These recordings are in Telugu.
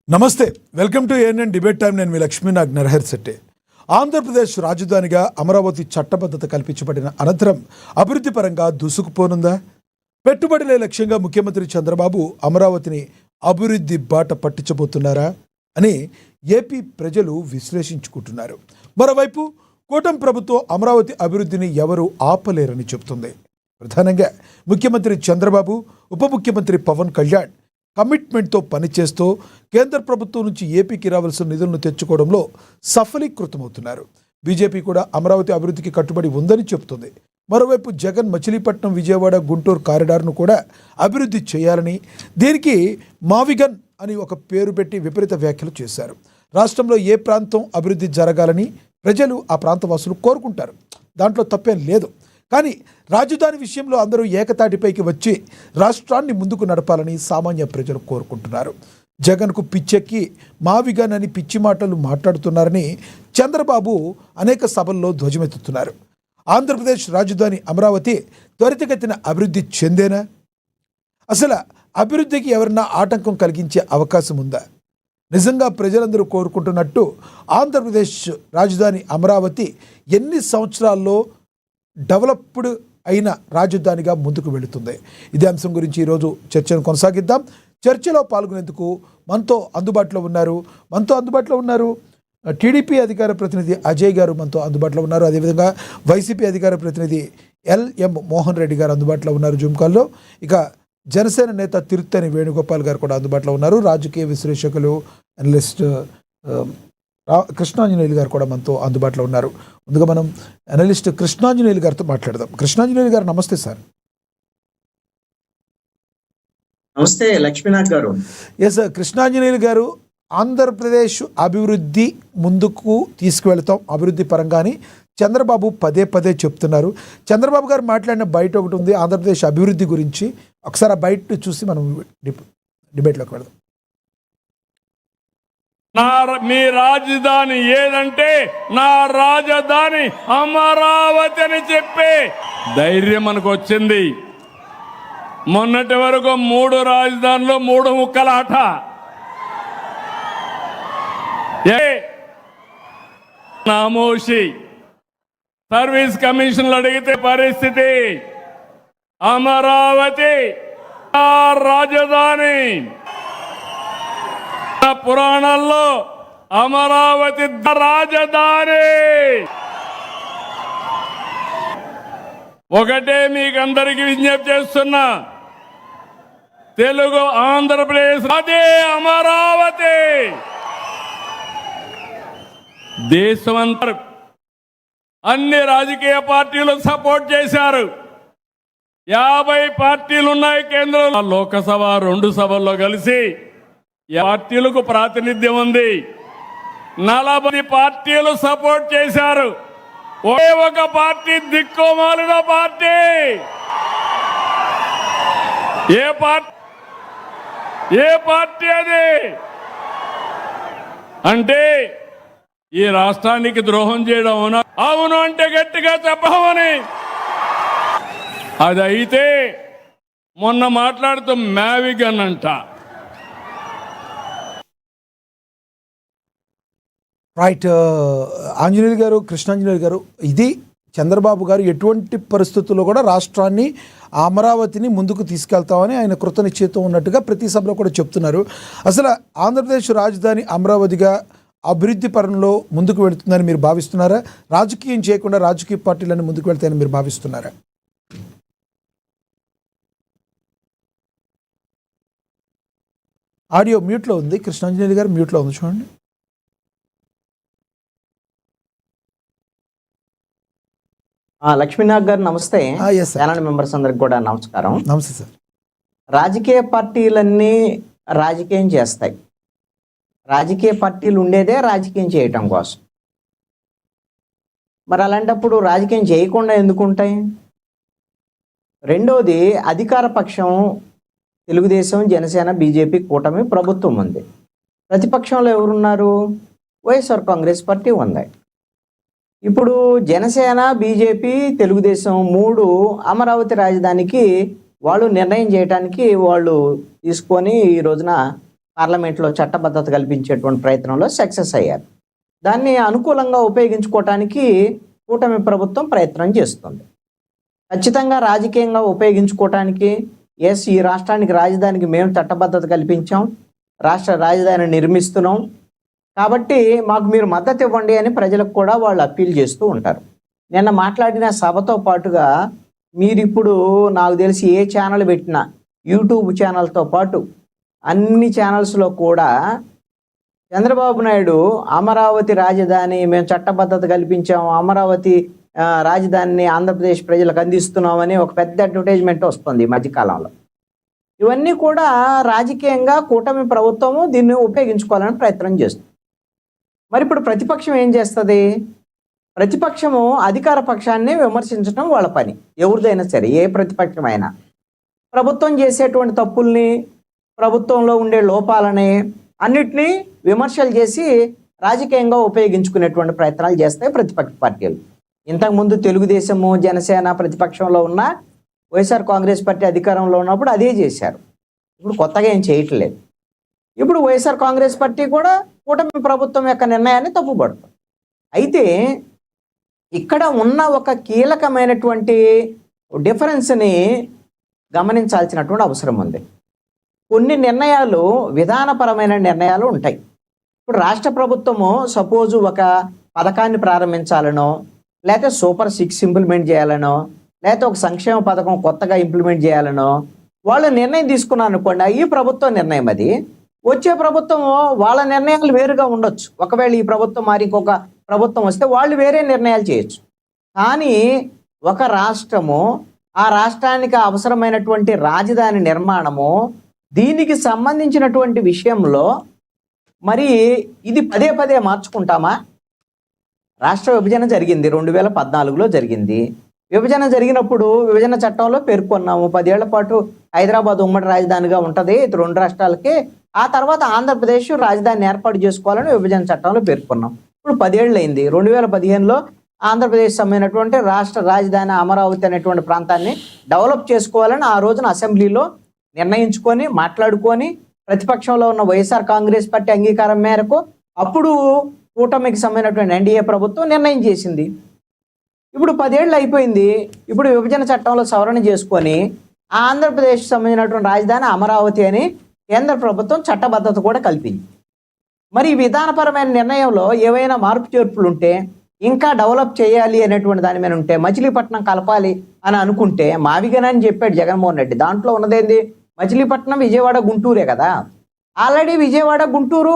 నమస్తే, welcome to ANN debate time. నేను మీ లక్ష్మీనాగ్ నరహర్ శెట్టి. ఆంధ్రప్రదేశ్ రాజధానిగా అమరావతి చట్టబద్ధత కల్పించబడిన అనంతరం అభివృద్ధి పరంగా దూసుకుపోనుందా? పెట్టుబడులే లక్ష్యంగా ముఖ్యమంత్రి చంద్రబాబు అమరావతిని అభివృద్ధి బాట పట్టించబోతున్నారా అని ఏపీ ప్రజలు విశ్లేషించుకుంటున్నారు. మరోవైపు కూటమి ప్రభుత్వం అమరావతి అభివృద్ధిని ఎవరు ఆపలేరని చెబుతుంది. ప్రధానంగా ముఖ్యమంత్రి చంద్రబాబు, ఉప ముఖ్యమంత్రి పవన్ కళ్యాణ్ కమిట్మెంట్తో పనిచేస్తూ కేంద్ర ప్రభుత్వం నుంచి ఏపీకి రావాల్సిన నిధులను తెచ్చుకోవడంలో సఫలీకృతమవుతున్నారు. బీజేపీ కూడా అమరావతి అభివృద్ధికి కట్టుబడి ఉందని చెబుతుంది. మరోవైపు జగన్ మచిలీపట్నం, విజయవాడ, గుంటూరు కారిడార్ను కూడా అభివృద్ధి చేయాలని, దీనికి మావిగన్ అని ఒక పేరు పెట్టి విపరీత వ్యాఖ్యలు చేశారు. రాష్ట్రంలో ఏ ప్రాంతం అభివృద్ధి జరగాలని ప్రజలు, ఆ ప్రాంతవాసులు కోరుకుంటారు, దాంట్లో తప్పేం లేదు. కానీ రాజధాని విషయంలో అందరూ ఏకతాటిపైకి వచ్చి రాష్ట్రాన్ని ముందుకు నడపాలని సామాన్య ప్రజలు కోరుకుంటున్నారు. జగన్కు పిచ్చెక్కి మావిగన్ అని పిచ్చి మాటలు మాట్లాడుతున్నారని చంద్రబాబు అనేక సభల్లో ధ్వజమెత్తుతున్నారు. ఆంధ్రప్రదేశ్ రాజధాని అమరావతి త్వరితగతిన అభివృద్ధి చెందేనా? అసలు అభివృద్ధికి ఎవరన్నా ఆటంకం కలిగించే అవకాశం ఉందా? నిజంగా ప్రజలందరూ కోరుకుంటున్నట్టు ఆంధ్రప్రదేశ్ రాజధాని అమరావతి ఎన్ని సంవత్సరాల్లో డెవలప్డ్ అయిన రాజధానిగా ముందుకు వెళుతుంది? ఇదే అంశం గురించి ఈరోజు చర్చను కొనసాగిద్దాం. చర్చలో పాల్గొనేందుకు మనతో అందుబాటులో ఉన్నారు టీడీపీ అధికార ప్రతినిధి అజయ్ గారు మనతో అందుబాటులో ఉన్నారు. అదేవిధంగా వైసీపీ అధికార ప్రతినిధి ఎల్ఎం మోహన్ రెడ్డి గారు అందుబాటులో ఉన్నారు జూమ్ కాల్లో. ఇక జనసేన నేత తిరుత్తని వేణుగోపాల్ గారు కూడా అందుబాటులో ఉన్నారు. రాజకీయ విశ్లేషకులు, అనలిస్ట్ కృష్ణాంజనేయులు గారు కూడా మనతో అందుబాటులో ఉన్నారు. ముందుగా మనం అనలిస్ట్ కృష్ణాంజనేయులు గారితో మాట్లాడదాం. కృష్ణాంజనేయులు గారు నమస్తే సార్. నమస్తే లక్ష్మీనాథ్ గారు. ఎస్ సార్, కృష్ణాంజనేయులు గారు, ఆంధ్రప్రదేశ్ అభివృద్ధి ముందుకు తీసుకువెళ్తాం అభివృద్ధి పరంగాని చంద్రబాబు పదే పదే చెప్తున్నారు. చంద్రబాబు గారు మాట్లాడిన బయట ఒకటి ఉంది ఆంధ్రప్రదేశ్ అభివృద్ధి గురించి. ఒకసారి ఆ బయట చూసి మనం డిబేట్లోకి వెళ్దాం. మీ రాజధాని ఏదంటే నా రాజధాని అమరావతి అని చెప్పే ధైర్యం మనకు వచ్చింది. మొన్నటి వరకు 3 రాజధానులు 3 ముక్కలాట. నామోషి సర్వీస్ కమిషన్లు అడిగితే పరిస్థితి అమరావతి రాజధాని. పురాణాల్లో అమరావతి రాజధాని. ఒకటే మీకు అందరికీ విజ్ఞప్తి చేస్తున్నా, తెలుగు ఆంధ్రప్రదేశ్ అదే అమరావతి. దేశమంతా అన్ని రాజకీయ పార్టీలు సపోర్ట్ చేశారు. 50 పార్టీలు ఉన్నాయి కేంద్రంలో. లోకసభ 2 సభల్లో కలిసి పార్టీలకు ప్రాతినిధ్యం ఉంది. 40 పార్టీలు సపోర్ట్ చేశారు. ఒకే ఒక పార్టీ దిక్కుమాలిన పార్టీ. ఏ పార్టీ అది? అంటే ఈ రాష్ట్రానికి ద్రోహం చేయడం అవునా? అవును అంటే గట్టిగా చెప్పమని. అది అయితే మొన్న మాట్లాడుతూ మావిగన్ అంట. రైట్. ఆంజనేయులు గారు, కృష్ణాంజనేయులు గారు, ఇది చంద్రబాబు గారు ఎటువంటి పరిస్థితుల్లో కూడా రాష్ట్రాన్ని, అమరావతిని ముందుకు తీసుకెళ్తామని ఆయన కృతనిశ్చయితం ఉన్నట్టుగా ప్రతి సభలో కూడా చెప్తున్నారు. అసలు ఆంధ్రప్రదేశ్ రాజధాని అమరావతిగా అభివృద్ధి పరంలో ముందుకు వెళుతుందని మీరు భావిస్తున్నారా? రాజకీయం చేయకుండా రాజకీయ పార్టీలను ముందుకు వెళ్తాయని మీరు భావిస్తున్నారా? ఆడియో మ్యూట్లో ఉంది. కృష్ణాంజనేయులు గారు మ్యూట్లో ఉంది, చూడండి. లక్ష్మీనాథ్ గారు నమస్తే. ఛానల్ మెంబర్స్ అందరికి కూడా నమస్కారం. నమస్తే సార్. రాజకీయ పార్టీలన్నీ రాజకీయం చేస్తాయి. రాజకీయ పార్టీలు ఉండేదే రాజకీయం చేయటం కోసం. మరి అలాంటప్పుడు రాజకీయం చేయకుండా ఎందుకుంటాయి? రెండోది, అధికార పక్షం తెలుగుదేశం, జనసేన, బీజేపీ కూటమి ప్రభుత్వం ఉంది. ప్రతిపక్షంలో ఎవరున్నారు? వైఎస్ఆర్ కాంగ్రెస్ పార్టీ ఉంది. ఇప్పుడు జనసేన, బీజేపీ, తెలుగుదేశం 3 అమరావతి రాజధానికి వాళ్ళు నిర్ణయం చేయడానికి వాళ్ళు తీసుకొని ఈ రోజున పార్లమెంట్లో చట్టబద్ధత కల్పించేటువంటి ప్రయత్నంలో సక్సెస్ అయ్యారు. దాన్ని అనుకూలంగా ఉపయోగించుకోవటానికి కూటమి ప్రభుత్వం ప్రయత్నం చేస్తుంది. ఖచ్చితంగా రాజకీయంగా ఉపయోగించుకోవటానికి ఈ రాష్ట్రానికి రాజధానికి మేము చట్టబద్ధత కల్పించాం, రాష్ట్ర రాజధాని నిర్మిస్తున్నాం కాబట్టి మాకు మీరు మద్దతు ఇవ్వండి అని ప్రజలకు కూడా వాళ్ళు అప్పీల్ చేస్తూ ఉంటారు. నిన్న మాట్లాడిన సభతో పాటుగా మీరు ఇప్పుడు నాకు తెలిసి ఏ ఛానల్ పెట్టినా యూట్యూబ్ ఛానల్తో పాటు అన్ని ఛానల్స్లో కూడా చంద్రబాబు నాయుడు అమరావతి రాజధాని మేము చట్టబద్ధత కల్పించాము, అమరావతి రాజధానిని ఆంధ్రప్రదేశ్ ప్రజలకు అందిస్తున్నామని ఒక పెద్ద అడ్వర్టైజ్మెంట్ వస్తుంది ఈ మధ్యకాలంలో. ఇవన్నీ కూడా రాజకీయంగా కూటమి ప్రభుత్వము దీన్ని ఉపయోగించుకోవాలని ప్రయత్నం చేస్తుంది. మరి ఇప్పుడు ప్రతిపక్షం ఏం చేస్తుంది? ప్రతిపక్షము అధికార పక్షాన్ని విమర్శించడం వాళ్ళ పని, ఎవరిదైనా సరే, ఏ ప్రతిపక్షం అయినా. ప్రభుత్వం చేసేటువంటి తప్పుల్ని, ప్రభుత్వంలో ఉండే లోపాలని అన్నిటినీ విమర్శలు చేసి రాజకీయంగా ఉపయోగించుకునేటువంటి ప్రయత్నాలు చేస్తాయి ప్రతిపక్ష పార్టీలు. ఇంతకుముందు తెలుగుదేశము, జనసేన ప్రతిపక్షంలో ఉన్న వైఎస్ఆర్ కాంగ్రెస్ పార్టీ అధికారంలో ఉన్నప్పుడు అదే చేశారు. ఇప్పుడు కొత్తగా ఏం చేయట్లేదు. ఇప్పుడు వైఎస్ఆర్ కాంగ్రెస్ పార్టీ కూడా కూటమి ప్రభుత్వం యొక్క నిర్ణయాన్ని తప్పుపడుతుంది. అయితే ఇక్కడ ఉన్న ఒక కీలకమైనటువంటి డిఫరెన్స్ని గమనించాల్సినటువంటి అవసరం ఉంది. కొన్ని నిర్ణయాలు విధానపరమైన నిర్ణయాలు ఉంటాయి. ఇప్పుడు రాష్ట్ర ప్రభుత్వము సపోజు ఒక పథకాన్ని ప్రారంభించాలనో, లేకపోతే సూపర్ 6 ఇంప్లిమెంట్ చేయాలనో, లేకపోతే ఒక సంక్షేమ పథకం కొత్తగా ఇంప్లిమెంట్ చేయాలనో వాళ్ళు నిర్ణయం తీసుకున్నారు అనుకోండి, ఈ ప్రభుత్వ నిర్ణయం అది. వచ్చే ప్రభుత్వం వాళ్ళ నిర్ణయాలు వేరుగా ఉండొచ్చు. ఒకవేళ ఈ ప్రభుత్వం మరి ఇంకొక ప్రభుత్వం వస్తే వాళ్ళు వేరే నిర్ణయాలు చేయొచ్చు. కానీ ఒక రాష్ట్రము, ఆ రాష్ట్రానికి అవసరమైనటువంటి రాజధాని నిర్మాణము, దీనికి సంబంధించినటువంటి విషయంలో మరి ఇది పదే పదే మార్చుకుంటామా? రాష్ట్ర విభజన జరిగింది, 2014లో జరిగింది. విభజన జరిగినప్పుడు విభజన చట్టంలో పేర్కొన్నాము 10 ఏళ్ల పాటు హైదరాబాద్ ఉమ్మడి రాజధానిగా ఉంటుంది 2 రాష్ట్రాలకి. ఆ తర్వాత ఆంధ్రప్రదేశ్ రాజధానిని ఏర్పాటు చేసుకోవాలని విభజన చట్టంలో పేర్కొన్నాం. ఇప్పుడు 10 ఏళ్ళు అయింది. 2015లో ఆంధ్రప్రదేశ్ సంబంధించినటువంటి రాష్ట్ర రాజధాని అమరావతి అనేటువంటి ప్రాంతాన్ని డెవలప్ చేసుకోవాలని ఆ రోజున అసెంబ్లీలో నిర్ణయించుకొని మాట్లాడుకొని ప్రతిపక్షంలో ఉన్న వైఎస్ఆర్ కాంగ్రెస్ పార్టీ అంగీకారం మేరకు అప్పుడు కూటమికి సంబంధించినటువంటి ఎన్డీఏ ప్రభుత్వం నిర్ణయం చేసింది. ఇప్పుడు 10 ఏళ్ళు అయిపోయింది. ఇప్పుడు విభజన చట్టంలో సవరణ చేసుకొని ఆంధ్రప్రదేశ్ సంబంధించినటువంటి రాజధాని అమరావతి అని కేంద్ర ప్రభుత్వం చట్టబద్ధత కూడా కల్పింది. మరి ఈ విధానపరమైన నిర్ణయంలో ఏవైనా మార్పు చేర్పులు ఉంటే, ఇంకా డెవలప్ చేయాలి అనేటువంటి దాని మీద ఉంటే, మచిలీపట్నం కలపాలి అని అనుకుంటే మావిగన అని చెప్పాడు జగన్మోహన్ రెడ్డి. దాంట్లో ఉన్నదేంది? మచిలీపట్నం విజయవాడ గుంటూరే కదా. ఆల్రెడీ విజయవాడ గుంటూరు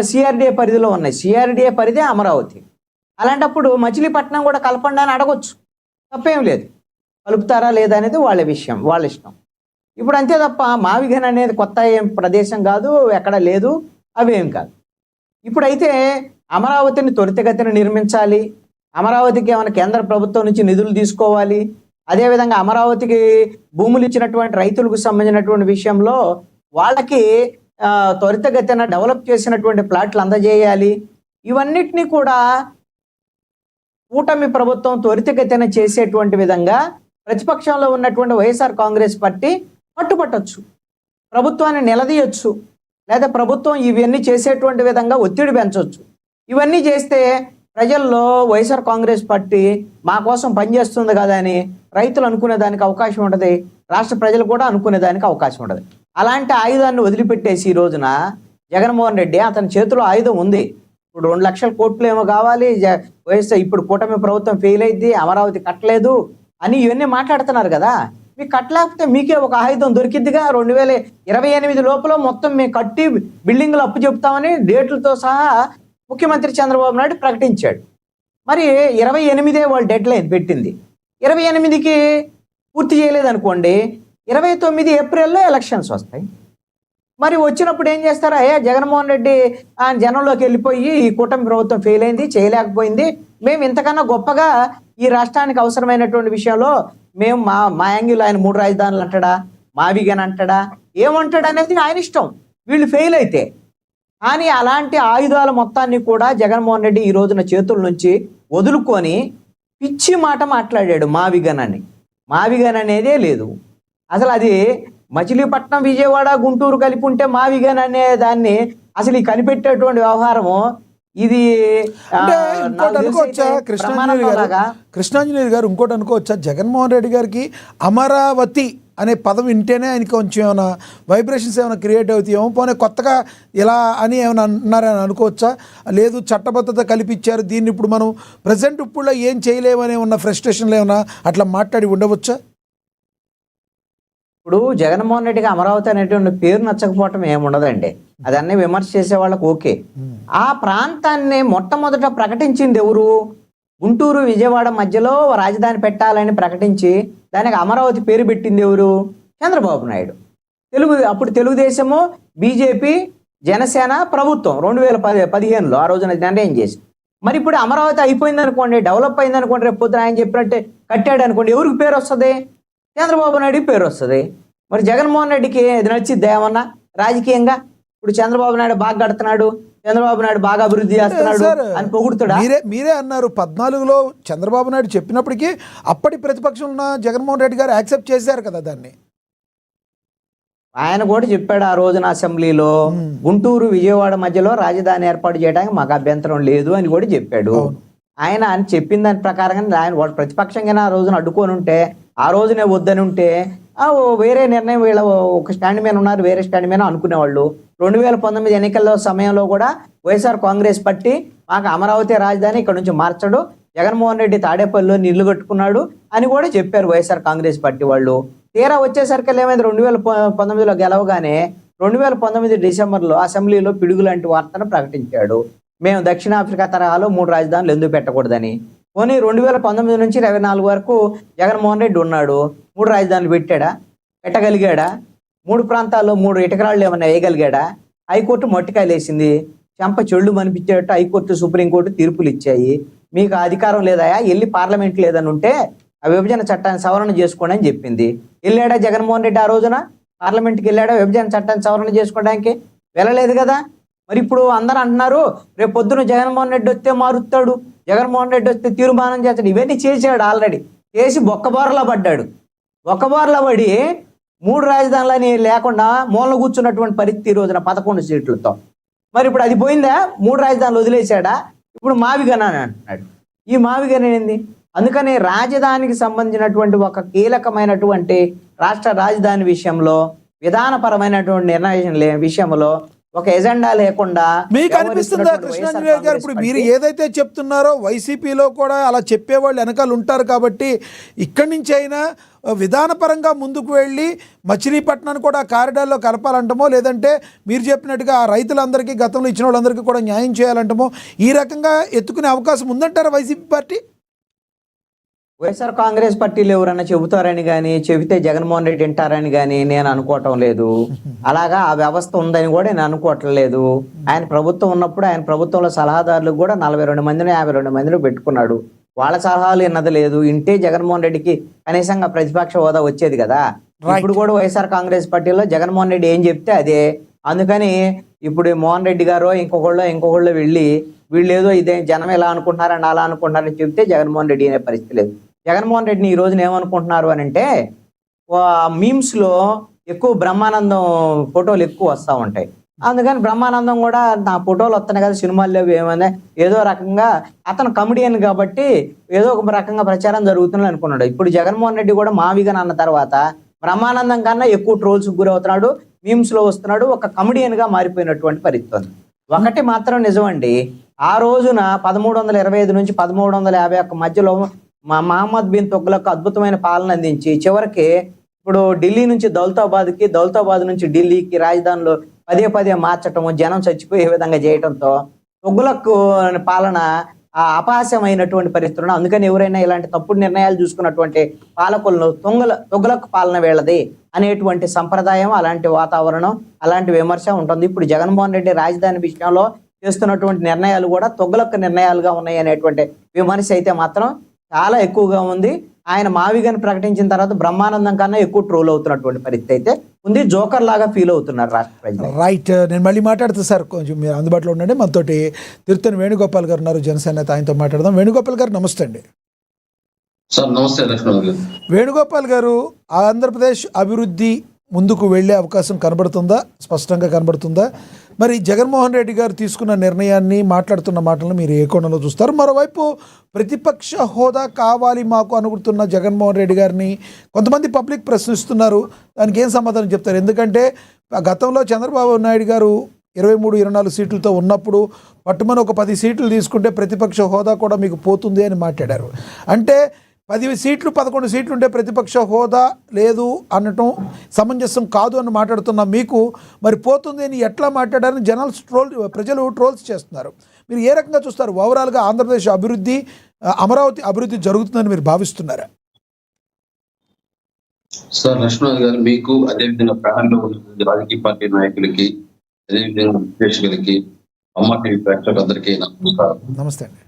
సిఆర్డీఏ పరిధిలో ఉన్నాయి. సిఆర్డీఏ పరిధి అమరావతి. అలాంటప్పుడు మచిలీపట్నం కూడా కలపండి అని అడగొచ్చు, తప్పేం లేదు. కలుపుతారా లేదా అనేది వాళ్ళ విషయం, వాళ్ళ ఇష్టం. ఇప్పుడు అంతే తప్ప మావిగన అనేది కొత్త ఏం ప్రదేశం కాదు, ఎక్కడ లేదు, అవేం కాదు. ఇప్పుడైతే అమరావతిని త్వరితగతిన నిర్మించాలి, అమరావతికి ఏమైనా కేంద్ర ప్రభుత్వం నుంచి నిధులు తీసుకోవాలి, అదేవిధంగా అమరావతికి భూములు ఇచ్చినటువంటి రైతులకు సంబంధించినటువంటి విషయంలో వాళ్ళకి త్వరితగతిన డెవలప్ చేసినటువంటి ప్లాట్లు అందజేయాలి. ఇవన్నిటినీ కూడా కూటమి ప్రభుత్వం త్వరితగతిన చేసేటువంటి విధంగా ప్రతిపక్షంలో ఉన్నటువంటి వైఎస్ఆర్ కాంగ్రెస్ పార్టీ పట్టుపట్టచ్చు, ప్రభుత్వాన్ని నిలదీయొచ్చు, లేదా ప్రభుత్వం ఇవన్నీ చేసేటువంటి విధంగా ఒత్తిడి పెంచవచ్చు. ఇవన్నీ చేస్తే ప్రజల్లో వైఎస్ఆర్ కాంగ్రెస్ పార్టీ మా కోసం పనిచేస్తుంది కదా అని రైతులు అనుకునేదానికి అవకాశం ఉంటుంది, రాష్ట్ర ప్రజలు కూడా అనుకునేదానికి అవకాశం ఉంటుంది. అలాంటి ఆయుధాన్ని వదిలిపెట్టేసి ఈ రోజున జగన్మోహన్ రెడ్డి, అతని చేతిలో ఆయుధం ఉంది. ఇప్పుడు 2 లక్షల కోట్లు ఏమో కావాలి, వైఎస్ఆర్ ఇప్పుడు కూటమి ప్రభుత్వం ఫెయిల్ అయింది, అమరావతి కట్టలేదు అని ఇవన్నీ మాట్లాడుతున్నారు కదా. మీకు కట్టలేకపోతే మీకే ఒక ఆయుధం దొరికిద్దిగా. 2028 లోపల మొత్తం మేము కట్టి బిల్డింగ్లు అప్పు చెప్తామని డేట్లతో సహా ముఖ్యమంత్రి చంద్రబాబు నాయుడు ప్రకటించాడు. మరి 28 వాళ్ళు డెడ్ లైన్ పెట్టింది. 28కి పూర్తి చేయలేదనుకోండి, 29 ఏప్రిల్లో ఎలక్షన్స్ వస్తాయి. మరి వచ్చినప్పుడు ఏం చేస్తారు? అయ్యా జగన్మోహన్ రెడ్డి జనంలోకి వెళ్ళిపోయి ఈ కూటమి ప్రభుత్వం ఫెయిల్ అయింది, చేయలేకపోయింది, మేము ఇంతకన్నా గొప్పగా ఈ రాష్ట్రానికి అవసరమైనటువంటి విషయంలో మేము మా యాంగిల్ ఆయన 3 రాజధానులు అంటాడా, మావిగన్ అంటాడా, ఏమంటాడు అనేది ఆయన ఇష్టం, వీళ్ళు ఫెయిల్ అయితే. కానీ అలాంటి ఆయుధాల మొత్తాన్ని కూడా జగన్మోహన్ రెడ్డి ఈ రోజున చేతుల నుంచి వదులుకొని పిచ్చి మాట మాట్లాడాడు మావిగన్ అని. మావిగన్ అనేదే లేదు అసలు. అది మచిలీపట్నం విజయవాడ గుంటూరు కలిపి ఉంటే మావిగన్ అనే దాన్ని అసలు ఈ కనిపెట్టేటువంటి వ్యవహారము ఇది అంటే ఇంకోటి అనుకోవచ్చా కృష్ణాంజనేయులు గారు ఇంకోటి అనుకోవచ్చా, జగన్మోహన్ రెడ్డి గారికి అమరావతి అనే పదం వింటేనే ఆయనకి కొంచెం ఏమైనా వైబ్రేషన్స్ ఏమైనా క్రియేట్ అవుతాయేమో, పోనీ కొత్తగా ఇలా అని ఏమైనా అన్నారని అనుకోవచ్చా? లేదు చట్టబద్ధత కల్పించారు దీన్ని ఇప్పుడు మనం ప్రజెంట్ ఇప్పుడు ఏం చేయలేమని ఉన్న ఫ్రస్ట్రేషన్లు ఏమైనా అట్లా మాట్లాడి ఉండవచ్చా? ఇప్పుడు జగన్మోహన్ రెడ్డికి అమరావతి అనేటువంటి పేరు నచ్చకపోవటం ఏముండదండి, అదన్నీ విమర్శ చేసే వాళ్ళకి ఓకే. ఆ ప్రాంతాన్ని మొట్టమొదట ప్రకటించింది ఎవరు? గుంటూరు విజయవాడ మధ్యలో రాజధాని పెట్టాలని ప్రకటించి దానికి అమరావతి పేరు పెట్టింది ఎవరు? చంద్రబాబు నాయుడు. అప్పుడు తెలుగుదేశము, బీజేపీ, జనసేన ప్రభుత్వం 2015లో ఆ రోజున నిర్ణయం చేసి, మరి ఇప్పుడు అమరావతి అయిపోయింది అనుకోండి, డెవలప్ అయింది అనుకోండి, రేపు పొద్దున ఆయన చెప్పినట్టే కట్టాడు అనుకోండి, ఎవరికి పేరు వస్తుంది? చంద్రబాబు నాయుడికి పేరు వస్తుంది. మరి జగన్మోహన్ రెడ్డికి ఇది నచ్చిద్దా ఏమన్నా రాజకీయంగా? ఇప్పుడు చంద్రబాబు నాయుడు బాగా కడుతున్నాడు, చంద్రబాబు నాయుడు బాగా అభివృద్ధి చేస్తున్నాడు అని పొగుడుతాడా? మీరే అన్నారు 14లో చంద్రబాబు నాయుడు చెప్పినప్పటికీ అప్పటి ప్రతిపక్షం ఉన్న జగన్మోహన్ రెడ్డి గారు యాక్సెప్ట్ చేశారు కదా దాన్ని. ఆయన కూడా చెప్పాడు ఆ రోజున అసెంబ్లీలో, గుంటూరు విజయవాడ మధ్యలో రాజధాని ఏర్పాటు చేయడానికి మాకు అభ్యంతరం లేదు అని కూడా చెప్పాడు. ఆయన చెప్పిన దాని ప్రకారంగా ఆయన వాడు ప్రతిపక్షంగా ఆ రోజున అడ్డుకొని ఉంటే, ఆ రోజునే వద్దని ఉంటే వేరే నిర్ణయం, వీళ్ళ ఒక స్టాండ్ మీద ఉన్నారు, వేరే స్టాండ్ మీద అనుకునేవాళ్ళు. 2019 ఎన్నికల సమయంలో కూడా వైఎస్ఆర్ కాంగ్రెస్ పార్టీ మాకు అమరావతి రాజధాని ఇక్కడ నుంచి మార్చడు, జగన్మోహన్ రెడ్డి తాడేపల్లిలో నీళ్లు కట్టుకున్నాడు అని కూడా చెప్పారు వైఎస్ఆర్ కాంగ్రెస్ పార్టీ వాళ్ళు. తీరా వచ్చేసరికి ఏమైంది, 2019లో గెలవగానే 2019 డిసెంబర్లో అసెంబ్లీలో పిడుగు లాంటి వార్తను ప్రకటించాడు. మేము దక్షిణాఫ్రికా తరహాలో 3 రాజధానులు ఎందుకు పెట్టకూడదని. పోనీ 2019 నుంచి 24 వరకు జగన్మోహన్ రెడ్డి ఉన్నాడు, 3 రాజధానులు పెట్టగలిగాడా? 3 ప్రాంతాల్లో 3 ఇటకరాళ్ళు ఏమన్నా వేయగలిగాడా? హైకోర్టు మొట్టికాయలు వేసింది, చెంప చెళ్ళు మనిపించేటట్టు హైకోర్టు, సుప్రీంకోర్టు తీర్పులు ఇచ్చాయి. మీకు అధికారం లేదాయా, వెళ్ళి పార్లమెంట్ లేదని ఉంటే ఆ విభజన చట్టాన్ని సవరణ చేసుకోండి అని చెప్పింది. వెళ్ళాడా జగన్మోహన్ రెడ్డి ఆ రోజున? పార్లమెంట్కి వెళ్ళాడా విభజన చట్టాన్ని సవరణ చేసుకోవడానికి? వెళ్ళలేదు కదా. మరి ఇప్పుడు అందరూ అంటున్నారు రేపు పొద్దున జగన్మోహన్ రెడ్డి వస్తే మారుస్తాడు, జగన్మోహన్ రెడ్డి వస్తే తీర్మానం చేస్తాడు. ఇవన్నీ చేసాడు, ఆల్రెడీ చేసి బొక్కబారులా పడ్డాడు. బొక్కబారులా పడి 3 రాజధానులని లేకుండా మూలన కూర్చున్నటువంటి పరిస్థితి ఈ రోజున 11 సీట్లతో. మరి ఇప్పుడు అది పోయిందా? 3 రాజధానులు వదిలేశాడా? ఇప్పుడు మావిగన్ అని అంటున్నాడు. ఈ మావిగన్ ఏంది? అందుకని రాజధానికి సంబంధించినటువంటి ఒక కీలకమైనటువంటి రాష్ట్ర రాజధాని విషయంలో, విధానపరమైనటువంటి నిర్ణయం విషయంలో ఒక ఎజెండా లేకుండా మీకు అనిపిస్తుందా కృష్ణాంజనేయులు గారు, ఇప్పుడు మీరు ఏదైతే చెప్తున్నారో వైసీపీలో కూడా అలా చెప్పేవాళ్ళు వెనకాల ఉంటారు కాబట్టి ఇక్కడి నుంచి అయినా విధానపరంగా ముందుకు వెళ్ళి మచిలీపట్నాన్ని కూడా కారిడార్లో కలపాలంటమో, లేదంటే మీరు చెప్పినట్టుగా ఆ రైతులందరికీ గతంలో ఇచ్చిన వాళ్ళందరికీ కూడా న్యాయం చేయాలంటమో ఈ రకంగా ఎత్తుకునే అవకాశం ఉందంటారా వైసీపీ పార్టీ? వైఎస్ఆర్ కాంగ్రెస్ పార్టీలు ఎవరన్నా చెబుతారని కానీ, చెబితే జగన్మోహన్ రెడ్డి వింటారని కానీ నేను అనుకోవటం లేదు. అలాగా ఆ వ్యవస్థ ఉందని కూడా నేను అనుకోవటం లేదు. ఆయన ప్రభుత్వం ఉన్నప్పుడు ఆయన ప్రభుత్వంలో సలహాదారులకు కూడా 42 మందిని 52 మందిని పెట్టుకున్నాడు. వాళ్ళ సలహాలు విన్నది లేదు. ఇంటే జగన్మోహన్ రెడ్డికి కనీసంగా ప్రతిపక్ష హోదా వచ్చేది కదా. ఇప్పుడు కూడా వైఎస్ఆర్ కాంగ్రెస్ పార్టీలో జగన్మోహన్ రెడ్డి ఏం చెప్తే అదే. అందుకని ఇప్పుడు మోహన్ రెడ్డి గారో ఇంకొకళ్ళు వెళ్ళి వీళ్ళు ఏదో ఇదే జనం ఎలా అనుకుంటున్నారని అలా అనుకుంటున్నారని చెప్తే జగన్మోహన్ రెడ్డి అనే పరిస్థితి లేదు. జగన్మోహన్ రెడ్డిని ఈ రోజున ఏమనుకుంటున్నారు అని అంటే, మీమ్స్లో ఎక్కువ బ్రహ్మానందం ఫోటోలు ఎక్కువ వస్తూ ఉంటాయి. అందుకని బ్రహ్మానందం కూడా నా ఫోటోలు వస్తున్నాయి కదా సినిమాల్లో ఏమైనా ఏదో రకంగా, అతను కమెడియన్ కాబట్టి ఏదో ఒక రకంగా ప్రచారం జరుగుతుంది అనుకున్నాడు. ఇప్పుడు జగన్మోహన్ రెడ్డి కూడా మావిగన్ అన్న తర్వాత బ్రహ్మానందం కన్నా ఎక్కువ ట్రోల్స్ గురవుతున్నాడు, మీమ్స్లో వస్తున్నాడు, ఒక కమెడియన్ గా మారిపోయినటువంటి పరిస్థితి. ఒకటి మాత్రం నిజమండి, ఆ రోజున 1325 నుంచి 1351 మధ్యలో మహమ్మద్ బిన్ తుగ్లక్ అద్భుతమైన పాలన అందించి చివరికి ఇప్పుడు ఢిల్లీ నుంచి దౌలతాబాద్ నుంచి ఢిల్లీకి రాజధానిలో పదే మార్చటము, జనం చచ్చిపోయే విధంగా చేయటంతో తుగ్లక్ పాలన అపహాస్యమైనటువంటి పరిస్థితులను. అందుకని ఎవరైనా ఇలాంటి తప్పుడు నిర్ణయాలు చూసుకున్నటువంటి పాలకులను తుగ్లక్ పాలన వీళ్ళది అనేటువంటి సంప్రదాయం, అలాంటి వాతావరణం, అలాంటి విమర్శ ఉంటుంది. ఇప్పుడు జగన్మోహన్ రెడ్డి రాజధాని విషయంలో చేస్తున్నటువంటి నిర్ణయాలు కూడా తుగ్లక్ నిర్ణయాలుగా ఉన్నాయి అనేటువంటి విమర్శ అయితే మాత్రం చాలా ఎక్కువగా ఉంది. ఆయన మావిగన్ ప్రకటించిన తర్వాత బ్రహ్మానందం కన్నా ఎక్కువ ట్రోల్ అవుతున్నటువంటి పరిస్థితి అయితే ఉంది. జోకర్ లాగా ఫీల్ అవుతున్నారు రాష్ట్ర ప్రజలు. రైట్, నేను మళ్ళీ మాట్లాడుతా సార్, కొంచెం మీరు అందుబాటులో ఉండండి. మనతోటి తిరుత్తని వేణుగోపాల్ గారు ఉన్నారు, జనసేన నేత, ఆయనతో మాట్లాడదాం. వేణుగోపాల్ గారు నమస్తే అండి. సార్ నమస్తే లక్ష్మణ్ గారు. వేణుగోపాల్ గారు, ఆంధ్రప్రదేశ్ అభివృద్ధి ముందుకు వెళ్ళే అవకాశం కనబడుతుందా, స్పష్టంగా కనబడుతుందా? మరి జగన్మోహన్ రెడ్డి గారు తీసుకున్న నిర్ణయాన్ని, మాట్లాడుతున్న మాటలను మీరు ఏ కోణంలో చూస్తారు? మరోవైపు ప్రతిపక్ష హోదా కావాలి మాకు అనుకుంటున్న జగన్మోహన్ రెడ్డి గారిని కొంతమంది పబ్లిక్ ప్రశ్నిస్తున్నారు. దానికి ఏం సమాధానం చెప్తారు? ఎందుకంటే గతంలో చంద్రబాబు నాయుడు గారు 23-24 సీట్లతో ఉన్నప్పుడు పట్టుమని ఒక 10 సీట్లు తీసుకుంటే ప్రతిపక్ష హోదా కూడా మీకు పోతుంది అని మాట్లాడారు. అంటే 10 సీట్లు 11 సీట్లు ఉంటే ప్రతిపక్ష హోదా లేదు అనటం సమంజసం కాదు అని మాట్లాడుతున్న మీకు మరి పోతుంది అని ఎట్లా మాట్లాడారని ప్రజలు ట్రోల్స్ చేస్తున్నారు. మీరు ఏ రకంగా చూస్తారు? ఓవరాల్గా ఆంధ్రప్రదేశ్ అభివృద్ధి, అమరావతి అభివృద్ధి జరుగుతుందని మీరు భావిస్తున్నారా? సార్ లక్ష్మణ్ గారు, మీకు అదేవిధంగా ప్రాణంలో ఉన్న రాజకీయ పార్టీ నాయకులకి, అదేవిధంగా విశ్లేషకులకి, అమ్మ టీవీ ప్రేక్షకులందరికీ నమస్కారం. నమస్తే అండి.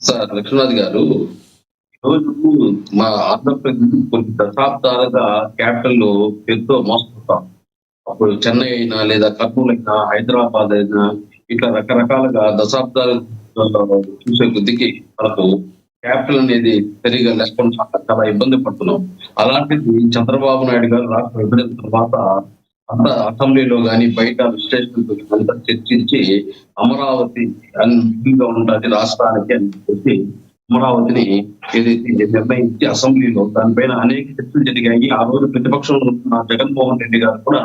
సార్ లక్ష్మణ్ గారు, ఈరోజు మా ఆంధ్రప్రదేశ్ కొన్ని దశాబ్దాలుగా క్యాపిటల్ పేరుతో మోసుకుంటాం. అప్పుడు చెన్నై అయినా, లేదా కర్నూలు అయినా, హైదరాబాద్ అయినా, ఇట్లా రకరకాలుగా దశాబ్దాలు చూసే కొద్దికి మనకు క్యాపిటల్ అనేది సరిగా లేకుండా చాలా ఇబ్బంది పడుతున్నాం. అలాంటిది చంద్రబాబు నాయుడు గారు రాష్ట్ర విభజన తర్వాత అంతా అసెంబ్లీలో కానీ బయట విశ్లేషకులతో అంతా చర్చించి అమరావతి అనుగా ఉండాలి రాష్ట్రానికి అని చెప్పి అమరావతిని ఏదైతే నిర్ణయించి అసెంబ్లీలో దానిపైన అనేక చర్చలు జరిగాయి. ఆ రోజు ప్రతిపక్షంలో ఉన్న జగన్మోహన్ రెడ్డి గారు కూడా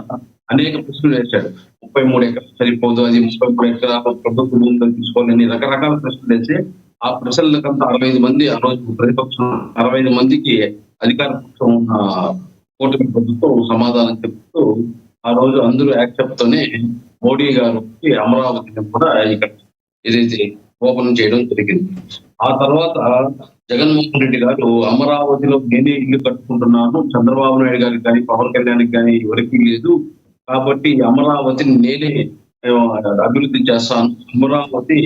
అనేక ప్రశ్నలు వేశాడు. 33 ఎకరాలు సరిపోదు, అది 33 ఎకరాలు ప్రభుత్వ భూమిలో తీసుకోవాలని రకరకాల ప్రశ్నలు వేసి ఆ ప్రశ్నలకంతా 65 మంది, ఆ రోజు ప్రతిపక్షం 65 మందికి అధికార పక్షం ఉన్న కూటమి ప్రభుత్వం సమాధానం చెప్తూ ఆ రోజు అందరూ యాక్సెప్ట్ తోనే మోడీ గారు అమరావతిని కూడా ఇక్కడ ఏదైతే ఓపెన్ చేయడం జరిగింది. ఆ తర్వాత జగన్మోహన్ రెడ్డి గారు అమరావతిలో నేనే ఇల్లు కట్టుకుంటున్నాను, చంద్రబాబు నాయుడు గారికి కానీ పవన్ కళ్యాణ్కి కానీ ఎవరికీ లేదు, కాబట్టి అమరావతిని నేనే అభివృద్ధి చేస్తాను, అమరావతి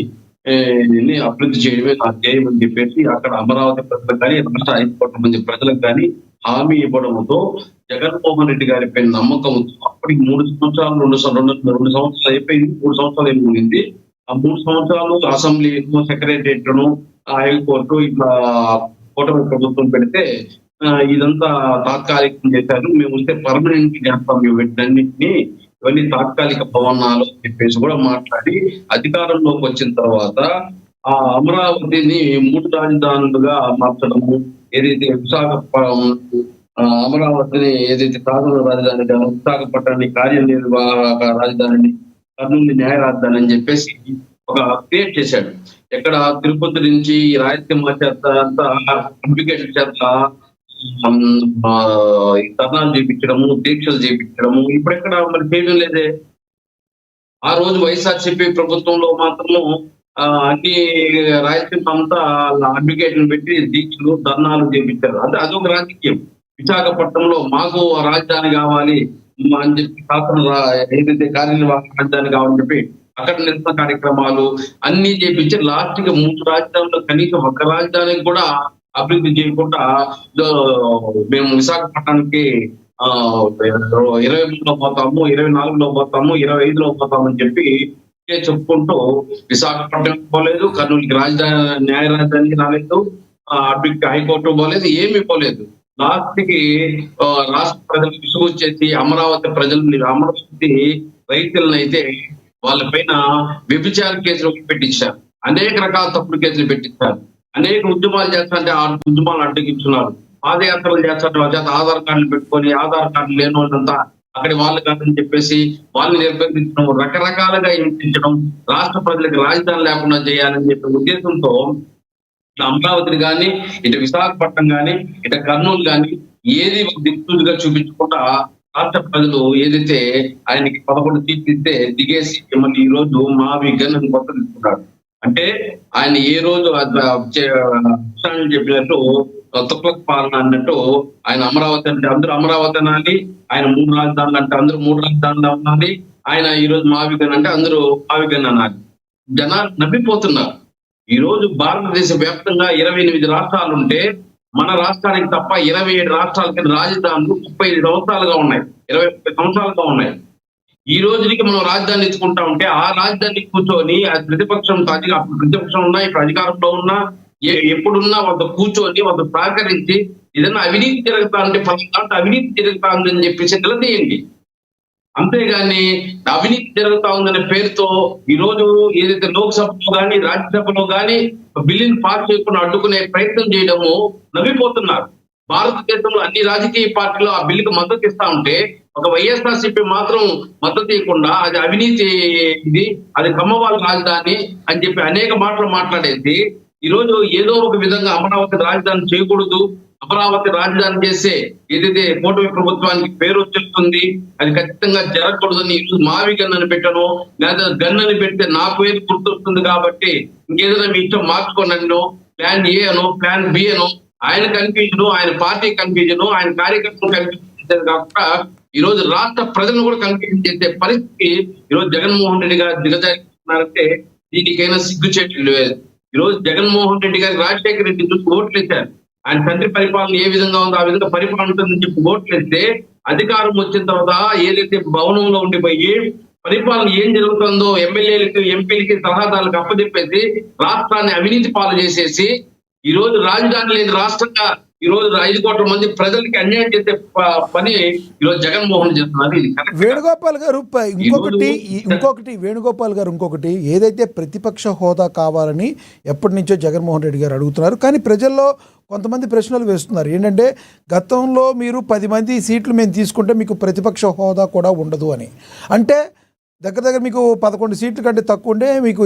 అభివృద్ధి చేయడమే నా ధ్యేయం అని చెప్పేసి అక్కడ అమరావతి ప్రజలకు కానీ రాష్ట్ర 5 కోట్ల మంది ప్రజలకు కానీ హామీ ఇవ్వడంతో జగన్మోహన్ రెడ్డి గారిపై నమ్మకంతో అప్పటికి 3 సంవత్సరాలు 2 సంవత్సరాలు అయిపోయింది, 3 సంవత్సరాలు ఏమి ఆ 3 సంవత్సరాలు అసెంబ్లీను, సెక్రటరియట్ను, హైకోర్టు ఇట్లా కూటమి ప్రభుత్వం పెడితే ఇదంతా తాత్కాలికం చేశారు, మేము వస్తే పర్మనెంట్ చేస్తాం వీటన్నింటినీ, ఇవన్నీ తాత్కాలిక భవనాలు అని చెప్పేసి కూడా మాట్లాడి అధికారంలోకి వచ్చిన తర్వాత ఆ అమరావతిని 3 రాజధానులుగా మార్చడము, ఏదైతే విశాఖపట్నం అమరావతిని ఏదైతే సాధన రాజధాని, విశాఖపట్నాన్ని కార్యనిర్వాహక రాజధానిని, కర్నూలు న్యాయ రాజధాని అని చెప్పేసి ఒక క్రియేట్ చేశాడు. ఎక్కడ తిరుపతి నుంచి రాయలసీమ చేత అంతా అప్లికేషన్ చేత ధర్నాలు చేయించడము, దీక్షలు చేయించడము ఇప్పుడెక్కడ మరి చేయడం లేదే. ఆ రోజు వైఎస్ఆర్సీపీ ప్రభుత్వంలో మాత్రము అన్ని రాయలసీమ అంతా అడ్వకేట్లను పెట్టి దీక్షలు, ధర్నాలు చేయించారు. అంటే అదొక రాజకీయం. విశాఖపట్నంలో మాకు రాజధాని కావాలి అని చెప్పి శాసన ఏదైతే కార్యనిర్వాహక రాజధాని కావాలని చెప్పి అక్కడ నిరసన కార్యక్రమాలు అన్ని చేపించి లాస్ట్ కి 3 రాజధానులు కనీసం ఒక్క రాజధానికి కూడా అభివృద్ధి చేయకుండా మేము విశాఖపట్నానికి 23లో పోతాము, 24లో పోతాము, 25లో పోతామని చెప్పి చెప్పుకుంటూ విశాఖపట్నం పోలేదు, కర్నూలుకి రాజధాని న్యాయ రాజధానికి రాలేదు, అడ్వకేట్ హైకోర్టు పోలేదు, ఏమీ పోలేదు. లాస్ట్ కి రాష్ట్ర ప్రజలు విసుగొచ్చేసి అమరావతి అమరావతి రైతులను అయితే వాళ్ళ పైన వ్యభిచార కేసులు పెట్టించారు, అనేక రకాల తప్పుడు కేసులు పెట్టించారు, అనేక ఉద్యమాలు చేస్తారంటే ఆ ఉద్యమాలు అడ్డగించున్నారు, పాదయాత్రలు చేస్తారు, వాళ్ళ చేత ఆధార్ కార్డులు పెట్టుకొని ఆధార్ కార్డు లేని వాళ్ళంతా అక్కడి వాళ్ళు కాదని చెప్పేసి వాళ్ళని నిర్బంధించడం, రకరకాలుగా హింసించడం, రాష్ట్ర ప్రజలకు రాజధాని లేకుండా చేయాలని చెప్పే ఉద్దేశంతో ఇటు అమరావతిని కానీ, ఇటు విశాఖపట్నం కానీ, ఇటు కర్నూలు కానీ ఏది దిక్కుగా చూపించకుండా రాష్ట్ర ప్రజలు ఏదైతే ఆయనకి 11 సీట్లు ఇస్తే దిగేసి మళ్ళీ ఈ రోజు మా విఘన్ అని కొత్త తీసుకున్నాడు. అంటే ఆయన ఏ రోజు చెప్పినట్టు తుక్లక్ పాలన అన్నట్టు ఆయన అమరావతి అంటే అందరూ అమరావతి అనాలి, ఆయన 3 రాజధానులు అంటే అందరూ 3 రాజధానులు అనాలి, ఆయన ఈ రోజు మా విఘన్ అంటే అందరూ మా విఘన్ అనాలి. జనాలు నవ్విపోతున్నారు. ఈ రోజు భారతదేశ వ్యాప్తంగా 28 రాష్ట్రాలు ఉంటే మన రాష్ట్రానికి తప్ప 27 రాష్ట్రాలకి రాజధానులు 35 సంవత్సరాలుగా ఉన్నాయి, 20 సంవత్సరాలుగా ఉన్నాయి. ఈ రోజుకి మనం రాజధాని ఎత్తుకుంటా ఉంటే ఆ రాజధాని కూర్చొని ప్రతిపక్షంతో ప్రతిపక్షం ఉన్నా, ఇప్పుడు అధికారంలో ఉన్నా, ఎప్పుడున్నా వాళ్ళతో కూర్చొని వాళ్ళతో సహకరించి ఏదైనా అవినీతి జరుగుతా ఉంటే ఫలానా అవినీతి జరుగుతా ఉందని చెప్పేసి నిలదీయండి. అంతేగాని అవినీతి జరుగుతా ఉందనే పేరుతో ఈ రోజు ఏదైతే లోక్సభలో కానీ రాజ్యసభలో కానీ బిల్లుని పాస్ చేయకుండా అడ్డుకునే ప్రయత్నం చేయడము నవ్విపోతున్నారు. భారతదేశంలో అన్ని రాజకీయ పార్టీలు ఆ బిల్లుకు మద్దతు ఇస్తా ఉంటే ఒక వైఎస్ఆర్సీపీ మాత్రం మద్దతు ఇవ్వకుండా అది అవినీతి, ఇది అది కమ్మవాళ్ళ రాజధాని అని చెప్పి అనేక మాటలు మాట్లాడేసి ఈ రోజు ఏదో ఒక విధంగా అమరావతి రాజధాని చేయకూడదు, అమరావతి రాజధాని చేస్తే ఏదైతే కూటమి ప్రభుత్వానికి పేరు వచ్చేస్తుంది అది ఖచ్చితంగా జరగకూడదని ఈ రోజు మావి గన్నని పెట్టను, లేదా గన్నని పెడితే నా పేరు గుర్తొస్తుంది కాబట్టి ఇంకేదైనా మీ ఇష్టం మార్చుకోనను, ప్లాన్ ఏ అనో ప్లాన్ బి అనో, ఆయన కన్ఫ్యూజన్, ఆయన పార్టీ కన్ఫ్యూజన్, ఆయన కార్యకర్తలు కన్ఫ్యూజన్ కాకుండా ఈ రోజు రాష్ట్ర ప్రజలను కూడా కన్ఫ్యూజన్ చేసే పరిస్థితి ఈ రోజు జగన్మోహన్ రెడ్డి గారు దిగజారుతున్నారంటే దీనికైనా సిగ్గుచేట్లు లేదు. ఈ రోజు జగన్మోహన్ రెడ్డి గారికి రాజశేఖర రెడ్డి చూసి ఓట్లు వేశారు. ఆయన తండ్రి పరిపాలన ఏ విధంగా ఉందో ఆ విధంగా పరిపాలన ఉంటుందని చెప్పి ఓట్లు వేస్తే అధికారం వచ్చిన తర్వాత ఏదైతే భవనంలో ఉండిపోయి పరిపాలన ఏం జరుగుతుందో ఎమ్మెల్యేలకి ఎంపీలకి సలహాదారులకు అప్పచెప్పేసి రాష్ట్రాన్ని అవినీతి పాలు చేసేసి ఈ రోజు రాజధాని లేని రాష్ట్రంగా ఈ రోజు 5 కోట్ల మంది ప్రజలకి అన్యాయం చేసే పని ఈ రోజు జగన్మోహన్ చేస్తున్నారు. ఇది వేణుగోపాల్ గారు వేణుగోపాల్ గారు ఇంకొకటి ఏదైతే ప్రతిపక్ష హోదా కావాలని ఎప్పటి నుంచో జగన్మోహన్ రెడ్డి గారు అడుగుతున్నారు, కానీ ప్రజల్లో కొంతమంది ప్రశ్నలు వేస్తున్నారు. ఏంటంటే గతంలో మీరు 10 మంది సీట్లు మేము తీసుకుంటే మీకు ప్రతిపక్ష హోదా కూడా ఉండదు అని. అంటే దగ్గర మీకు 11 సీట్ల కంటే తక్కువ ఉండే, మీకు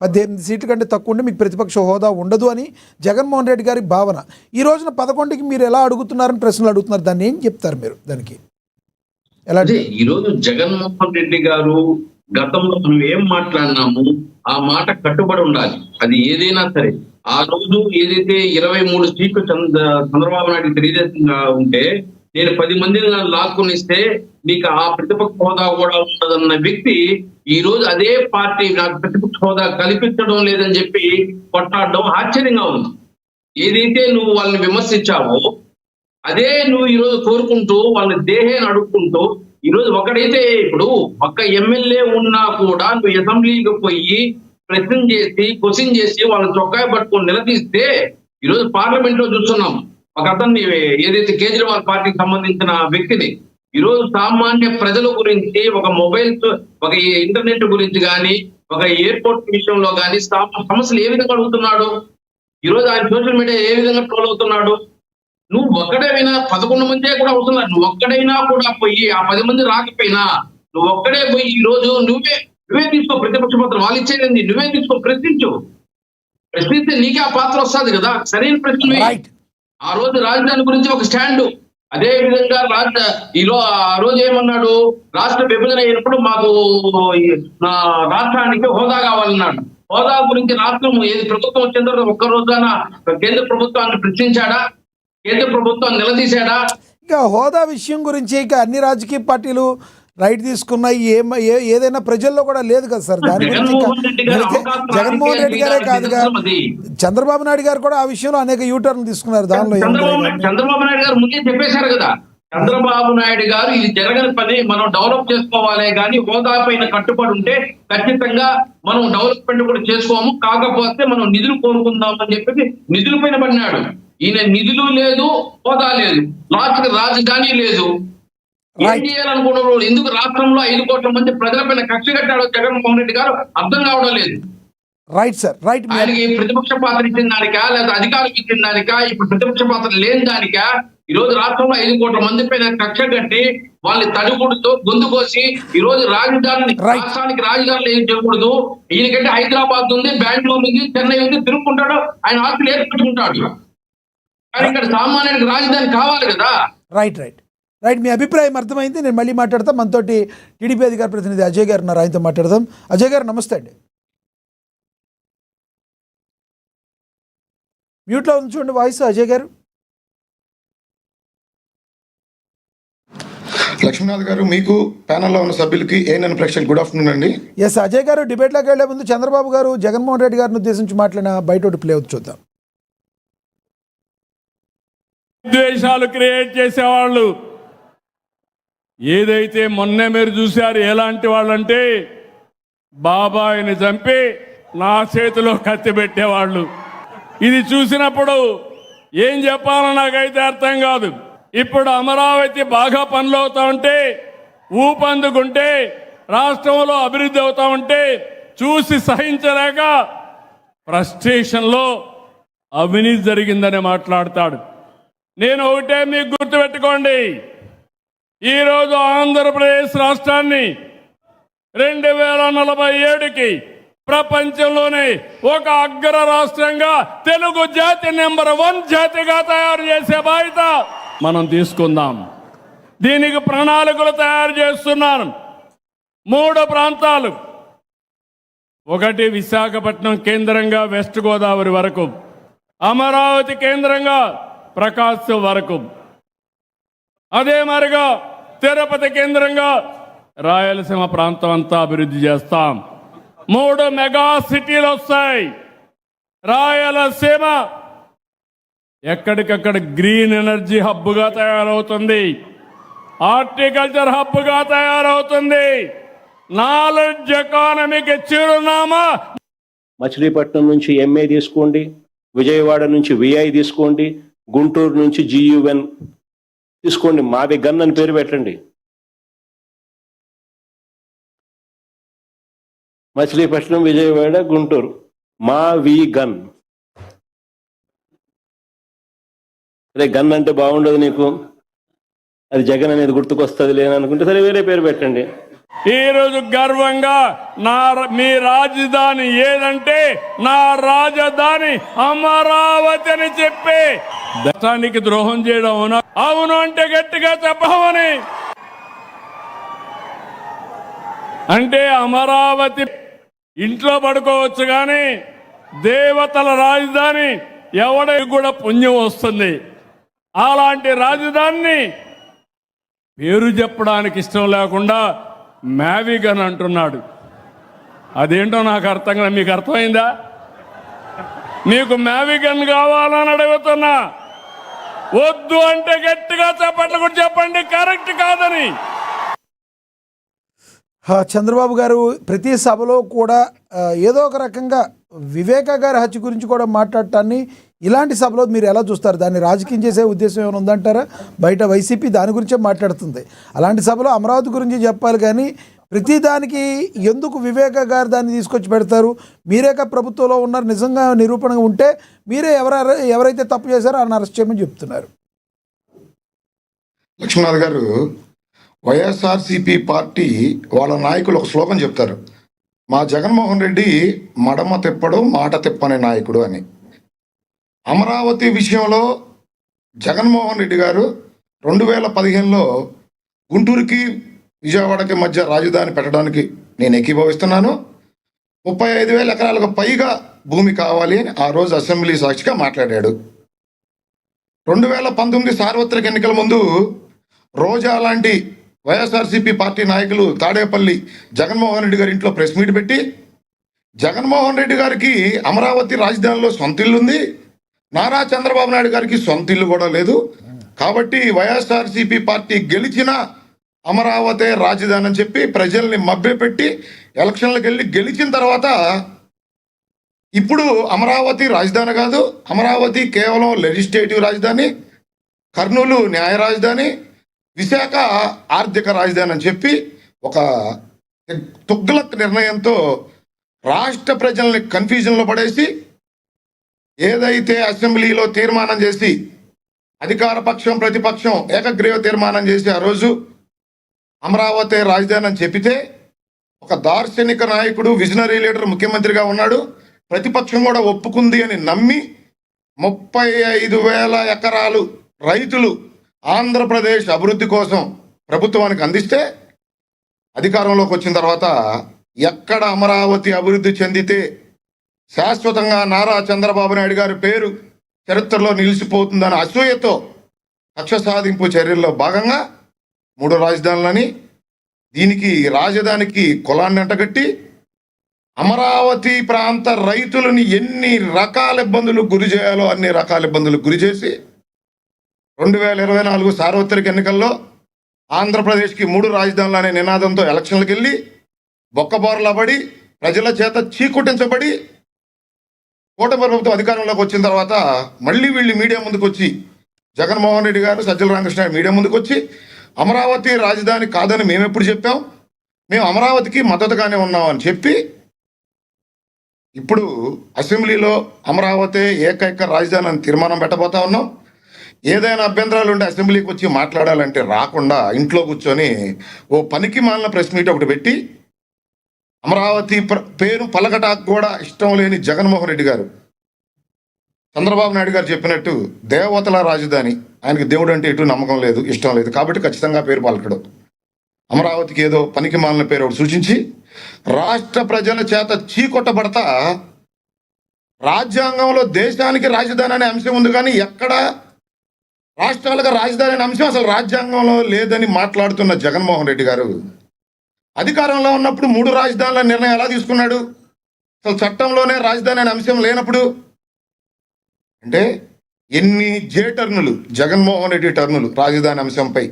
18 సీట్ల కంటే తక్కువ ఉండే మీకు ప్రతిపక్ష హోదా ఉండదు అని జగన్మోహన్ రెడ్డి గారి భావన. ఈ రోజున 11కి మీరు ఎలా అడుగుతున్నారని ప్రశ్నలు అడుగుతున్నారు. దాన్ని ఏం చెప్తారు మీరు దానికి? ఎలా ఈ రోజు జగన్మోహన్ రెడ్డి గారు గతంలో మనం ఏం మాట్లాడినాము ఆ మాట కట్టుబడి ఉండాలి. అది ఏదైనా సరే ఆ రోజు ఏదైతే 23 సీట్లు చంద్రబాబు నాయుడు తెలుగుదేశం ఉంటే నేను 10 మందిని లాక్కునిస్తే నీకు ఆ ప్రతిపక్ష హోదా కూడా ఉండదన్న వ్యక్తి ఈ రోజు అదే పార్టీ నాకు ప్రతిపక్ష హోదా కల్పించడం లేదని చెప్పి కొట్లాడడం ఆశ్చర్యంగా ఉంది. ఏదైతే నువ్వు వాళ్ళని విమర్శించావో అదే నువ్వు ఈ రోజు కోరుకుంటూ వాళ్ళని దేహాన్ని అడుక్కుంటూ ఈ రోజు ఒకడైతే ఇప్పుడు ఒక్క ఎమ్మెల్యే ఉన్నా కూడా నువ్వు అసెంబ్లీకి పోయి ప్రశ్న చేసి క్వశ్చన్ చేసి వాళ్ళని చొక్కా పట్టుకొని నిలదీస్తే ఈ రోజు పార్లమెంట్ లో చూస్తున్నాం. ఒక అతన్ని ఏదైతే కేజ్రీవాల్ పార్టీకి సంబంధించిన వ్యక్తిని ఈ రోజు సామాన్య ప్రజల గురించి ఒక మొబైల్స్ ఒక ఇంటర్నెట్ గురించి కానీ ఒక ఎయిర్పోర్ట్ విషయంలో కానీ సమస్యలు ఏ విధంగా అడుగుతున్నాడు, ఈ రోజు ఆయన సోషల్ మీడియా ఏ విధంగా ట్రోల్ అవుతున్నాడు. నువ్వు ఒక్కడైనా 11 మందే కూడా అవుతున్నారు, నువ్వు ఒక్కడైనా కూడా పోయి ఆ 10 మంది రాకపోయినా నువ్వు ఒక్కడే పోయి ఈ రోజు నువ్వే తీసుకో ప్రతిపక్ష పాత్ర, వాళ్ళు ఇచ్చేది నువ్వే తీసుకో, ప్రశ్నిస్తే నీకే ఆ పాత్ర వస్తుంది కదా. సరైన ప్రశ్న ఆ రోజు రాజధాని గురించి ఒక స్టాండ్, అదే విధంగా ఆ రోజు ఏమన్నాడు, రాష్ట్ర విభజన అయినప్పుడు మాకు రాష్ట్రానికి హోదా కావాలన్నాడు. హోదా గురించి రాష్ట్రం ఏది ప్రభుత్వం వచ్చిన తర్వాత ఒక్క రోజున కేంద్ర ప్రభుత్వాన్ని ప్రశ్నించాడా, కేంద్ర ప్రభుత్వాన్ని నిలదీశాడా? ఇక హోదా విషయం గురించి ఇక అన్ని రాజకీయ పార్టీలు రైట్ తీసుకున్నాయి, ఏదైనా ప్రజల్లో కూడా లేదు కదా సార్. దాని గురించి జగన్మోహన్ రెడ్డి గారే కాదుగా చంద్రబాబు నాయుడు గారు కూడా ఆ విషయంలో అనేక యూటర్న్ తీసుకున్నారు. దానిలో చంద్రబాబు నాయుడు గారు ముందే చెప్పేశారు కదా, చంద్రబాబు నాయుడు గారు ఇది జరగని పని, మనం డెవలప్ చేసుకోవాలి కానీ హోదా పైన కట్టుబడి ఉంటే ఖచ్చితంగా మనం డెవలప్మెంట్ కూడా చేసుకోము, కాకపోతే మనం నిధులు కోరుకుందాం అని చెప్పేసి నిధుల పైన పడినాడు. ఈయన నిధులు లేదు, హోదా లేదు, రాజధాని లేదు. ఏం చేయాలనుకున్నాడు? ఎందుకు రాష్ట్రంలో 5 కోట్ల మంది ప్రజలపైన కక్ష కట్టాడో జగన్మోహన్ రెడ్డి గారు అర్థం కావడం లేదు. Right sir, right. ఆయనకి ప్రతిపక్ష పాత్ర ఇచ్చిన దానికా లేదా అధికారం ఇచ్చిన దానికా, ఇప్పుడు ప్రతిపక్ష పాత్ర లేని దానికా ఈ రోజు రాష్ట్రంలో 5 కోట్ల మంది పైన కక్ష కట్టి వాళ్ళని తడుగుడుతో గొంతు కోసి ఈ రోజు రాష్ట్రానికి రాజధానిలో ఏం చేయకూడదు. ఈయనకంటే హైదరాబాద్ ఉంది, బెంగళూరు ఉంది, చెన్నై ఉంది, తిరుగుకుంటాడు, ఆయన ఆస్తులు ఏర్పట్టుకుంటాడు. కానీ ఇక్కడ సామాన్యుడికి రాజధాని కావాలి కదా. రైట్ రైట్ రైట్ మీ అభిప్రాయం అర్థమైంది. నేను మళ్ళీ మాట్లాడతాం. మనతోటి టీడీపీ అధికార ప్రతినిధి అజయ్ గారు ఉన్నారు, ఆయనతో మాట్లాడదాం. అజయ్ గారు నమస్తే అండి. మ్యూట్లో ఉంచండి వాయిస్ అజయ్ గారు. లక్ష్మీనాథ్ గారు, మీకు ప్యానల్లో ఉన్న సభ్యులకి ఏఎన్ఎన్ ప్రేక్షకులు గుడ్ ఆఫ్టర్నూన్ అండి. ఎస్ అజయ్ గారు, డిబేట్లోకి వెళ్లే ముందు చంద్రబాబు గారు జగన్మోహన్ రెడ్డి గారిని ఉద్దేశించి మాట్లాడిన బయట ప్లే అవుతుంది చూద్దాం. ద్వేషాలు క్రియేట్ చేసేవాళ్ళు ఏదైతే మొన్నే మీరు చూశారు ఎలాంటి వాళ్ళంటే బాబాయిని చంపి నా చేతిలో కత్తి పెట్టేవాళ్ళు. ఇది చూసినప్పుడు ఏం చెప్పాలో నాకైతే అర్థం కాదు. ఇప్పుడు అమరావతి బాగా పనులు అవుతా ఉంటే, ఊపందుకుంటే, రాష్ట్రంలో అభివృద్ధి అవుతా ఉంటే చూసి సహించలేక ఫ్రస్ట్రేషన్లో అవినీతి జరిగిందని మాట్లాడతాడు. నేను ఒకటే మీకు గుర్తుపెట్టుకోండి, ఈరోజు ఆంధ్రప్రదేశ్ రాష్ట్రాన్ని 2047కి ప్రపంచంలోనే ఒక అగ్ర రాష్ట్రంగా తెలుగు జాతి నెంబర్ 1 జాతిగా తయారు చేసే బాధ్యత మనం తీసుకుందాం. దీనికి ప్రణాళికలు తయారు చేస్తున్నాను. 3 ప్రాంతాలు, ఒకటి విశాఖపట్నం కేంద్రంగా వెస్ట్ గోదావరి వరకు, అమరావతి కేంద్రంగా ప్రకాశం వరకు, అదే మరిగా తిరుపతి కేంద్రంగా రాయలసీమ ప్రాంతం అంతా అభివృద్ధి చేస్తాం. 3 మెగా సిటీలు వస్తాయి. రాయలసీమ ఎక్కడికక్కడ గ్రీన్ ఎనర్జీ హబ్గా తయారవుతుంది, హార్టికల్చర్ హబ్గా తయారవుతుంది, నాలెడ్జ్ ఎకానమీకి చిరునామా. మచిలీపట్నం నుంచి ఎంఏ తీసుకోండి, విజయవాడ నుంచి విఐ తీసుకోండి, గుంటూరు నుంచి GUN తీసుకోండి, మావి గన్ అని పేరు పెట్టండి. మచిలీపట్నం, విజయవాడ, గుంటూరు, మావి గన్. అదే గన్ అంటే బాగుండదు నీకు, అది జగన్ అనేది గుర్తుకొస్తుంది లేననుకుంటే సరే వేరే పేరు పెట్టండి. ఈ రోజు గర్వంగా మీ రాజధాని ఏదంటే నా రాజధాని అమరావతి అని చెప్పి దేశానికి ద్రోహం చేయడం అవునా? అవును అంటే గట్టిగా చెప్పమని. అంటే అమరావతి ఇంట్లో పడుకోవచ్చు కానీ దేవతల రాజధాని ఎవడికి కూడా పుణ్యం వస్తుంది. అలాంటి రాజధానిని పేరు చెప్పడానికి ఇష్టం లేకుండా మ్యావిగన్ అంటున్నాడు. అదేంటో నాకు అర్థం కాదు. మీకు అర్థమైందా? మీకు మ్యావిగన్ కావాలని అడుగుతున్నా. వద్దు అంటే గట్టిగా చెప్పట్లు కూడా చెప్పండి కరెక్ట్ కాదని. చంద్రబాబు గారు ప్రతి సభలో కూడా ఏదో ఒక రకంగా వివేక గారి హత్య గురించి కూడా మాట్లాడటాన్ని ఇలాంటి సభలో మీరు ఎలా చూస్తారు? దాన్ని రాజకీయం చేసే ఉద్దేశం ఏమైనా ఉందంటారా? బయట వైసీపీ దాని గురించే మాట్లాడుతుంది. అలాంటి సభలో అమరావతి గురించి చెప్పాలి కానీ ప్రతి దానికి ఎందుకు వివేక గారు దాన్ని తీసుకొచ్చి పెడతారు? మీరేక ప్రభుత్వంలో ఉన్నారు, నిజంగా నిరూపణ ఉంటే మీరే ఎవరైతే తప్పు చేశారో ఆయన అరెస్ట్ చేయమని చెప్తున్నారు. లక్ష్మీనాథ్ గారు, వైఎస్ఆర్సీపీ పార్టీ వాళ్ళ నాయకులు ఒక శ్లోకం చెప్తారు, మా జగన్మోహన్ రెడ్డి మడమ తిప్పడు మాట తిప్పని నాయకుడు అని. అమరావతి విషయంలో జగన్మోహన్ రెడ్డి గారు 2015లో గుంటూరుకి విజయవాడకి మధ్య రాజధాని పెట్టడానికి నేను ఏకీభవిస్తున్నాను, 35,000 ఎకరాలకు పైగా భూమి కావాలి అని ఆ రోజు అసెంబ్లీ సాక్షిగా మాట్లాడాడు. 2019 సార్వత్రిక ఎన్నికల ముందు రోజా లాంటి వైఎస్ఆర్సీపీ పార్టీ నాయకులు తాడేపల్లి జగన్మోహన్ రెడ్డి గారి ఇంట్లో ప్రెస్ మీట్ పెట్టి జగన్మోహన్ రెడ్డి గారికి అమరావతి రాజధానిలో సొంత ఇల్లు ఉంది, నారా చంద్రబాబు నాయుడు గారికి సొంత ఇల్లు కూడా లేదు, కాబట్టి వైఎస్ఆర్సీపీ పార్టీ గెలిచిన అమరావతి రాజధాని అని చెప్పి ప్రజల్ని మభ్యపెట్టి ఎలక్షన్లకు వెళ్ళి గెలిచిన తర్వాత ఇప్పుడు అమరావతి రాజధాని కాదు, అమరావతి కేవలం లెజిస్లేటివ్ రాజధాని, కర్నూలు న్యాయ రాజధాని, విశాఖ ఆర్థిక రాజధాని అని చెప్పి ఒక తుగ్లక్ నిర్ణయంతో రాష్ట్ర ప్రజల్ని కన్ఫ్యూజన్లో పడేసి ఏదైతే అసెంబ్లీలో తీర్మానం చేసి అధికార పక్షం ప్రతిపక్షం ఏకగ్రీవ తీర్మానం చేసి ఆ రోజు అమరావతి రాజధాని అని చెప్పితే ఒక దార్శనిక నాయకుడు విజనరీ లీడర్ ముఖ్యమంత్రిగా ఉన్నాడు, ప్రతిపక్షం కూడా ఒప్పుకుంది అని నమ్మి 35,000 ఎకరాలు రైతులు ఆంధ్రప్రదేశ్ అభివృద్ధి కోసం ప్రభుత్వానికి అందిస్తే అధికారంలోకి వచ్చిన తర్వాత ఎక్కడ అమరావతి అభివృద్ధి చెందితే శాశ్వతంగా నారా చంద్రబాబు నాయుడు గారి పేరు చరిత్రలో నిలిచిపోతుందని అసూయతో కక్ష సాధింపు చర్యల్లో భాగంగా 3 రాజధానులని, దీనికి రాజధానికి కులాన్ని అంటగట్టి అమరావతి ప్రాంత రైతులని ఎన్ని రకాల ఇబ్బందులకు గురి చేయాలో అన్ని రకాల ఇబ్బందులకు గురి చేసి 2024 సార్వత్రిక ఎన్నికల్లో ఆంధ్రప్రదేశ్కి 3 రాజధానులు అనే నినాదంతో ఎలక్షన్లకు వెళ్ళి బొక్కబోర్లా పడి ప్రజల చేత చీకుటించబడి కూటమి ప్రభుత్వం అధికారంలోకి వచ్చిన తర్వాత మళ్ళీ వీళ్ళు మీడియా ముందుకు వచ్చి జగన్మోహన్ రెడ్డి గారు, సజ్జల రామకృష్ణ మీడియా ముందుకు వచ్చి అమరావతి రాజధాని కాదని మేము ఎప్పుడు చెప్పాం, మేము అమరావతికి మద్దతుగానే ఉన్నాం అని చెప్పి ఇప్పుడు అసెంబ్లీలో అమరావతి ఏకైక రాజధాని అని తీర్మానం పెట్టబోతా ఉన్నాం. ఏదైనా అభ్యంతరాలు ఉంటే అసెంబ్లీకి వచ్చి మాట్లాడాలంటే రాకుండా ఇంట్లో కూర్చొని ఓ పనికి మాలిన ప్రెస్ మీట్ ఒకటి పెట్టి అమరావతి పేరు పలకటాకు కూడా ఇష్టం లేని జగన్మోహన్ రెడ్డి గారు, చంద్రబాబు నాయుడు గారు చెప్పినట్టు దేవతల రాజధాని, ఆయనకి దేవుడు అంటే ఎటు నమ్మకం లేదు, ఇష్టం లేదు, కాబట్టి ఖచ్చితంగా పేరు పలకడు. అమరావతికి ఏదో పనికి మాలిన పేరు ఒకటి సూచించి రాష్ట్ర ప్రజల చేత చీకొట్టబడతా రాజ్యాంగంలో దేశానికి రాజధాని అనే అంశం ఉంది, కానీ ఎక్కడ రాష్ట్రాలకు రాజధాని అనే అంశం అసలు రాజ్యాంగంలో లేదని మాట్లాడుతున్న జగన్మోహన్ రెడ్డి గారు అధికారంలో ఉన్నప్పుడు 3 రాజధానుల నిర్ణయం ఎలా తీసుకున్నాడు? అసలు చట్టంలోనే రాజధాని అనే అంశం లేనప్పుడు. అంటే ఎన్ని టర్నులు జగన్మోహన్ రెడ్డి టర్నులు రాజధాని అంశంపై.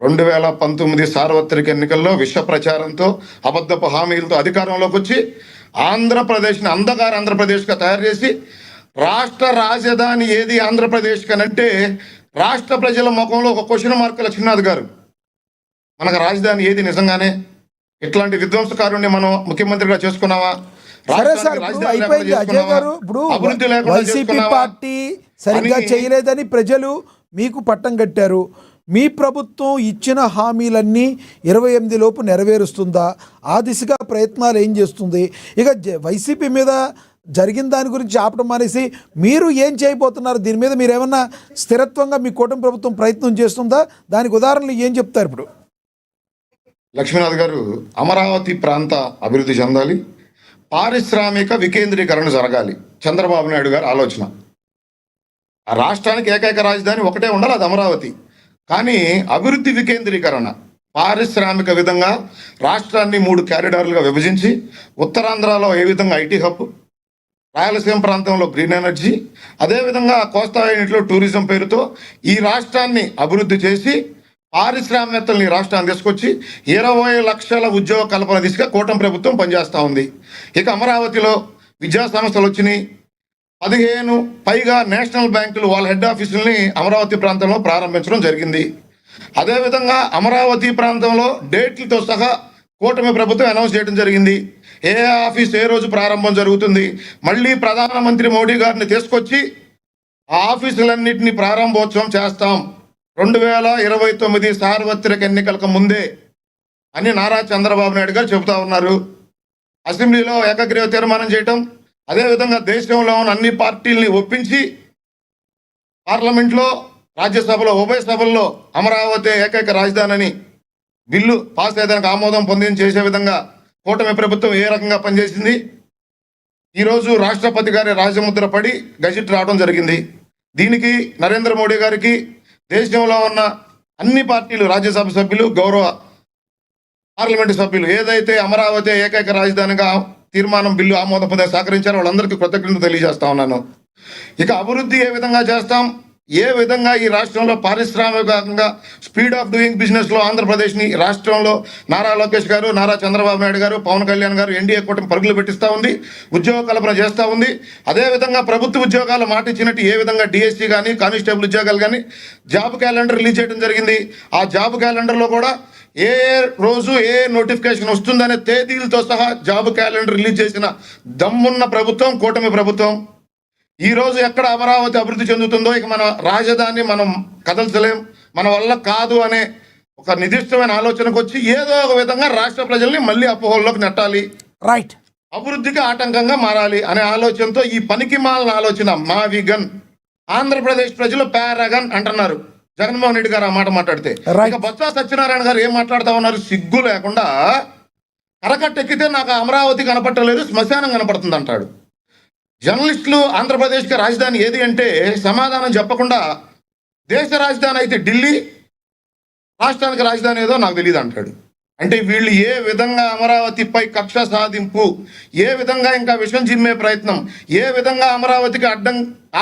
2019 సార్వత్రిక ఎన్నికల్లో విష ప్రచారంతో, అబద్ధపు హామీలతో అధికారంలోకి వచ్చి ఆంధ్రప్రదేశ్ని అంధకార ఆంధ్రప్రదేశ్గా తయారు చేసి రాష్ట్ర రాజధాని ఏది ఆంధ్రప్రదేశ్ కనంటే రాష్ట్ర ప్రజల ముఖంలో ఒక క్వశ్చన్ మార్క్ లక్ష్మీనాథ్ గారు, మనకు రాజధాని ఏది నిజంగానే? ఇట్లాంటి విధ్వంసకారుణ్ణి మనం ముఖ్యమంత్రిగా చేసుకున్నావా? సరే సార్, ఇప్పుడు అయిపోయింది అజయ్ గారు. ఇప్పుడు వైసీపీ పార్టీ సరిగ్గా చేయలేదని ప్రజలు మీకు పట్టం కట్టారు. మీ ప్రభుత్వం ఇచ్చిన హామీలన్నీ 28 లోపు నెరవేరుస్తుందా? ఆ దిశగా ప్రయత్నాలు ఏం చేస్తుంది? ఇక వైసీపీ మీద జరిగిన దాని గురించి ఆపడం మానేసి మీరు ఏం చేయబోతున్నారు? దీని మీద మీరు ఏమన్నా స్థిరత్వంగా మీ కూటమి ప్రభుత్వం ప్రయత్నం చేస్తుందా? దానికి ఉదాహరణలు ఏం చెప్తారు? ఇప్పుడు లక్ష్మీనాథ్ గారు, అమరావతి ప్రాంత అభివృద్ధి చెందాలి, పారిశ్రామిక వికేంద్రీకరణ జరగాలి చంద్రబాబు నాయుడు గారు ఆలోచన. ఆ రాష్ట్రానికి ఏకైక రాజధాని ఒకటే ఉండాలి, అది అమరావతి. కానీ అభివృద్ధి వికేంద్రీకరణ, పారిశ్రామిక విధంగా రాష్ట్రాన్ని 3 క్యారిడార్లుగా విభజించి ఉత్తరాంధ్రలో ఏ విధంగా ఐటీ హబ్, రాయలసీమ ప్రాంతంలో గ్రీన్ ఎనర్జీ, అదేవిధంగా కోస్తా యూనిట్లో టూరిజం పేరుతో ఈ రాష్ట్రాన్ని అభివృద్ధి చేసి పారిశ్రామికవేత్తల్ని ఈ రాష్ట్రాన్ని తీసుకొచ్చి 20 లక్షల ఉద్యోగ కల్పన దిశగా కూటమి ప్రభుత్వం పనిచేస్తూ ఉంది. ఇక అమరావతిలో విద్యా సంస్థలు వచ్చినాయి, 15 పైగా నేషనల్ బ్యాంకులు వాళ్ళ హెడ్ ఆఫీసుల్ని అమరావతి ప్రాంతంలో ప్రారంభించడం జరిగింది. అదేవిధంగా అమరావతి ప్రాంతంలో డేట్లతో సహా కూటమి ప్రభుత్వం అనౌన్స్ చేయడం జరిగింది. ఏ ఆఫీస్ ఏ రోజు ప్రారంభం జరుగుతుంది, మళ్ళీ ప్రధానమంత్రి మోడీ గారిని తీసుకొచ్చి ఆ ఆఫీసులన్నింటినీ ప్రారంభోత్సవం చేస్తాం 2029 సార్వత్రిక ఎన్నికలకు ముందే అని నారా చంద్రబాబు నాయుడు గారు చెబుతా ఉన్నారు. అసెంబ్లీలో ఏకగ్రీవ తీర్మానం చేయటం, అదేవిధంగా దేశంలో ఉన్న అన్ని పార్టీల్ని ఒప్పించి పార్లమెంట్లో, రాజ్యసభలో, ఉభయ సభల్లో అమరావతి ఏకైక రాజధాని బిల్లు పాస్ అయ్యేదానికి ఆమోదం పొంది చేసే విధంగా కూటమి ప్రభుత్వం ఏ రకంగా పనిచేసింది. ఈరోజు రాష్ట్రపతి గారి రాజముద్ర పడి గజెట్ రావడం జరిగింది. దీనికి నరేంద్ర మోడీ గారికి, దేశంలో ఉన్న అన్ని పార్టీలు, రాజ్యసభ సభ్యులు, గౌరవ పార్లమెంటు సభ్యులు ఏదైతే అమరావతి ఏకైక రాజధానిగా తీర్మానం బిల్లు ఆమోదం పొందే సహకరించారో వాళ్ళందరికీ కృతజ్ఞతలు తెలియజేస్తా ఉన్నాను. ఇక అభివృద్ధి ఏ విధంగా చేస్తాం, ఏ విధంగా ఈ రాష్ట్రంలో పారిశ్రామికంగా స్పీడ్ ఆఫ్ డూయింగ్ బిజినెస్లో ఆంధ్రప్రదేశ్ని రాష్ట్రంలో నారా లోకేష్ గారు, నారా చంద్రబాబు నాయుడు గారు, పవన్ కళ్యాణ్ గారు ఎన్డీఏ కూటమి పరుగులు పెట్టిస్తూ ఉంది, ఉద్యోగ కల్పన చేస్తూ ఉంది. అదేవిధంగా ప్రభుత్వ ఉద్యోగాలు మాట ఇచ్చినట్టు ఏ విధంగా డిఎస్సీ కానీ, కానిస్టేబుల్ ఉద్యోగాలు కానీ జాబ్ క్యాలెండర్ రిలీజ్ చేయడం జరిగింది. ఆ జాబ్ క్యాలెండర్లో కూడా ఏ రోజు ఏ నోటిఫికేషన్ వస్తుందనే తేదీలతో సహా జాబ్ క్యాలెండర్ రిలీజ్ చేసిన దమ్మున్న ప్రభుత్వం కూటమి ప్రభుత్వం. ఈ రోజు ఎక్కడ అమరావతి అభివృద్ధి చెందుతుందో ఇక మన రాజధాని మనం కదల్చలేం, మన వల్ల కాదు అనే ఒక నిర్దిష్టమైన ఆలోచనకు వచ్చి ఏదో ఒక విధంగా రాష్ట్ర ప్రజల్ని మళ్ళీ అపోహల్లోకి నెట్టాలి, రైట్, అభివృద్ధికి ఆటంకంగా మారాలి అనే ఆలోచనతో ఈ పనికి మాలిన ఆలోచన మా విగన్, ఆంధ్రప్రదేశ్ ప్రజలు పారాగన్ అంటున్నారు జగన్మోహన్ రెడ్డి గారు ఆ మాట మాట్లాడితే. ఇక బొత్స సత్యనారాయణ గారు ఏం మాట్లాడుతూ ఉన్నారు, సిగ్గు లేకుండా కరకట్టెక్కితే నాకు అమరావతి కనపట్టలేదు, శ్మశానం కనపడుతుంది అంటాడు. జర్నలిస్టులు ఆంధ్రప్రదేశ్కి రాజధాని ఏది అంటే సమాధానం చెప్పకుండా దేశ రాజధాని అయితే ఢిల్లీ, రాష్ట్రానికి రాజధాని ఏదో నాకు తెలియదు అంటాడు. అంటే వీళ్ళు ఏ విధంగా అమరావతిపై కక్ష సాధింపు, ఏ విధంగా ఇంకా విషం చిమ్మే ప్రయత్నం, ఏ విధంగా అమరావతికి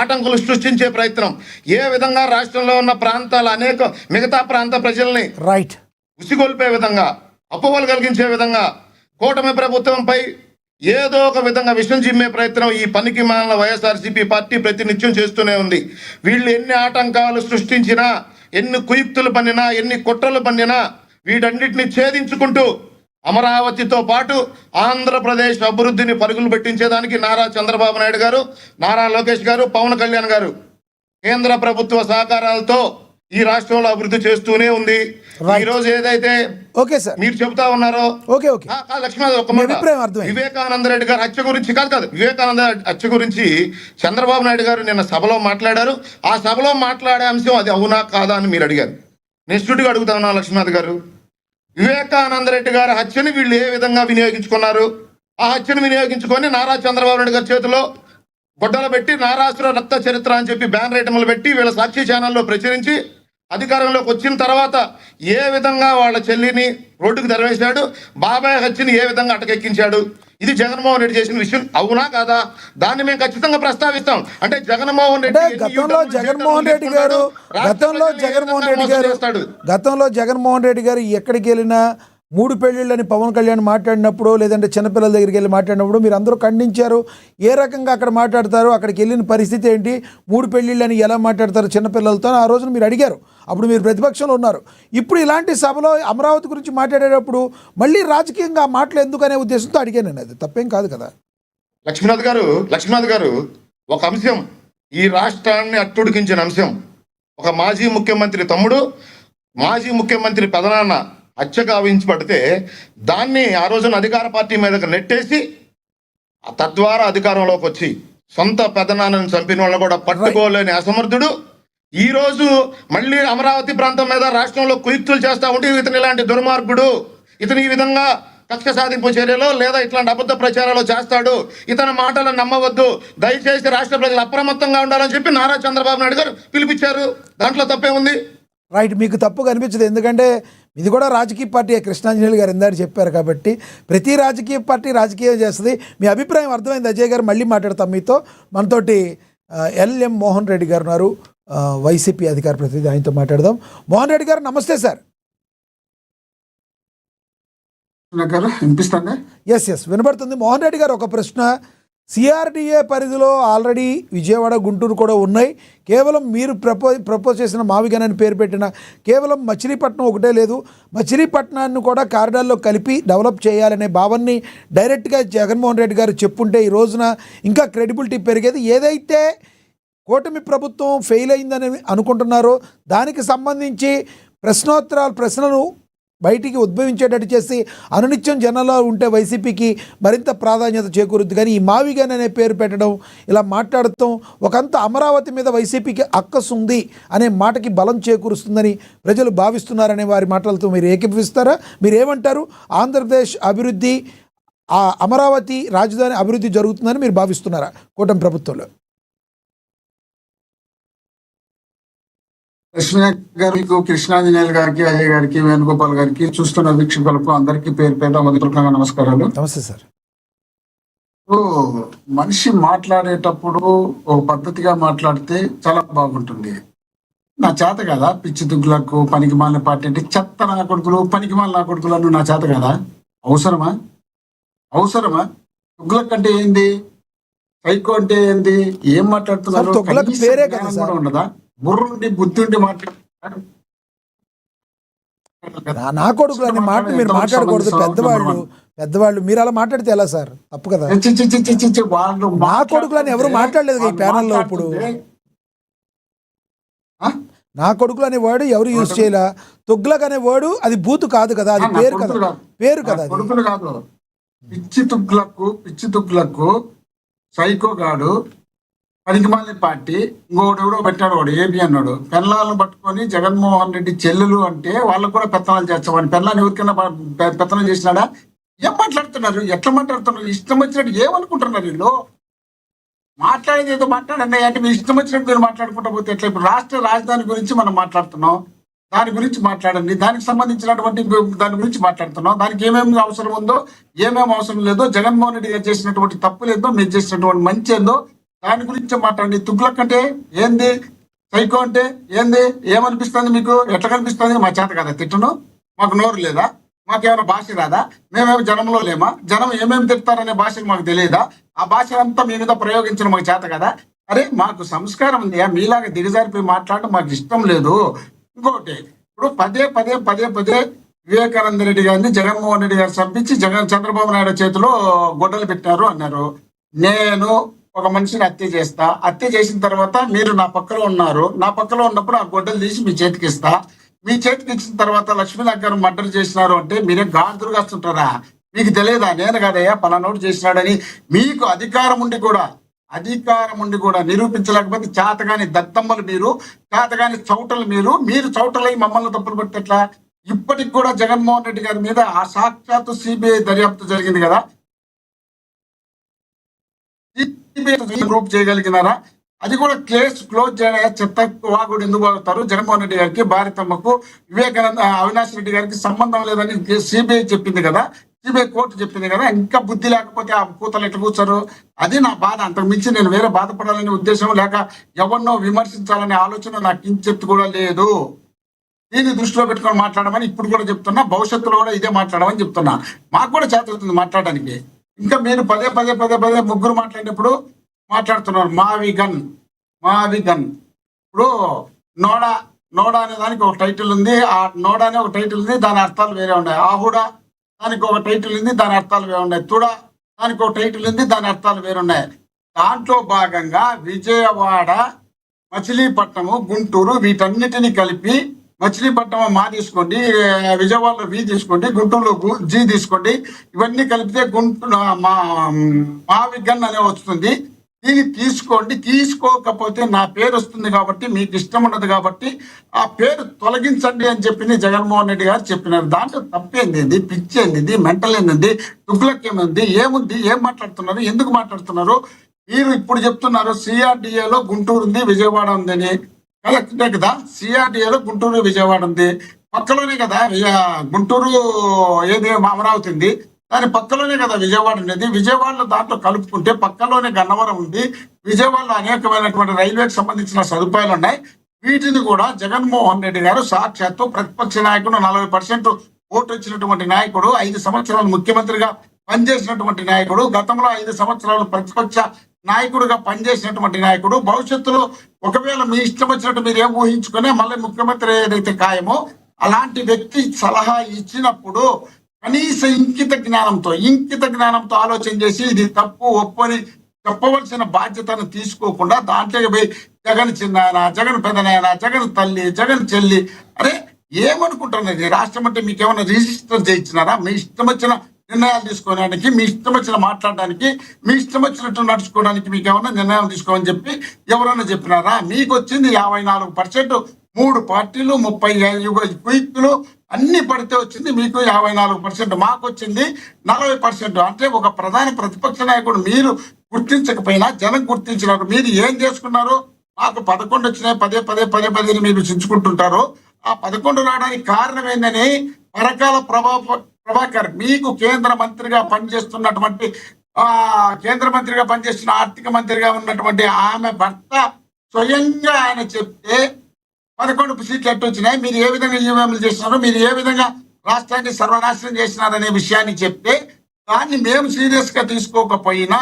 ఆటంకులు సృష్టించే ప్రయత్నం, ఏ విధంగా రాష్ట్రంలో ఉన్న ప్రాంతాల అనేక మిగతా ప్రాంత ప్రజల్ని రైట్ ఉసిగొల్పే విధంగా, అపోహలు కలిగించే విధంగా కూటమి ప్రభుత్వంపై ఏదో ఒక విధంగా విషం చిమ్మే ప్రయత్నం ఈ పనికి మాలిన వైఎస్ఆర్సీపీ పార్టీ ప్రతినిత్యం చేస్తూనే ఉంది. వీళ్ళు ఎన్ని ఆటంకాలు సృష్టించినా, ఎన్ని కుయుక్తులు పన్నినా, ఎన్ని కుట్రలు పన్నినా వీటన్నిటిని ఛేదించుకుంటూ అమరావతితో పాటు ఆంధ్రప్రదేశ్ అభివృద్ధిని పరుగులు పెట్టించేదానికి నారా చంద్రబాబు నాయుడు గారు, నారా లోకేష్ గారు, పవన్ కళ్యాణ్ గారు కేంద్ర ప్రభుత్వ సహకారాలతో ఈ రాష్ట్రంలో అభివృద్ధి చేస్తూనే ఉంది. Right. ఈ రోజు ఏదైతే ఓకే సార్, మీరు చెబుతా ఉన్నారో ఓకే ఓకే, లక్ష్మణ్ ఒక మీ మాట, అభిప్రాయం అర్థమైంది. వివేకానంద రెడ్డి గారి హత్య గురించి కాదు వివేకానంద హత్య గురించి చంద్రబాబు నాయుడు గారు నిన్న సభలో మాట్లాడారు. ఆ సభలో మాట్లాడే అంశం అది అవునా కాదా అని మీరు అడిగారు. నెక్స్ట్గా అడుగుతా ఉన్నా లక్ష్మణ్ గారు, వివేకానంద రెడ్డి గారి హత్యని వీళ్ళు ఏ విధంగా వినియోగించుకున్నారు? ఆ హత్యను వినియోగించుకొని నారా చంద్రబాబు నాయుడు గారి చేతిలో గొడ్డలు పెట్టి నారాసుర రక్త చరిత్ర అని చెప్పి బ్యానర్ ఐటమ్లు పెట్టి వీళ్ళ సాక్షి ఛానల్లో ప్రచురించి అధికారంలోకి వచ్చిన తర్వాత ఏ విధంగా వాళ్ళ చెల్లిని రోడ్డుకు తరివేశాడు, బాబాయ్ హత్యని ఏ విధంగా అటకెక్కించాడు? ఇది జగన్మోహన్ రెడ్డి చేసిన విషయం అవునా కాదా? దాన్ని మేము ఖచ్చితంగా ప్రస్తావిస్తాం. అంటే జగన్మోహన్ రెడ్డి అంటే గతంలో జగన్మోహన్ రెడ్డి గారు ఎక్కడికి వెళ్ళినా 3 పెళ్లిళ్ళని పవన్ కళ్యాణ్ మాట్లాడినప్పుడు, లేదంటే చిన్నపిల్లల దగ్గరికి వెళ్ళి మాట్లాడినప్పుడు మీరు అందరూ ఖండించారు. ఏ రకంగా అక్కడ మాట్లాడతారు, అక్కడికి వెళ్ళిన పరిస్థితి ఏంటి, 3 పెళ్లిళ్ళని ఎలా మాట్లాడతారు చిన్నపిల్లలతో, ఆ రోజున మీరు అడిగారు. అప్పుడు మీరు ప్రతిపక్షంలో ఉన్నారు. ఇప్పుడు ఇలాంటి సభలో అమరావతి గురించి మాట్లాడేటప్పుడు మళ్ళీ రాజకీయంగా ఆ మాటలు ఎందుకనే ఉద్దేశంతో అడిగాను నేను. అది తప్పేం కాదు కదా. లక్ష్మీనాథ్ గారు ఒక అంశం, ఈ రాష్ట్రాన్ని అట్టుడికించిన అంశం, ఒక మాజీ ముఖ్యమంత్రి తమ్ముడు, మాజీ ముఖ్యమంత్రి పెదనాన్న హత్య గావించబడితే దాన్ని ఆ రోజున అధికార పార్టీ మీదకి నెట్టేసి తద్వారా అధికారంలోకి వచ్చి సొంత పెదనాన్నను చంపిన వాళ్ళని కూడా పట్టుకోలేని అసమర్థుడు ఈ రోజు మళ్ళీ అమరావతి ప్రాంతం మీద రాష్ట్రంలో కుయుక్తులు చేస్తా ఉంటే ఇతను ఇలాంటి దుర్మార్గుడు, ఇతను ఈ విధంగా కక్ష సాధింపు చర్యలో లేదా ఇట్లాంటి అబద్ధ ప్రచారాలు చేస్తాడు, ఇతని మాటలను నమ్మవద్దు, దయచేసి రాష్ట్ర ప్రజలు అప్రమత్తంగా ఉండాలని చెప్పి నారా చంద్రబాబు నాయుడు గారు పిలిపించారు. దాంట్లో తప్పే ఉంది? రైట్, మీకు తప్పు కనిపించదు. ఎందుకంటే ఇది కూడా రాజకీయ పార్టీ, కృష్ణాంజనేయులు గారు ఇందాక చెప్పారు కాబట్టి ప్రతి రాజకీయ పార్టీ రాజకీయం చేస్తుంది. మీ అభిప్రాయం అర్థమైంది అజయ్ గారు. మళ్ళీ మాట్లాడతాం మీతో. మనతోటి ఎల్ఎం మోహన్ రెడ్డి గారు ఉన్నారు, వైసీపీ అధికార ప్రతినిధి, ఆయనతో మాట్లాడదాం. మోహన్ రెడ్డి గారు నమస్తే సార్. ఎస్ వినబడుతుంది. మోహన్ రెడ్డి గారు, ఒక ప్రశ్న. సిఆర్డిఏ పరిధిలో ఆల్రెడీ విజయవాడ, గుంటూరు కూడా ఉన్నాయి. కేవలం మీరు ప్రపోజ్ చేసిన మావిగన్ అని పేరు పెట్టిన కేవలం మచిలీపట్నం ఒకటే లేదు. మచిలీపట్నాన్ని కూడా కారిడార్లో కలిపి డెవలప్ చేయాలనే భావాన్ని డైరెక్ట్గా జగన్మోహన్ రెడ్డి గారు చెప్పుంటే ఈ రోజున ఇంకా క్రెడిబిలిటీ పెరిగేది. ఏదైతే కూటమి ప్రభుత్వం ఫెయిల్ అయిందని అనుకుంటున్నారో దానికి సంబంధించి ప్రశ్నలు బయటికి ఉద్భవించేటట్టు చేసి అనునిత్యం జనంలో ఉంటే వైసీపీకి మరింత ప్రాధాన్యత చేకూరుద్ది. కానీ ఈ మావిగన్ అనే పేరు పెట్టడం, ఇలా మాట్లాడటం ఒకంత అమరావతి మీద వైసీపీకి అక్కసు ఉంది అనే మాటకి బలం చేకూరుస్తుందని ప్రజలు భావిస్తున్నారనే వారి మాటలతో మీరు ఏకీభవిస్తారా? మీరు ఏమంటారు? ఆంధ్రప్రదేశ్ అభివృద్ధి, ఆ అమరావతి రాజధాని అభివృద్ధి జరుగుతుందని మీరు భావిస్తున్నారా కూటమి ప్రభుత్వంలో? కృష్ణాంజనేయులు గారికి, అజయ్ గారికి, వేణుగోపాల్ గారికి, చూస్తున్న వీక్షకులకు అందరికీ పేరు పేరు మొదలుగా నమస్కారాలు. నమస్తే సార్. మనిషి మాట్లాడేటప్పుడు ఒక పద్ధతిగా మాట్లాడితే చాలా బాగుంటుంది. నా చేత కదా పిచ్చి దుగ్గులకు, పనికి మాలిన పార్టీ అంటే చెత్త నా కొడుకులు, పనికి మాలిన నా కొడుకులను నా చేత కదా. అవసరమా? దుగ్గులకు అంటే ఏంది? సైకో అంటే ఏంది? ఏం మాట్లాడుతున్నారు? ఉండదా? బుర్రుండి బుద్ధి ఉండి మాట్లాడుతున్నారు. నా కొడుకులు అనే మాట మీరు మాట్లాడకూడదు. పెద్దవాళ్ళు మీరు అలా మాట్లాడితే ఎలా సార్? తప్పు కదా. వాళ్ళు నా కొడుకులు అని ఎవరు మాట్లాడలేదు ఈ ప్యానల్లో. ఇప్పుడు నా కొడుకులు అనే వర్డ్ ఎవరు యూజ్ చేయాల. తొగ్గులకు అనే వర్డ్ అది బూతు కాదు కదా, అది పేరు కదా. కొడుకులు కాదు, పిచ్చి తుగ్గులకు సైకో గాడు, పనికిమాలిన పార్టీ. ఇంకోటి పెట్టాడు, వాడు ఏపీ అన్నాడు. పెళ్ళాలను పట్టుకొని జగన్మోహన్ రెడ్డి చెల్లెలు అంటే వాళ్ళకు కూడా పెత్తనాలు చేస్తామని. పెళ్ళాన్ని ఎవరికైనా పెత్తనం చేసినాడా? ఏం మాట్లాడుతున్నారు? ఎట్లా మాట్లాడుతున్నారు? ఇష్టం వచ్చినట్టు ఏమనుకుంటున్నారు వీళ్ళు? మాట్లాడేది ఏదో మాట్లాడండి అంటే మీరు ఇష్టం వచ్చినట్టు మీరు మాట్లాడుకుంటా పోతే ఎట్లా? ఇప్పుడు రాష్ట్ర రాజధాని గురించి మనం మాట్లాడుతున్నాం, దాని గురించి మాట్లాడండి. దానికి సంబంధించినటువంటి దాని గురించి మాట్లాడుతున్నాం. దానికి ఏమేమి అవసరం ఉందో, ఏమేమి అవసరం లేదో, జగన్మోహన్ రెడ్డి గారు చేసినటువంటి తప్పులు ఏందో, మీరు చేసినటువంటి మంచి ఏందో దాని గురించి మాట్లాడండి. తుగ్లక్ అంటే ఏంది? సైకో అంటే ఏంది? ఏమనిపిస్తుంది మీకు? ఎట్లా కనిపిస్తుంది? మా చేత కదా తిట్టను? మాకు నోరు లేదా? మాకేమైనా భాష రాదా? మేమేమో జనంలో లేమా? జనం ఏమేమి తిడతారనే భాష మాకు తెలియదా? ఆ భాష అంతా మీ మీద ప్రయోగించడం మాకు చేత కదా? అరే మాకు సంస్కారం ఉంది, మీలాగా దిగజారిపోయి మాట్లాడడం మాకు ఇష్టం లేదు. ఇంకొకటి, ఇప్పుడు పదే వివేకానంద రెడ్డి గారిని జగన్మోహన్ రెడ్డి గారు చంపించి చంద్రబాబు నాయుడు చేతిలో గొడ్డలు పెట్టారు అన్నారు. నేను ఒక మనిషిని హత్య చేసిన తర్వాత మీరు నా పక్కలో ఉన్నారు. నా పక్కలో ఉన్నప్పుడు ఆ గొడ్డలు తీసి మీ చేతికి ఇస్తా. మీ చేతికి ఇచ్చిన తర్వాత లక్ష్మీనాథ్ గారు మర్డర్ చేసినారు అంటే మీరే గాడుదురు కాస్తుంటారా? మీకు తెలియదా నేను కదయ్యా పలానోడు చేసినాడని? మీకు అధికారం ఉండి కూడా నిరూపించలేకపోతే చేతగాని దత్తమ్మలు మీరు, చేతగాని చౌటలు మీరు చౌటలై మమ్మల్ని తప్పులు పెట్టట్లా? ఇప్పటికి కూడా జగన్మోహన్ రెడ్డి గారి మీద ఆ సాక్షాత్తు సిబిఐ దర్యాప్తు జరిగింది కదా, ప్రూఫ్ చేయగలిగినారా? అది కూడా కేసు క్లోజ్ చేయడానికి చెత్త వాగుడు ఎందుకు అవుతారు? జగన్మోహన్ రెడ్డి గారికి, భారతమ్మకు, అవినాష్ రెడ్డి గారికి సంబంధం లేదని సిబిఐ చెప్పింది కదా, సిబిఐ కోర్టు చెప్పింది కదా. ఇంకా బుద్ధి లేకపోతే ఆ కూతలు ఎట్లా కూర్చారు? అది నా బాధ. అంతకు మించి నేను వేరే బాధపడాలనే ఉద్దేశం లేక ఎవరినో విమర్శించాలనే ఆలోచన నాకు ఇంచెత్తు కూడా లేదు. దీన్ని దృష్టిలో పెట్టుకొని మాట్లాడమని ఇప్పుడు కూడా చెప్తున్నా, భవిష్యత్తులో కూడా ఇదే మాట్లాడమని చెప్తున్నా. మాకు కూడా చేత అవుతుంది మాట్లాడడానికి. ఇంకా మీరు పదే ముగ్గురు మాట్లాడినప్పుడు మాట్లాడుతున్నారు మావి గన్. ఇప్పుడు నోడా అనే దానికి ఒక టైటిల్ ఉంది, ఆ నోడా అనే ఒక టైటిల్ ఉంది, దాని అర్థాలు వేరే ఉన్నాయి. ఆహుడా దానికి ఒక టైటిల్ ఉంది, దాని అర్థాలు వేరే ఉన్నాయి. తుడా దానికి ఒక టైటిల్ ఉంది, దాని అర్థాలు వేరున్నాయి. దాంట్లో భాగంగా విజయవాడ, మచిలీపట్నము, గుంటూరు వీటన్నిటిని కలిపి మచిలీపట్నం మా తీసుకోండి, విజయవాడలో వి తీసుకోండి, గుంటూరులో జీ తీసుకోండి, ఇవన్నీ కలిపితే మావి గన్ అనే వస్తుంది. దీన్ని తీసుకోండి. తీసుకోకపోతే నా పేరు వస్తుంది కాబట్టి మీకు ఇష్టం ఉండదు కాబట్టి ఆ పేరు తొలగించండి అని చెప్పింది జగన్మోహన్ రెడ్డి గారు చెప్పినారు. దాంట్లో తప్పేంది, పిచ్చేంది, మెంటల్ ఏంది, తుగ్లక్ ఏముంది, ఏం మాట్లాడుతున్నారు, ఎందుకు మాట్లాడుతున్నారు? మీరు ఇప్పుడు చెప్తున్నారు సిఆర్డిఏలో గుంటూరు ఉంది, విజయవాడ ఉందని. కరెక్టే కదా, సిఆర్డిఏలో గుంటూరు, విజయవాడ ఉంది. పక్కలోనే కదా గుంటూరు ఏది అమరావతి ఉంది, దాని పక్కలోనే కదా విజయవాడ ఉండేది. విజయవాడలో దాంట్లో కలుపుకుంటే పక్కలోనే గన్నవరం ఉంది. విజయవాడలో అనేకమైనటువంటి రైల్వేకి సంబంధించిన సదుపాయాలు ఉన్నాయి. వీటిని కూడా జగన్మోహన్ రెడ్డి గారు సాక్షాత్తు ప్రతిపక్ష నాయకుడు, 40% ఓటు వచ్చినటువంటి నాయకుడు, 5 సంవత్సరాలు ముఖ్యమంత్రిగా పనిచేసినటువంటి నాయకుడు, గతంలో 5 సంవత్సరాలు ప్రతిపక్ష నాయకుడిగా పనిచేసినటువంటి నాయకుడు, భవిష్యత్తులో ఒకవేళ మీ ఇష్టం వచ్చినట్టు మీరు ఏం ఊహించుకునే మళ్ళీ ముఖ్యమంత్రి ఏదైతే ఖాయమో అలాంటి వ్యక్తి సలహా ఇచ్చినప్పుడు కనీస ఇంకిత జ్ఞానంతో ఆలోచన చేసి ఇది తప్పు ఒప్పు అని చెప్పవలసిన బాధ్యతను తీసుకోకుండా దాంట్లోకి పోయి జగన్ చిన్నాయన, జగన్ పెదనాయన, జగన్ తల్లి, జగన్ చెల్లి, అరే ఏమనుకుంటున్నది? రాష్ట్రం అంటే మీకు ఏమైనా రిజిస్టర్ చేయించినారా? మీ ఇష్టం వచ్చిన నిర్ణయాలు తీసుకోవడానికి, మీ ఇష్టం వచ్చిన మాట్లాడడానికి, మీ ఇష్టం వచ్చినట్టు నడుచుకోవడానికి మీకు ఏమైనా నిర్ణయాలు తీసుకోమని చెప్పి ఎవరైనా చెప్పినారా? మీకు వచ్చింది 54%, 3 పార్టీలు, 35 క్విక్లు అన్ని పడితే వచ్చింది మీకు 54%. మాకు వచ్చింది 40%. అంటే ఒక ప్రధాన ప్రతిపక్ష నాయకుడు మీరు గుర్తించకపోయినా జనం గుర్తించినారు. మీరు ఏం చేసుకున్నారు? మాకు 11 వచ్చినాయి, పదే మీరు చించుకుంటుంటారు. ఆ 11 రావడానికి కారణం ఏందని పరకాల ప్రభాకర్, మీకు కేంద్ర మంత్రిగా పనిచేస్తున్న ఆర్థిక మంత్రిగా ఉన్నటువంటి ఆమె భర్త స్వయంగా ఆయన చెప్తే 11 సీట్లు ఎట్టు వచ్చినాయి, మీరు ఏ విధంగా ఈవీఎంలు చేసినారు, మీరు ఏ విధంగా రాష్ట్రాన్ని సర్వనాశనం చేసినారనే విషయాన్ని చెప్తే దాన్ని మేము సీరియస్ గా తీసుకోకపోయినా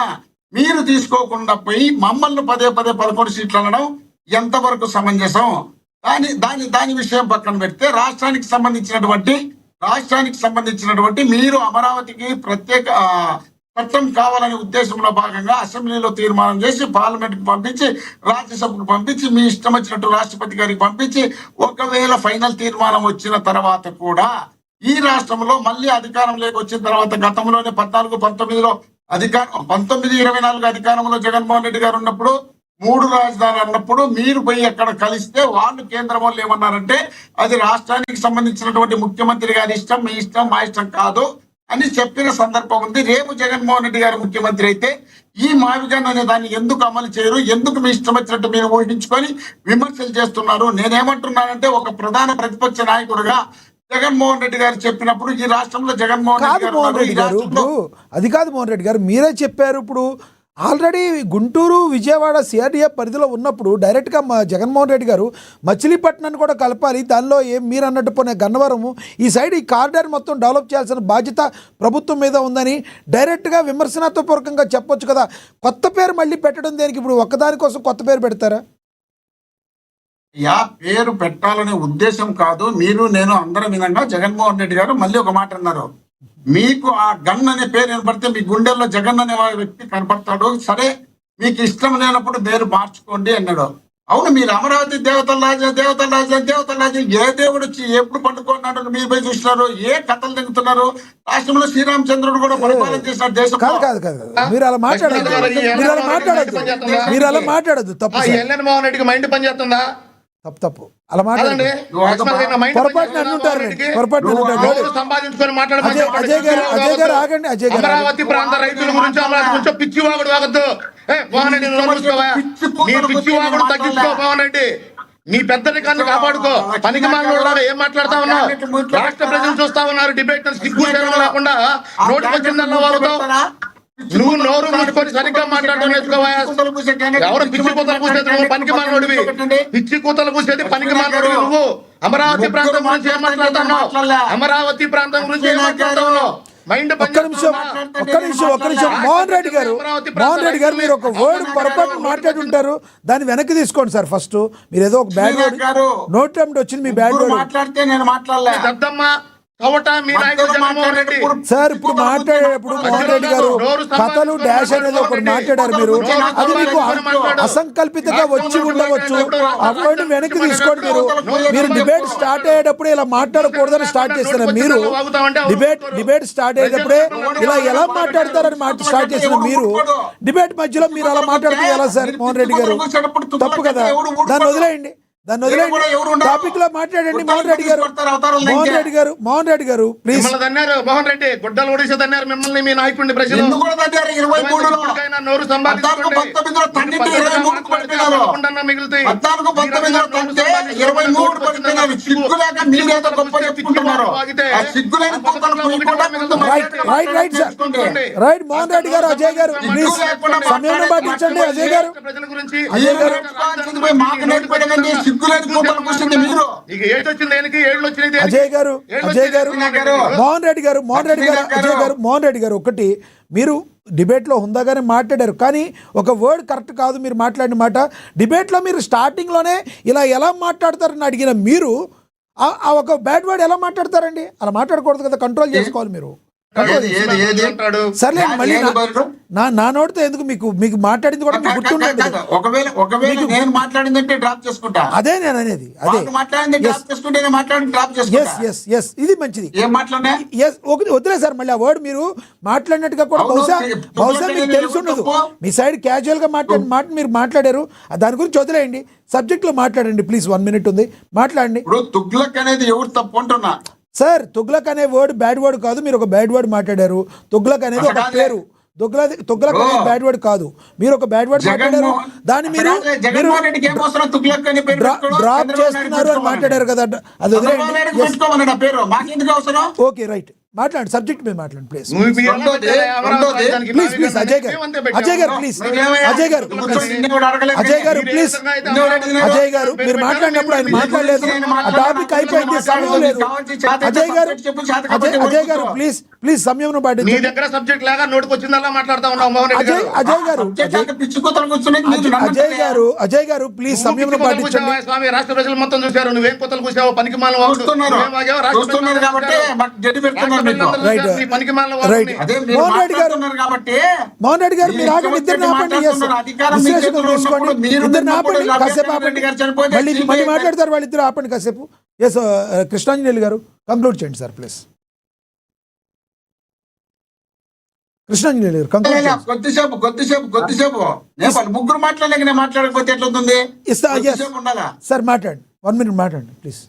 మీరు తీసుకోకుండా పోయి మమ్మల్ని పదే 11 సీట్లు అనడం ఎంతవరకు సమంజసం? దాని విషయం పక్కన పెడితే రాష్ట్రానికి సంబంధించినటువంటి మీరు అమరావతికి ప్రత్యేక చట్టం కావాలనే ఉద్దేశంలో భాగంగా అసెంబ్లీలో తీర్మానం చేసి పార్లమెంట్కి పంపించి, రాజ్యసభకు పంపించి, మీ ఇష్టం వచ్చినట్టు రాష్ట్రపతి గారికి పంపించి, ఒకవేళ ఫైనల్ తీర్మానం వచ్చిన తర్వాత కూడా ఈ రాష్ట్రంలో మళ్ళీ అధికారంలోకి వచ్చిన తర్వాత గతంలోనే 14-19లో 19-24 అధికారంలో జగన్మోహన్ రెడ్డి గారు ఉన్నప్పుడు 3 రాజధానులు అన్నప్పుడు మీరు పోయి అక్కడ కలిస్తే వాళ్ళు కేంద్రం వాళ్ళు ఏమన్నారంటే అది రాష్ట్రానికి సంబంధించినటువంటి ముఖ్యమంత్రి గారి ఇష్టం, మీ ఇష్టం, మా ఇష్టం కాదు అని చెప్పిన సందర్భం ఉంది. రేపు జగన్మోహన్ రెడ్డి గారు ముఖ్యమంత్రి అయితే ఈ మావిగన్ అనే దాన్ని ఎందుకు అమలు చేయరు? ఎందుకు మీ ఇష్టం వచ్చినట్టు మీరు ఊహించుకొని విమర్శలు చేస్తున్నారు? నేనేమంటున్నానంటే ఒక ప్రధాన ప్రతిపక్ష నాయకుడుగా జగన్మోహన్ రెడ్డి గారు చెప్పినప్పుడు ఈ రాష్ట్రంలో జగన్మోహన్ రెడ్డి గారు అది కాదు మోహన్ రెడ్డి గారు, మీరే చెప్పారు. ఇప్పుడు ఆల్రెడీ గుంటూరు విజయవాడ సిఆర్డీఎఫ్ పరిధిలో ఉన్నప్పుడు డైరెక్ట్గా మా జగన్మోహన్ రెడ్డి గారు మచిలీపట్నాన్ని కూడా కలపాలి, దానిలో ఏం మీరు అన్నట్టు పోయిన గన్నవరము ఈ సైడ్ ఈ కారిడార్ మొత్తం డెవలప్ చేయాల్సిన బాధ్యత ప్రభుత్వం మీద ఉందని డైరెక్ట్గా విమర్శనాత్మకపూర్వకంగా చెప్పొచ్చు కదా. కొత్త పేరు మళ్ళీ పెట్టడం దేనికి? ఇప్పుడు ఒక్కదానికోసం కొత్త పేరు పెడతారా? పేరు పెట్టాలనే ఉద్దేశం కాదు. మీరు నేను అందరం విధంగా జగన్మోహన్ రెడ్డి గారు మళ్ళీ ఒక మాట అన్నారు, మీకు ఆ గన్ అనే పేరు వినపడితే మీ గుండెల్లో జగన్ అనే వ్యక్తి కనపడతాడు, సరే మీకు ఇష్టం లేనప్పుడు పేరు మార్చుకోండి అన్నాడు. అవును, మీరు అమరావతి దేవతల రాజు ఏ దేవుడు వచ్చి ఎప్పుడు పండుకున్నాడు మీరు పోయి చూసినారు? ఏ కథలు తింటున్నారు? రాష్ట్రంలో శ్రీరామచంద్రుడు కూడా పరిపాలన చేసినాడు దేశం. కాదు మీరు అలా మాట్లాడద్దు తప్పు. ఎల్ఎన్ మోహన్ రెడ్డికి మైండ్ పని చేస్తుందా? తప్పు అలా మాట్లాడండి. అజయ్ గారు ఆగండి. అమరావతి ప్రాంత రైతుల గురించి కొంచెం పిచ్చివాగుడు వాగద్దు. మోహన్ రెడ్డి నీ పిచ్చివాగుడు తగ్గించుకో. మోహన్ రెడ్డి నీ పెద్దరికాన్ని కాపాడుకో. పనికి మాట్లాడలాగా ఏం మాట్లాడుతా ఉన్నావు? రాష్ట్ర ప్రజలు చూస్తా ఉన్నారు. డిబేట్ సిగ్గు లేకుండా నోటికి వచ్చిందన్న వాగుతావు. నువ్వు నోరు మూసుకొని సరిగ్గా మాట్లాడడం నేర్చుకోవా? ఎవరు పిచ్చి కూతలు పూసేది? నువ్వు పనికి మానవుడివి. పిచ్చి కూతలు పూసేది పనికి మానవుడివి నువ్వు. అమరావతి ప్రాంతం గురించి ఏం మాట్లాడుతున్నావు? అమరావతి ప్రాంతం గురించి ఏం మాట్లాడుతున్నావు? ఒక్క నిమిషం మోహన్ రెడ్డి గారు మీరు ఒక వర్డ్ పొరపాటు మాట్లాడి ఉంటారు, దాన్ని వెనక్కి తీసుకోండి సార్. ఫస్ట్ మీరు ఏదో ఒక బ్యాడ్ వర్డ్ నోట్ టైం వచ్చింది, మీ బ్యాడ్ వర్డ్ మాట్లాడితే నేను మాట్లాడలే. సార్ ఇప్పుడు మాట్లాడేటప్పుడు మోహన్ రెడ్డి గారు కథలు డాష్ అనేది ఒకటి మాట్లాడారు మీరు, అది మీకు అసంకల్పితంగా వచ్చి ఉండవచ్చు. అప్పుడు వెనక్కి తీసుకోండి. మీరు డిబేట్ స్టార్ట్ అయ్యేటప్పుడు ఇలా మాట్లాడకూడదని స్టార్ట్ చేస్తారు. మీరు డిబేట్ స్టార్ట్ అయ్యేటప్పుడే ఇలా ఎలా మాట్లాడతారని స్టార్ట్ చేసిన మీరు డిబేట్ మధ్యలో మీరు అలా మాట్లాడితే ఎలా సార్? మోహన్ రెడ్డి గారు తప్పు కదా, దాన్ని వదిలేయండి. టాపిక్ లో మాట్లాడండి. మోహన్ రెడ్డి గారు ప్లీజ్. మోహన్ రెడ్డి గుడ్డలు ఒడిసే తన్నారు మిమ్మల్ని, మీ నాయకుడిని ప్రజలు నోరు రైట్. మోహన్ రెడ్డి గారు, అజయ్ గారు ప్లీజ్ సమయం పాటించండి. అజయ్ గారు ప్రజల గురించి అజయ్ గారు మోహన్ రెడ్డి గారు ఒకటి, మీరు డిబేట్లో హుందాగానే మాట్లాడారు, కానీ ఒక వర్డ్ కరెక్ట్ కాదు మీరు మాట్లాడిన మాట. డిబేట్లో మీరు స్టార్టింగ్లోనే ఇలా ఎలా మాట్లాడతారని అడిగిన మీరు ఆ ఒక బ్యాడ్ వర్డ్ ఎలా మాట్లాడతారండి? అలా మాట్లాడకూడదు కదా, కంట్రోల్ చేసుకోవాలి మీరు. సర్లే మళ్ళీ నా నోటితో ఎందుకు? మీకు మాట్లాడింది కూడా మీకు గుర్తుండదు. ఒకవేళ నేను మాట్లాడిందంటే డ్రాప్ చేసుకుంటా. అదే నేను అనేది, అదే ఇది మంచిది. వదిలే సార్, మళ్ళీ ఆ వర్డ్ మీరు మాట్లాడినట్టుగా కూడా బహుశా మీకు తెలిసి ఉండదు. మీ సైడ్ క్యాజువల్ గా మాట్లాడిన మాట మీరు మాట్లాడారు, దాని గురించి వదిలేయండి. సబ్జెక్ట్ లో మాట్లాడండి ప్లీజ్. 1 minute ఉంది, మాట్లాడండి. తుగ్లక్ అనేది ఎవరు తప్పు అంటున్నా సార్? తుగ్లక్ అనే వర్డ్ బ్యాడ్ వర్డ్ కాదు, మీరు ఒక బ్యాడ్ వర్డ్ మాట్లాడారు. తుగ్లక్ అనేది ఒక పేరు, తుగ్లక్ అనేది బ్యాడ్ వర్డ్ కాదు, మీరు ఒక బ్యాడ్ వర్డ్ మాట్లాడారు. దాన్ని మీరు డ్రాప్ చేస్తున్నారు అని మాట్లాడారు కదా, అది ఓకే రైట్. మాట్లాడండి, సబ్జెక్ట్ మీద మాట్లాడండి ప్లీజ్. ప్లీజ్ అజయ్ గారు మీరు మాట్లాడినప్పుడు ఆయన మాట్లాడలేదు, ఆ టాపిక్ అయిపోయింది, సమయం లేదు. అజయ్ గారు ప్లీజ్ సమయం పాటించండి. అజయ్ గారు ప్లీజ్ సమయం పాటించండి. రాష్ట్ర ప్రజలు మొత్తం చూశారు, నువ్వేం కొత్తలు కూర్చావు? పనికి మాల మోహన్ రెడ్డి గారు మీరు ఆగండి, ఇద్దరు ఆపండి. మళ్ళీ మాట్లాడతారు వాళ్ళిద్దరు, ఆపండి కాసేపు. ఎస్ కృష్ణాంజనేయులు గారు కంక్లూడ్ చేయండి సార్ ప్లీజ్. కృష్ణాంజనేయులు గారు కొద్దిసేపు ముగ్గురు మాట్లాడలేక నేను మాట్లాడకపోతే ఎట్లవుతుంది సార్? మాట్లాడండి, 1 minute మాట్లాడండి ప్లీజ్.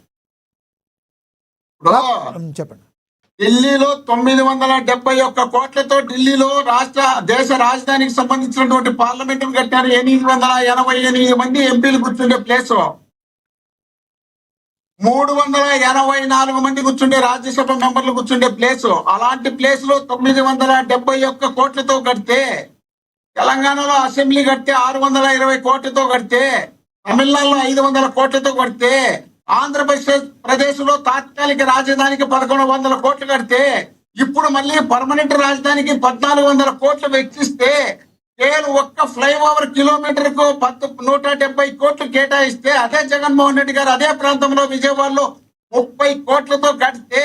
చెప్పండి. ఢిల్లీలో 971 కోట్లతో ఢిల్లీలో దేశ రాజధానికి సంబంధించినటువంటి పార్లమెంట్ కట్టారు. 888 మంది ఎంపీలు కూర్చుండే ప్లేస్, 384 మంది కూర్చుండే రాజ్యసభ మెంబర్లు కూర్చుండే ప్లేస్. అలాంటి ప్లేస్ లో 971 కోట్లతో కడితే తెలంగాణలో అసెంబ్లీ కడితే 620 కోట్లతో కడితే, తమిళనాడులో 500 కోట్లతో కడితే, ఆంధ్రప్రదేశ్ లో తాత్కాలిక రాజధానికి 1100 కోట్లు కడితే, ఇప్పుడు మళ్ళీ పర్మనెంట్ రాజధానికి 1400 కోట్లు వెచ్చిస్తే, కేవలం ఒక్క ఫ్లైఓవర్ కిలోమీటర్ కు 170 కోట్లు కేటాయిస్తే, అదే జగన్మోహన్ రెడ్డి గారు అదే ప్రాంతంలో విజయవాడలో 30 కోట్లతో కడితే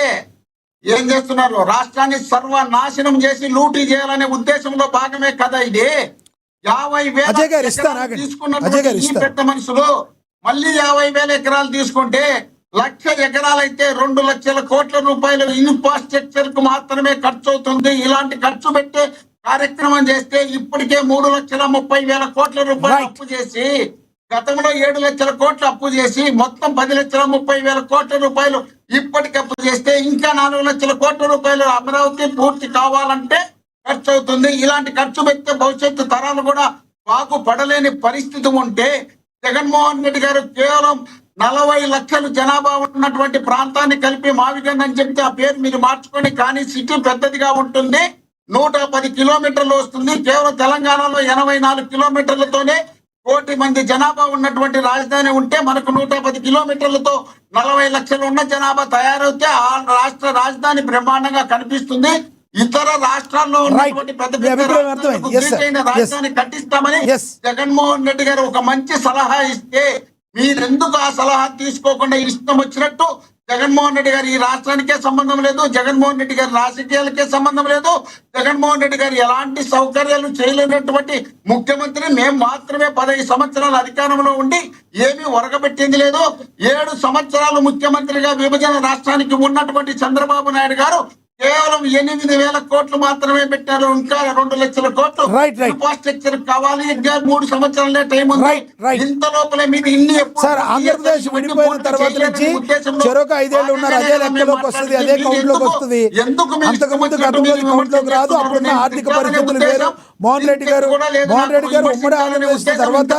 ఏం చేస్తున్నారు? రాష్ట్రాన్ని సర్వనాశనం చేసి లూటీ చేయాలనే ఉద్దేశంలో భాగమే కదా ఇది. 50,000 అజయ్ గారు ఇస్తాను, ఎకరాలు ఆగండి. తీసుకున్నటువంటి అజయ్ గారు ఈ ఇస్తాను. పెద్ద మనుషులు మళ్ళీ 50,000 ఎకరాలు తీసుకుంటే 1,00,000 ఎకరాలైతే 2 లక్షల కోట్ల రూపాయలు ఇన్ఫ్రాస్ట్రక్చర్ కు మాత్రమే ఖర్చు అవుతుంది. ఇలాంటి ఖర్చు పెట్టే కార్యక్రమం చేస్తే ఇప్పటికే 3,30,000 కోట్ల రూపాయలు అప్పు చేసి, గతంలో 7 లక్షల కోట్లు అప్పు చేసి, మొత్తం 10,30,000 కోట్ల రూపాయలు ఇప్పటికి అప్పు చేస్తే ఇంకా 4 లక్షల కోట్ల రూపాయలు అమరావతి పూర్తి కావాలంటే ఖర్చు అవుతుంది. ఇలాంటి ఖర్చు పెడితే భవిష్యత్తు తరాలు కూడా బాగుపడలేని పరిస్థితి ఉంటే, జగన్మోహన్ రెడ్డి గారు కేవలం 40 లక్షలు జనాభా ఉన్నటువంటి ప్రాంతాన్ని కలిపి మావిగన్ అని చెప్తే ఆ పేరు మీరు మార్చుకొని, కానీ సిటీ పెద్దదిగా ఉంటుంది, 110 కిలోమీటర్లు వస్తుంది. కేవలం తెలంగాణలో 84 కిలోమీటర్లతోనే 1 కోటి మంది జనాభా ఉన్నటువంటి రాజధాని ఉంటే, మనకు 110 కిలోమీటర్లతో 40 లక్షలు ఉన్న జనాభా తయారైతే ఆ రాష్ట్ర రాజధాని బ్రహ్మాండంగా కనిపిస్తుంది. ఇతర రాష్ట్రాల్లో ఉన్నటువంటి పెద్ద పెద్ద రాష్ట్రాలకు ధీటైన రాజధాని కట్టిస్తామని జగన్మోహన్ రెడ్డి గారు ఒక మంచి సలహా ఇస్తే, మీరెందుకు ఆ సలహా తీసుకోకుండా ఇష్టం వచ్చినట్టు జగన్మోహన్ రెడ్డి గారు ఈ రాష్ట్రానికే సంబంధం లేదు, జగన్మోహన్ రెడ్డి గారి రాజకీయాలకే సంబంధం లేదు, జగన్మోహన్ రెడ్డి గారు ఎలాంటి సౌకర్యాలు చేయలేనటువంటి ముఖ్యమంత్రి, మేము మాత్రమే 15 సంవత్సరాల అధికారంలో ఉండి ఏమీ ఒరగబెట్టింది లేదు. 7 సంవత్సరాలు ముఖ్యమంత్రిగా విభజన రాష్ట్రానికి ఉన్నటువంటి చంద్రబాబు నాయుడు గారు కేవలం 8,000 కోట్లు మాత్రమే పెట్టారు. ఇంకా 2 లక్షల కోట్లు ఇన్ఫ్రాస్ట్రక్చర్ కావాలి, ఇంకా 3 సంవత్సరాలే టైం ఉంది. ఇంత లోపలే మీరు ఇన్ని సార్ ఆంధ్రప్రదేశ్ విడిపోయిన తర్వాత నుంచి చెరొక 5 ఏళ్ళు ఉన్నారు, అదే లెక్కలోకి వస్తుంది, అదే కౌంట్ లోకి వస్తుంది. అంతకుముందు గతంలో కౌంట్ లోకి రాదు. అప్పుడున్న ఆర్థిక పరిస్థితులు వేరు. మోహన్ రెడ్డి గారు ఉమ్మడి ఆంధ్రప్రదేశ్ తర్వాత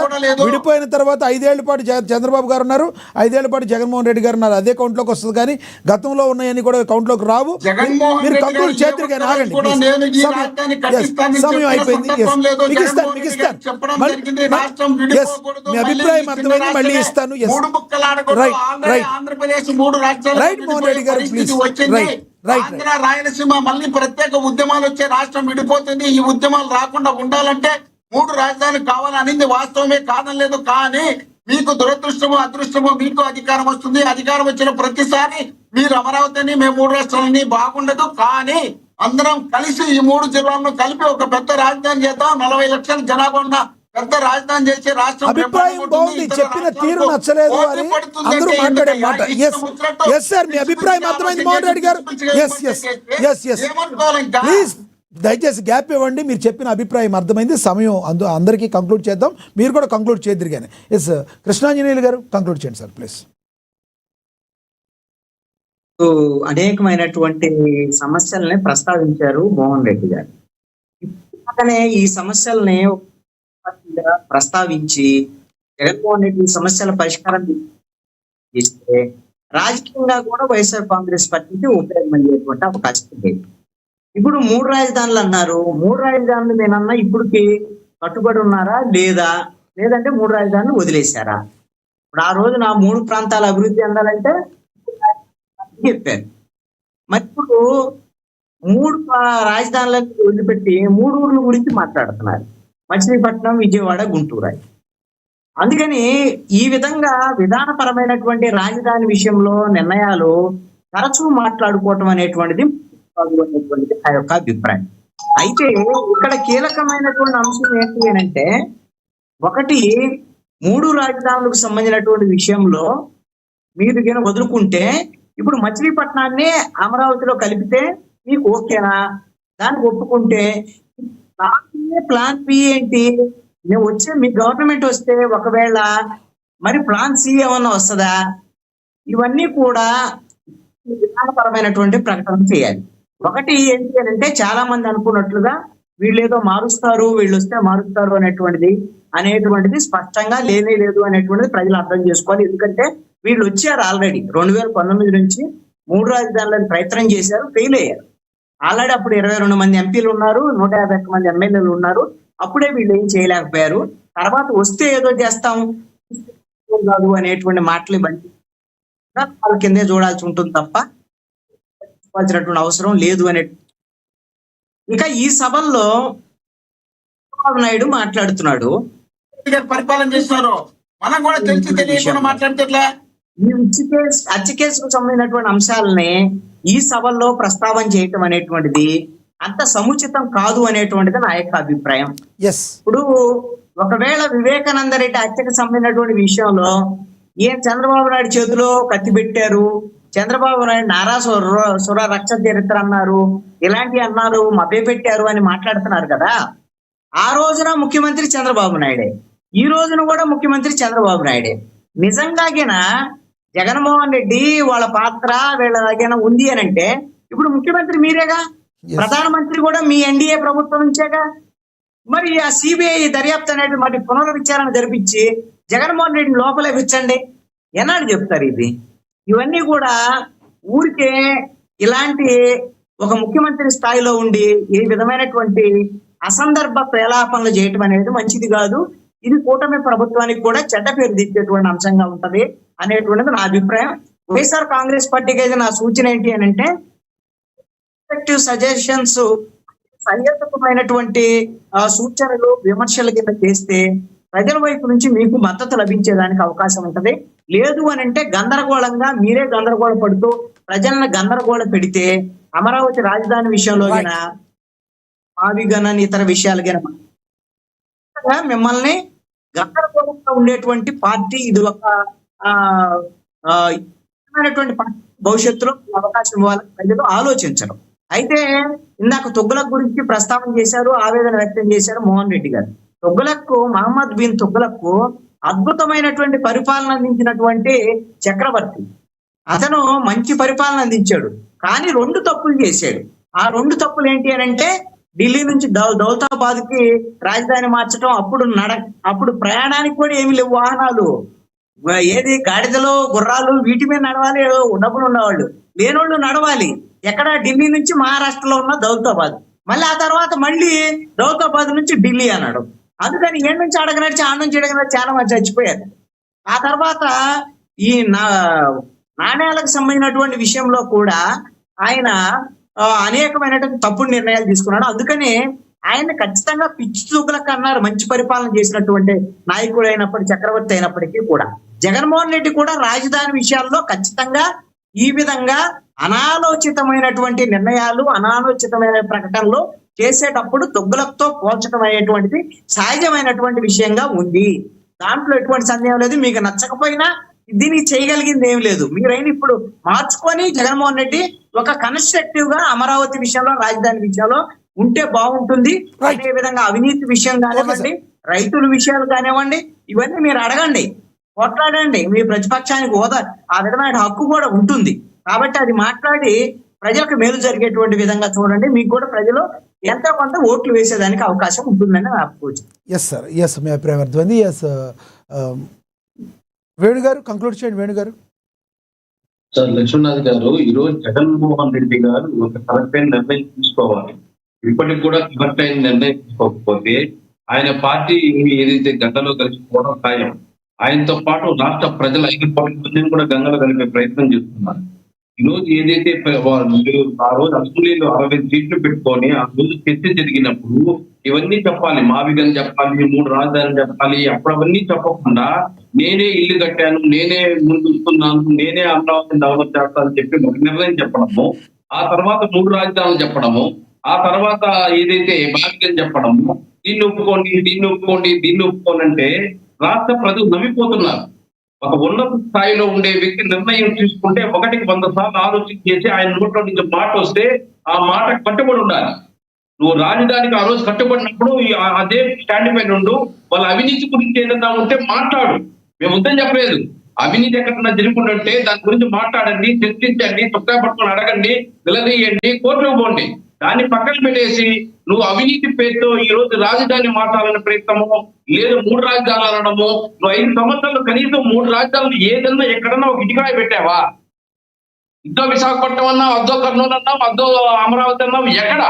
విడిపోయిన తర్వాత 5 ఏళ్ల పాటు చంద్రబాబు గారు ఉన్నారు, 5 ఏళ్ల పాటు జగన్మోహన్ రెడ్డి గారు ఉన్నారు, అదే కౌంట్ లోకి వస్తుంది. కానీ గతంలో ఉన్నాయని కూడా కౌంట్ లోకి రావు. మీరు కంక్లూడ్ చేతురు కానీ ఆగండి, సమయం అయిపోయింది. మీ అభిప్రాయం అర్థమైంది, మళ్ళీ ఇస్తాను. రైట్ మోహన్ రెడ్డి గారు ప్లీజ్. ఆంధ్ర రాయలసీమ మళ్ళీ ప్రత్యేక ఉద్యమాలు వచ్చే రాష్ట్రం విడిపోతుంది. ఈ ఉద్యమాలు రాకుండా ఉండాలంటే 3 రాజధానులు కావాలనింది వాస్తవమే, కాదనలేదు. కానీ మీకు దురదృష్టమో అదృష్టమో మీకు అధికారం వస్తుంది. అధికారం వచ్చిన ప్రతిసారి మీరు అమరావతిని, మేము 3 రాష్ట్రాలని బాగుండదు. కానీ అందరం కలిసి ఈ 3 జిల్లాలను కలిపి ఒక పెద్ద రాజధాని చేద్దాం, 40 లక్షల జనాభా ఉన్న పెద్ద రాజధాని చేసి రాష్ట్రం అభిప్రాయం బాగుంది, చెప్పిన తీరు నచ్చలేదు అని అందరూ మాట్లాడే మాట. ఎస్ సార్, మీ అభిప్రాయం అర్థమైంది మోహన్ రెడ్డి గారు. ప్లీజ్ దయచేసి గ్యాప్ ఇవ్వండి. మీరు చెప్పిన అభిప్రాయం అర్థమైంది, సమయం అందరికీ కంక్లూడ్ చేద్దాం. మీరు కూడా కంక్లూడ్ చేద్దరు కానీ. ఎస్ కృష్ణాంజనేయులు గారు కంక్లూడ్ చేయండి సార్ ప్లీజ్. అనేకమైనటువంటి సమస్యల్ని ప్రస్తావించారు మోహన్ రెడ్డి గారు. అతనే ఈ సమస్యల్ని ప్రస్తావించి జగన్మోహన్ రెడ్డి సమస్యల పరిష్కారం చేస్తే రాజకీయంగా కూడా వైఎస్ఆర్ కాంగ్రెస్ పార్టీకి ఉపయోగమయ్యేటువంటి అవకాశం ఉంది. ఇప్పుడు 3 రాజధానులు అన్నారు. 3 రాజధానులు నేనన్నా ఇప్పటికి కట్టుబడి ఉన్నారా లేదంటే 3 రాజధానులు వదిలేశారా? ఇప్పుడు ఆ రోజు 3 ప్రాంతాల అభివృద్ధి అందాలంటే చెప్పారు. మరి ఇప్పుడు 3 రాజధానులను వదిలిపెట్టి 3 ఊర్ల గురించి మాట్లాడుతున్నారు, మచిలీపట్నం, విజయవాడ, గుంటూరు. అందుకని ఈ విధంగా విధానపరమైనటువంటి రాజధాని విషయంలో నిర్ణయాలు తరచూ మాట్లాడుకోవటం అనేటువంటిది నా యొక్క అభిప్రాయం. అయితే ఇక్కడ కీలకమైనటువంటి అంశం ఏంటి అంటే, ఒకటి 3 రాజధానులకు సంబంధించినటువంటి విషయంలో మీరు కనుక వదులుకుంటే, ఇప్పుడు మచిలీపట్నాన్ని అమరావతిలో కలిపితే మీకు ఓకేనా? దానికి ఒప్పుకుంటే ప్లాన్ బి ఏంటి? మేము మీ గవర్నమెంట్ వస్తే ఒకవేళ మరి ప్లాన్ సి ఏమన్నా వస్తుందా? ఇవన్నీ కూడా విధానపరమైనటువంటి ప్రకటన చేయాలి. ఒకటి ఏంటి అంటే, చాలా మంది అనుకున్నట్లుగా వీళ్ళు ఏదో మారుస్తారు, వీళ్ళు వస్తే మారుస్తారు అనేటువంటిది స్పష్టంగా లేదు అనేటువంటిది ప్రజలు అర్థం చేసుకోవాలి. ఎందుకంటే వీళ్ళు వచ్చారు ఆల్రెడీ 2019 నుంచి 3 రాజధానులను ప్రయత్నం చేశారు, ఫెయిల్ అయ్యారు. ఆల్రెడీ అప్పుడు 22 మంది ఎంపీలు ఉన్నారు, 151 మంది ఎమ్మెల్యేలు ఉన్నారు. అప్పుడే వీళ్ళు ఏం చేయలేకపోయారు. తర్వాత వస్తే ఏదో చేస్తాం కాదు అనేటువంటి మాటలు ఇవన్నీ వాళ్ళ కిందే చూడాల్సి ఉంటుంది తప్ప చెప్పాల్సినటువంటి అవసరం లేదు అనే. ఇంకా ఈ సభల్లో చంద్రబాబు నాయుడు మాట్లాడుతున్నాడు. గారు పరిపాలన చేస్తున్నారు, మనం కూడా తెలిసి తెలియకుండా మాట్లాడితే ఎట్లా? ఈ హత్య కేసుకు సంబంధించినటువంటి అంశాలని ఈ సభల్లో ప్రస్తావన చేయటం అనేటువంటిది అంత సముచితం కాదు అనేటువంటిది నా యొక్క అభిప్రాయం. ఎస్, ఇప్పుడు ఒకవేళ వివేకానంద రెడ్డి హత్యకు సంబంధించినటువంటి విషయంలో ఏం చంద్రబాబు నాయుడు చేతిలో కత్తి పెట్టారు, చంద్రబాబు నాయుడు సుర రక్ష చరిత్ర అన్నారు, ఇలాంటివి అన్నారు, మభ్య పెట్టారు అని మాట్లాడుతున్నారు కదా. ఆ రోజున ముఖ్యమంత్రి చంద్రబాబు నాయుడే, ఈ రోజున కూడా ముఖ్యమంత్రి చంద్రబాబు నాయుడే. నిజంగాగిన జగన్మోహన్ రెడ్డి వాళ్ళ పాత్ర వీళ్ళ ఉంది అని అంటే ఇప్పుడు ముఖ్యమంత్రి మీరేగా, ప్రధానమంత్రి కూడా మీ ఎన్డీఏ ప్రభుత్వం నుంచేగా. మరి ఆ సిబిఐ దర్యాప్తు అనేది మరి పునర్విచారణ జరిపించి జగన్మోహన్ రెడ్డిని లోపలే విచ్చండి, ఎన్నాడు చెప్తారు ఇది? ఇవన్నీ కూడా ఊరికే ఇలాంటి ఒక ముఖ్యమంత్రి స్థాయిలో ఉండి ఈ విధమైనటువంటి అసందర్భ ప్రలాపనలు చేయటం అనేది మంచిది కాదు. ఇది కూటమి ప్రభుత్వానికి కూడా చెడ్డ పేరు తెచ్చేటువంటి అంశంగా ఉంటది అనేటువంటిది నా అభిప్రాయం. వైఎస్ఆర్ కాంగ్రెస్ పార్టీకి అయితే నా సూచన ఏంటి అని అంటే సజెషన్స్, సహేతుకమైనటువంటి సూచనలు విమర్శల కింద చేస్తే ప్రజల వైపు నుంచి మీకు మద్దతు లభించేదానికి అవకాశం ఉంటది. లేదు అని అంటే గందరగోళంగా మీరే గందరగోళ పడుతూ ప్రజలను గందరగోళ పెడితే అమరావతి రాజధాని విషయంలో ఆవిగనని ఇతర విషయాలు మిమ్మల్ని గందరగోళంగా ఉండేటువంటి పార్టీ ఇది ఒక భవిష్యత్తులో అవకాశం ఇవ్వాలని ప్రజలు ఆలోచించరు. అయితే ఇందాక తుగ్లక్ గురించి ప్రస్తావన చేశారు, ఆవేదన వ్యక్తం చేశారు మోహన్ రెడ్డి గారు. తుగ్లక్, మహమ్మద్ బిన్ తుగ్లక్ అద్భుతమైనటువంటి పరిపాలన అందించినటువంటి చక్రవర్తి. అతను మంచి పరిపాలన అందించాడు, కానీ 2 తప్పులు చేశాడు. ఆ 2 తప్పులు ఏంటి అని అంటే ఢిల్లీ నుంచి దౌలతాబాద్ కి రాజధాని మార్చడం, అప్పుడు ప్రయాణానికి కూడా ఏమి లేవు వాహనాలు, ఏది గాడిదలు గుర్రాలు వీటి మీద నడవాలి, డబ్బులు ఉన్నవాళ్ళు, లేనోళ్ళు నడవాలి. ఎక్కడ? ఢిల్లీ నుంచి మహారాష్ట్రలో ఉన్న దౌలతాబాద్, మళ్ళీ ఆ తర్వాత మళ్ళీ దౌలతాబాద్ నుంచి ఢిల్లీ అన్నాడు. అందుకని ఏడు నుంచి అడగనడిచి ఆడ నుంచి అడగనడిచి చాలా మంది చచ్చిపోయారు. ఆ తర్వాత ఈ నాణ్యాలకు సంబంధించినటువంటి విషయంలో కూడా ఆయన అనేకమైనటువంటి తప్పుడు నిర్ణయాలు తీసుకున్నాడు. అందుకని ఆయన ఖచ్చితంగా పిచ్చి తుగ్లక్ అన్నారు, మంచి పరిపాలన చేసినటువంటి నాయకుడు అయినప్పటికీ, చక్రవర్తి అయినప్పటికీ కూడా. జగన్మోహన్ రెడ్డి కూడా రాజధాని విషయాల్లో ఖచ్చితంగా ఈ విధంగా అనాలోచితమైనటువంటి నిర్ణయాలు, అనాలోచితమైన ప్రకటనలు చేసేటప్పుడు తుగ్లక్తో పోల్చడం అనేటువంటిది సహజమైనటువంటి విషయంగా ఉంది. దాంట్లో ఎటువంటి సందేహం లేదు. మీకు నచ్చకపోయినా దీనికి చేయగలిగింది ఏం లేదు. మీరైనా ఇప్పుడు మార్చుకొని జగన్మోహన్ రెడ్డి ఒక కన్స్ట్రక్టివ్ గా అమరావతి విషయంలో, రాజధాని విషయంలో ఉంటే బాగుంటుంది. అదే విధంగా అవినీతి విషయం కానివ్వండి, రైతుల విషయాలు కానివ్వండి, ఇవన్నీ మీరు అడగండి, పోట్లాడండి. మీ ప్రతిపక్షానికి హోదా, ఆ విధమైన హక్కు కూడా ఉంటుంది. కాబట్టి అది మాట్లాడి ప్రజలకు మేలు జరిగేటువంటి విధంగా చూడండి. మీకు కూడా ప్రజలు ఎంతో కొంత ఓట్లు వేసేదానికి అవకాశం ఉంటుందని నా అభిప్రాయం. ఎస్ సార్, ఎస్, మీ అభిప్రాయం అర్థమైంది. ఎస్, వేణు గారు కంక్లూడ్ చేయండి. వేణు గారు. సార్, లక్ష్మీనాథ్ గారు, ఈరోజు జగన్మోహన్ రెడ్డి గారు ఒక కరెక్ట్ అయిన నిర్ణయం తీసుకోవాలి. ఇప్పటికి కూడా కరెక్ట్ అయిన నిర్ణయం తీసుకోకపోతే ఆయన పార్టీ ఏదైతే గంగలో కలిసిపోవడం ఖాయం. ఆయనతో పాటు రాష్ట్ర ప్రజల 5 కోట్ల మందిని కూడా గంగలో కలిపే ప్రయత్నం చేస్తున్నారు. ఈ రోజు ఏదైతే ఆ రోజు అసెంబ్లీలో 60 సీట్లు పెట్టుకొని ఆ రోజు చర్చ జరిగినప్పుడు ఇవన్నీ చెప్పాలి, మావిగని చెప్పాలి, 3 రాజధానులు చెప్పాలి. అప్పుడు అవన్నీ చెప్పకుండా నేనే ఇల్లు కట్టాను, నేనే ముందు వస్తున్నాను, నేనే అమరావతిని డెవలప్ చేస్తానని చెప్పి ఒక నిర్ణయం చెప్పడము, ఆ తర్వాత 3 రాజధానులు చెప్పడము, ఆ తర్వాత ఏదైతే మావిగని చెప్పడము, దీన్ని ఒప్పుకోండి, దీన్ని ఒప్పుకోండి, దీన్ని ఒప్పుకోండి అంటే రాష్ట్ర ప్రజలు నమ్మిపోతున్నారు. ఒక ఉన్నత స్థాయిలో ఉండే వ్యక్తి నిర్ణయం తీసుకుంటే 1కి 100 సార్లు ఆలోచన చేసి ఆయన నోట్లో నుంచి మాట వస్తే ఆ మాట కట్టుబడి ఉండాలి. నువ్వు రాజధానికి ఆ రోజు కట్టుబడినప్పుడు అదే స్టాండ్ పైన ఉండు. వాళ్ళ అవినీతి గురించి ఏదన్నా ఉంటే మాట్లాడు. మేము వద్దని చెప్పలేదు. అవినీతి ఎక్కడన్నా జరుగుతుంటే దాని గురించి మాట్లాడండి, చర్చించండి, తొక్కా పట్టుకొని అడగండి, నిలదీయండి, కోర్టుకు పోండి. దాన్ని పక్కన పెట్టేసి నువ్వు అవినీతి పేరుతో ఈ రోజు రాజధాని మార్చాలనే ప్రయత్నము, లేదు 3 రాజధానులు అనడము. నువ్వు 5 సంవత్సరాలు కనీసం 3 రాజధానులు ఏదన్నా ఎక్కడన్నా ఒక ఇటుకాయ పెట్టావా? అద్దో విశాఖపట్నం అన్నావు, అద్దో కర్నూలు అన్నావు, అద్దో అమరావతి అన్నావు, ఎక్కడ?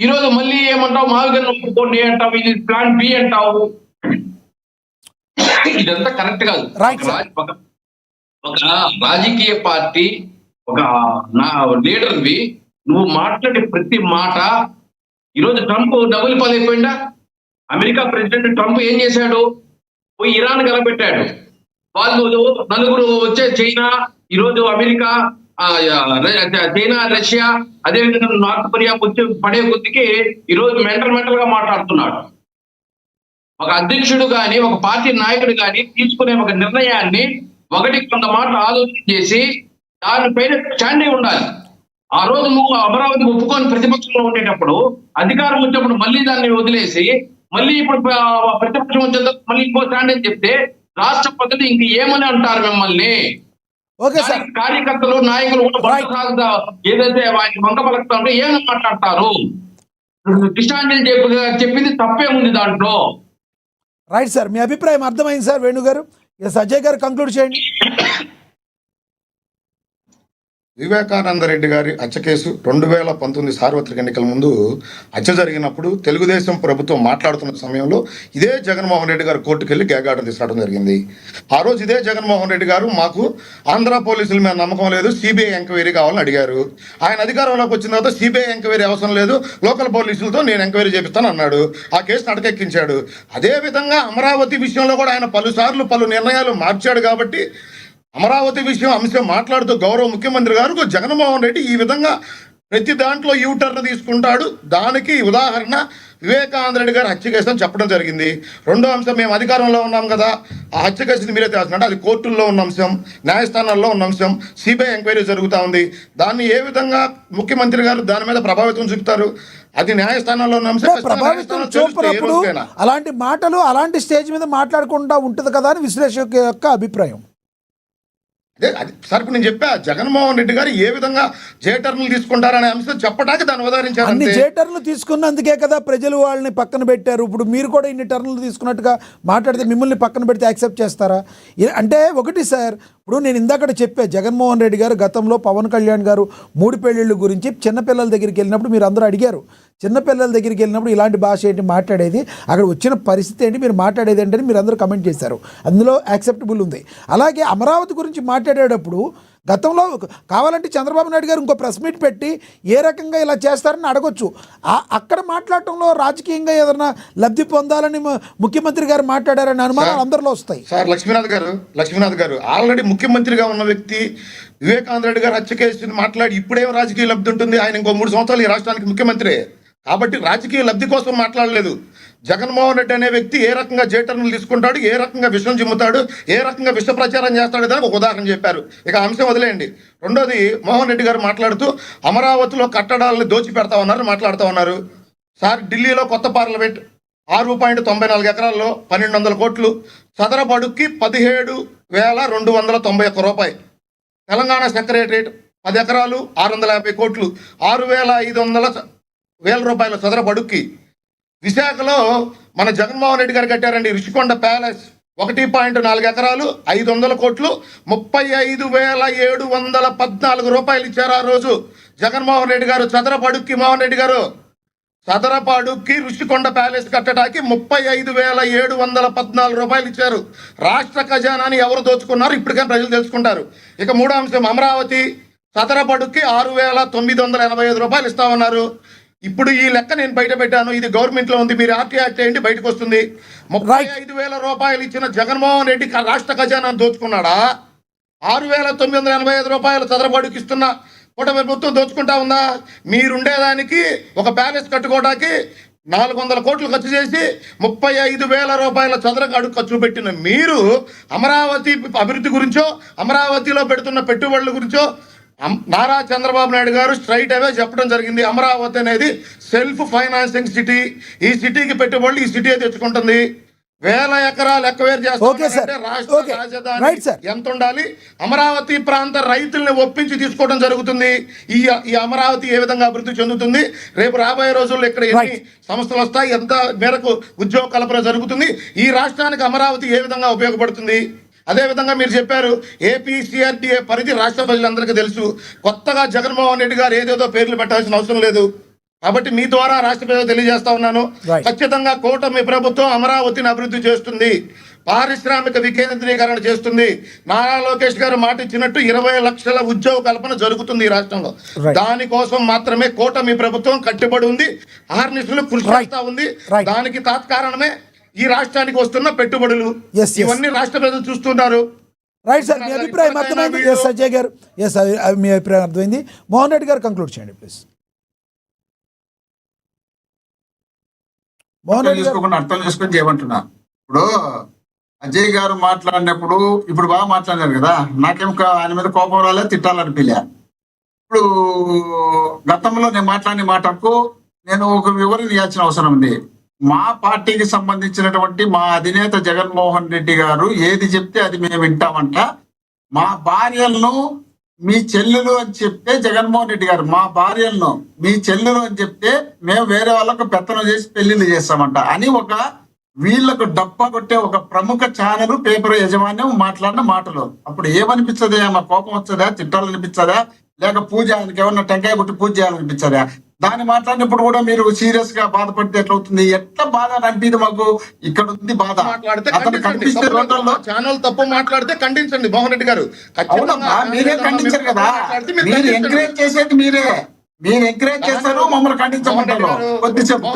ఈరోజు మళ్ళీ ఏమంటావు, మావిగన్ ఒప్పుకోండి అంటావు, ఇది ప్లాన్ బి అంటావు. ఇదంతా కరెక్ట్ కాదు. Right, sir. ఒక రాజకీయ పార్టీ, ఒక నా లీడర్వి, నువ్వు మాట్లాడే ప్రతి మాట. ఈరోజు ట్రంప్ డబుల్ పాలైపోయిందా? అమెరికా ప్రెసిడెంట్ ట్రంప్ ఏం చేశాడు? పోయి ఇరాన్ గలపెట్టాడు. వాళ్ళు నలుగురు వచ్చే చైనా, ఈరోజు అమెరికా, చైనా, రష్యా, అదేవిధంగా నార్త్ కొరియా వచ్చి పడే కొద్దికి ఈరోజు మెంటల్ గా మాట్లాడుతున్నాడు. ఒక అధ్యక్షుడు గాని, ఒక పార్టీ నాయకుడు గాని తీసుకునే ఒక నిర్ణయాన్ని ఒకటి కొంత మాట ఆలోచన చేసి దానిపైన స్టాండ్ ఉండాలి. ఆ రోజు నువ్వు అమరావతి ఒప్పుకొని ప్రతిపక్షంలో ఉండేటప్పుడు, అధికారం వచ్చినప్పుడు మళ్ళీ దాన్ని వదిలేసి మళ్ళీ ఇప్పుడు ప్రతిపక్షం వచ్చేందుకు మళ్ళీ ఇంకో స్టాండ్ అని చెప్తే రాష్ట్ర ప్రజలు ఇంక ఏమని అంటారు మిమ్మల్ని? Okay sir. కార్యకర్తలు, నాయకులు కూడా ఏదైతే వాటిని వంక పలుకుతా ఉంటే ఏమని మాట్లాడతారు? కృష్ణాంజలి చెప్పింది తప్పే ఉంది దాంట్లో. రైట్ సార్, మీ అభిప్రాయం అర్థమైంది సార్. వేణు గారు, ఎస్ అజయ్ గారు కంక్లూడ్ చేయండి. వివేకానంద రెడ్డి గారి హత్య కేసు 2019 సార్వత్రిక ఎన్నికల ముందు హత్య జరిగినప్పుడు తెలుగుదేశం ప్రభుత్వం మాట్లాడుతున్న సమయంలో ఇదే జగన్మోహన్ రెడ్డి గారు కోర్టుకు వెళ్ళి గ్యాగార్డర్ తీసుకురావడం జరిగింది. ఆ రోజు ఇదే జగన్మోహన్ రెడ్డి గారు మాకు ఆంధ్ర పోలీసుల మీద నమ్మకం లేదు, సిబిఐ ఎంక్వైరీ కావాలని అడిగారు. ఆయన అధికారంలోకి వచ్చిన తర్వాత సిబిఐ ఎంక్వైరీ అవసరం లేదు, లోకల్ పోలీసులతో నేను ఎంక్వైరీ చేపిస్తాను అన్నాడు. ఆ కేసును అటకెక్కించాడు. అదేవిధంగా అమరావతి విషయంలో కూడా ఆయన పలుసార్లు పలు నిర్ణయాలు మార్చాడు. కాబట్టి అమరావతి అంశం మాట్లాడుతూ గౌరవ ముఖ్యమంత్రి గారు జగన్మోహన్ రెడ్డి ఈ విధంగా ప్రతి దాంట్లో యూటర్న్ తీసుకుంటాడు. దానికి ఉదాహరణ వివేకానంద రెడ్డి గారు హత్య కేసు అని చెప్పడం జరిగింది. రెండో అంశం, మేము అధికారంలో ఉన్నాం కదా, ఆ హత్య కేసుని మీరే తెలుసుకుంటే అది కోర్టుల్లో ఉన్న అంశం, న్యాయస్థానాల్లో ఉన్న అంశం, సిబిఐ ఎంక్వైరీ జరుగుతూ ఉంది. దాన్ని ఏ విధంగా ముఖ్యమంత్రి గారు దాని మీద ప్రభావితం చూపుతారు? అది న్యాయస్థానంలో ఉన్న అంశం. ప్రభావితం చూపినప్పుడు అలాంటి మాటలు అలాంటి స్టేజ్ మీద మాట్లాడకుండా ఉంటుంది కదా అని విశ్లేషక యొక్క అభిప్రాయం. అదే అది సార్, ఇప్పుడు నేను చెప్పా జగన్మోహన్ రెడ్డి గారు ఏ విధంగా జేటర్లు తీసుకుంటారనే అంశం చెప్పడానికి దాన్ని ఉదాహరించారు. అన్ని జేటర్లు తీసుకున్నందుకే కదా ప్రజలు వాళ్ళని పక్కన పెట్టారు. ఇప్పుడు మీరు కూడా ఇన్ని టర్న్లు తీసుకున్నట్టుగా మాట్లాడితే మిమ్మల్ని పక్కన పెడితే యాక్సెప్ట్ చేస్తారా? అంటే ఒకటి సార్, ఇప్పుడు నేను ఇందాక చెప్పా, జగన్మోహన్ రెడ్డి గారు గతంలో పవన్ కళ్యాణ్ గారు 3 పెళ్ళిళ్ళ గురించి చిన్నపిల్లల దగ్గరికి వెళ్ళినప్పుడు మీరు అందరూ అడిగారు, చిన్నపిల్లల దగ్గరికి వెళ్ళినప్పుడు ఇలాంటి భాష ఏంటి మాట్లాడేది, అక్కడ వచ్చిన పరిస్థితి ఏంటి, మీరు మాట్లాడేది ఏంటని మీరు అందరూ కమెంట్ చేశారు. అందులో యాక్సెప్టబుల్ ఉంది. అలాగే అమరావతి గురించి మాట్లాడేటప్పుడు గతంలో కావాలంటే చంద్రబాబు నాయుడు గారు ఇంకో ప్రెస్ మీట్ పెట్టి ఏ రకంగా ఇలా చేస్తారని అడగొచ్చు. అక్కడ మాట్లాడటంలో రాజకీయంగా ఏదైనా లబ్ధి పొందాలని ముఖ్యమంత్రి గారు మాట్లాడారని అనుమానాలు అందరిలో వస్తాయి. సార్ లక్ష్మీనాథ్ గారు ఆల్రెడీ ముఖ్యమంత్రిగా ఉన్న వ్యక్తి వివేకానంద రెడ్డి గారు హత్య కేసుని మాట్లాడి ఇప్పుడేం రాజకీయ లబ్ధి ఉంటుంది? ఆయన ఇంకో 3 సంవత్సరాలు ఈ రాష్ట్రానికి ముఖ్యమంత్రి. కాబట్టి రాజకీయ లబ్ధి కోసం మాట్లాడలేదు. జగన్మోహన్ రెడ్డి అనే వ్యక్తి ఏ రకంగా జేటర్లు తీసుకుంటాడు, ఏ రకంగా విషం చిమ్ముతాడు, ఏ రకంగా విష ప్రచారం చేస్తాడు దానికి ఒక ఉదాహరణ చెప్పారు. ఇక అంశం వదిలేయండి. రెండోది, మోహన్ రెడ్డి గారు మాట్లాడుతూ అమరావతిలో కట్టడాలను దోచిపెడతా మాట్లాడుతూ ఉన్నారు. సార్, ఢిల్లీలో కొత్త పార్లమెంట్ 6.94 ఎకరాల్లో 1200 కోట్లు, చదరపు అడుగుకి 17,291 రూపాయలు. తెలంగాణ సెక్రటరేట్ 10 ఎకరాలు 650 కోట్లు, 6,500 రూపాయల చదరపు అడుగుకి. విశాఖలో మన జగన్మోహన్ రెడ్డి గారు కట్టారండి రిషికొండ ప్యాలెస్, 1.4 ఎకరాలు 500 కోట్లు, 35,714 రూపాయలు ఇచ్చారు ఆ రోజు జగన్మోహన్ రెడ్డి గారు చదరపు అడుగుకి. మోహన్ రెడ్డి గారు చదరపు అడుగుకి రుషికొండ ప్యాలెస్ కట్టడానికి 35,714 రూపాయలు ఇచ్చారు. రాష్ట్ర ఖజానాని ఎవరు దోచుకున్నారు ఇప్పటికైనా ప్రజలు తెలుసుకుంటారు. ఇక మూడో అంశం, అమరావతి చదరపు అడుగుకి 6,985 రూపాయలు ఇస్తామన్నారు. ఇప్పుడు ఈ లెక్క నేను బయట పెట్టాను, ఇది గవర్నమెంట్ లో ఉంది, మీరు ఆర్టీఆర్ చేయండి, బయటకు వస్తుంది. 35,000 రూపాయలు ఇచ్చిన జగన్మోహన్ రెడ్డి రాష్ట్ర ఖజానాన్ని దోచుకున్నాడా? 6,985 రూపాయలు చదరపు అడుగుకి ఇస్తున్న కూటమి ప్రభుత్వం దోచుకుంటా ఉందా? మీరుండేదానికి ఒక ప్యాలెస్ కట్టుకోవడానికి 400 కోట్లు ఖర్చు చేసి 35,000 రూపాయల చదరపు అడుగు ఖర్చు పెట్టిన మీరు అమరావతి అభివృద్ధి గురించో, అమరావతిలో పెడుతున్న పెట్టుబడుల గురించో నారా చంద్రబాబు నాయుడు గారు స్ట్రైట్ అవే చెప్పడం జరిగింది. అమరావతి అనేది సెల్ఫ్ ఫైనాన్సింగ్ సిటీ. ఈ సిటీకి పెట్టుబడులు ఈ సిటీ తెచ్చుకుంటుంది. 1000 ఎకరాలు ఎక్వైర్ చేస్తారంటే రాష్ట్ర రాజధాని ఎంత ఉండాలి? అమరావతి ప్రాంత రైతుల్ని ఒప్పించి తీసుకోవడం జరుగుతుంది. ఈ అమరావతి ఏ విధంగా అభివృద్ధి చెందుతుంది? రేపు రాబోయే రోజుల్లో ఇక్కడ ఎన్ని సంస్థలు వస్తాయి, ఎంత మేరకు ఉద్యోగ కల్పన జరుగుతుంది, ఈ రాష్ట్రానికి అమరావతి ఏ విధంగా ఉపయోగపడుతుంది? అదేవిధంగా మీరు చెప్పారు ఏపీసీఆర్డీఏ పరిధి రాష్ట్ర ప్రజలందరికీ తెలుసు. కొత్తగా జగన్మోహన్ రెడ్డి గారు ఏదేదో పేర్లు పెట్టాల్సిన అవసరం లేదు. కాబట్టి మీ ద్వారా రాష్ట్ర ప్రజలకు తెలియజేస్తా ఉన్నాను, Right. ఖచ్చితంగా కూటమి ప్రభుత్వం అమరావతిని అభివృద్ధి చేస్తుంది, పారిశ్రామిక వికేంద్రీకరణ చేస్తుంది. నారా లోకేష్ గారు మాట ఇచ్చినట్టు 20 లక్షల ఉద్యోగ కల్పన జరుగుతుంది ఈ రాష్ట్రంలో. Right. దానికోసం మాత్రమే కూటమి ప్రభుత్వం కట్టుబడి ఉంది, ఆర్నిశలు కృషి Right. చేస్తా ఉంది. Right. దానికి తాత్కారణమే ఈ రాష్ట్రానికి వస్తున్న పెట్టుబడులు. Yes, yes. ఇవన్నీ రాష్ట్ర ప్రజలు చూస్తున్నారు. రైట్ సార్, మీ అభిప్రాయం అర్థమైంది. ఎస్ అజయ్ గారు, ఎస్ మీ అభిప్రాయం అర్థమైంది. మోహన్ రెడ్డి గారు కంక్లూడ్ చేయండి ప్లీజ్. మోహన్ అర్థం రెడ్డి గారు చేసుకోకుండా అర్థం చేసుకొని చేయమంటున్నా. ఇప్పుడు అజయ్ గారు మాట్లాడినప్పుడు ఇప్పుడు బాగా మాట్లాడారు కదా, నాకేం ఆయన మీద కోపం రాలే, తిట్టాలనిపించలే. ఇప్పుడు గతంలో నేను మాట్లాడిన మాటకు నేను ఒక వివరణ ఇవ్వాల్సిన అవసరం ఉంది. మా పార్టీకి సంబంధించినటువంటి మా అధినేత జగన్మోహన్ రెడ్డి గారు ఏది చెప్తే అది మేము వింటామంట. మా భార్యలను మీ చెల్లెలు అని చెప్తే జగన్మోహన్ రెడ్డి గారు మా భార్యలను మీ చెల్లెలు అని చెప్తే మేము వేరే వాళ్ళకు పెత్తనం చేసి పెళ్లిళ్ళు చేస్తామంట అని ఒక వీళ్ళకు డబ్బా కొట్టే ఒక ప్రముఖ ఛానల్ పేపర్ యజమాన్యం మాట్లాడిన మాటలు. అప్పుడు ఏమనిపిస్తుంది? మా కోపం వస్తుందా, తిట్టాలనిపించదా, లేక పూజ ఆయనకి ఏమన్నా టెంకాయ కొట్టి పూజ చేయాలనిపించదా? దాన్ని మాట్లాడినప్పుడు కూడా మీరు సీరియస్ గా బాధపడితే ఎట్లా అవుతుంది? ఎట్లా బాధ అనిపించదు మాకు? ఇక్కడ ఉంది బాధ. మాట్లాడితే అతను కనిపిస్తే రోడ్లలో ఛానల్ తప్పు మాట్లాడితే ఖండించండి మోహన్ రెడ్డి గారు. అవునమ్మా, మీరే ఖండించారు కదా. మీరు ఎంకరేజ్ చేసేది మీరే. మీరు ఎంకరేజ్ చేస్తారు, మమ్మల్ని ఖండించమంటారు. కొద్దిసేపు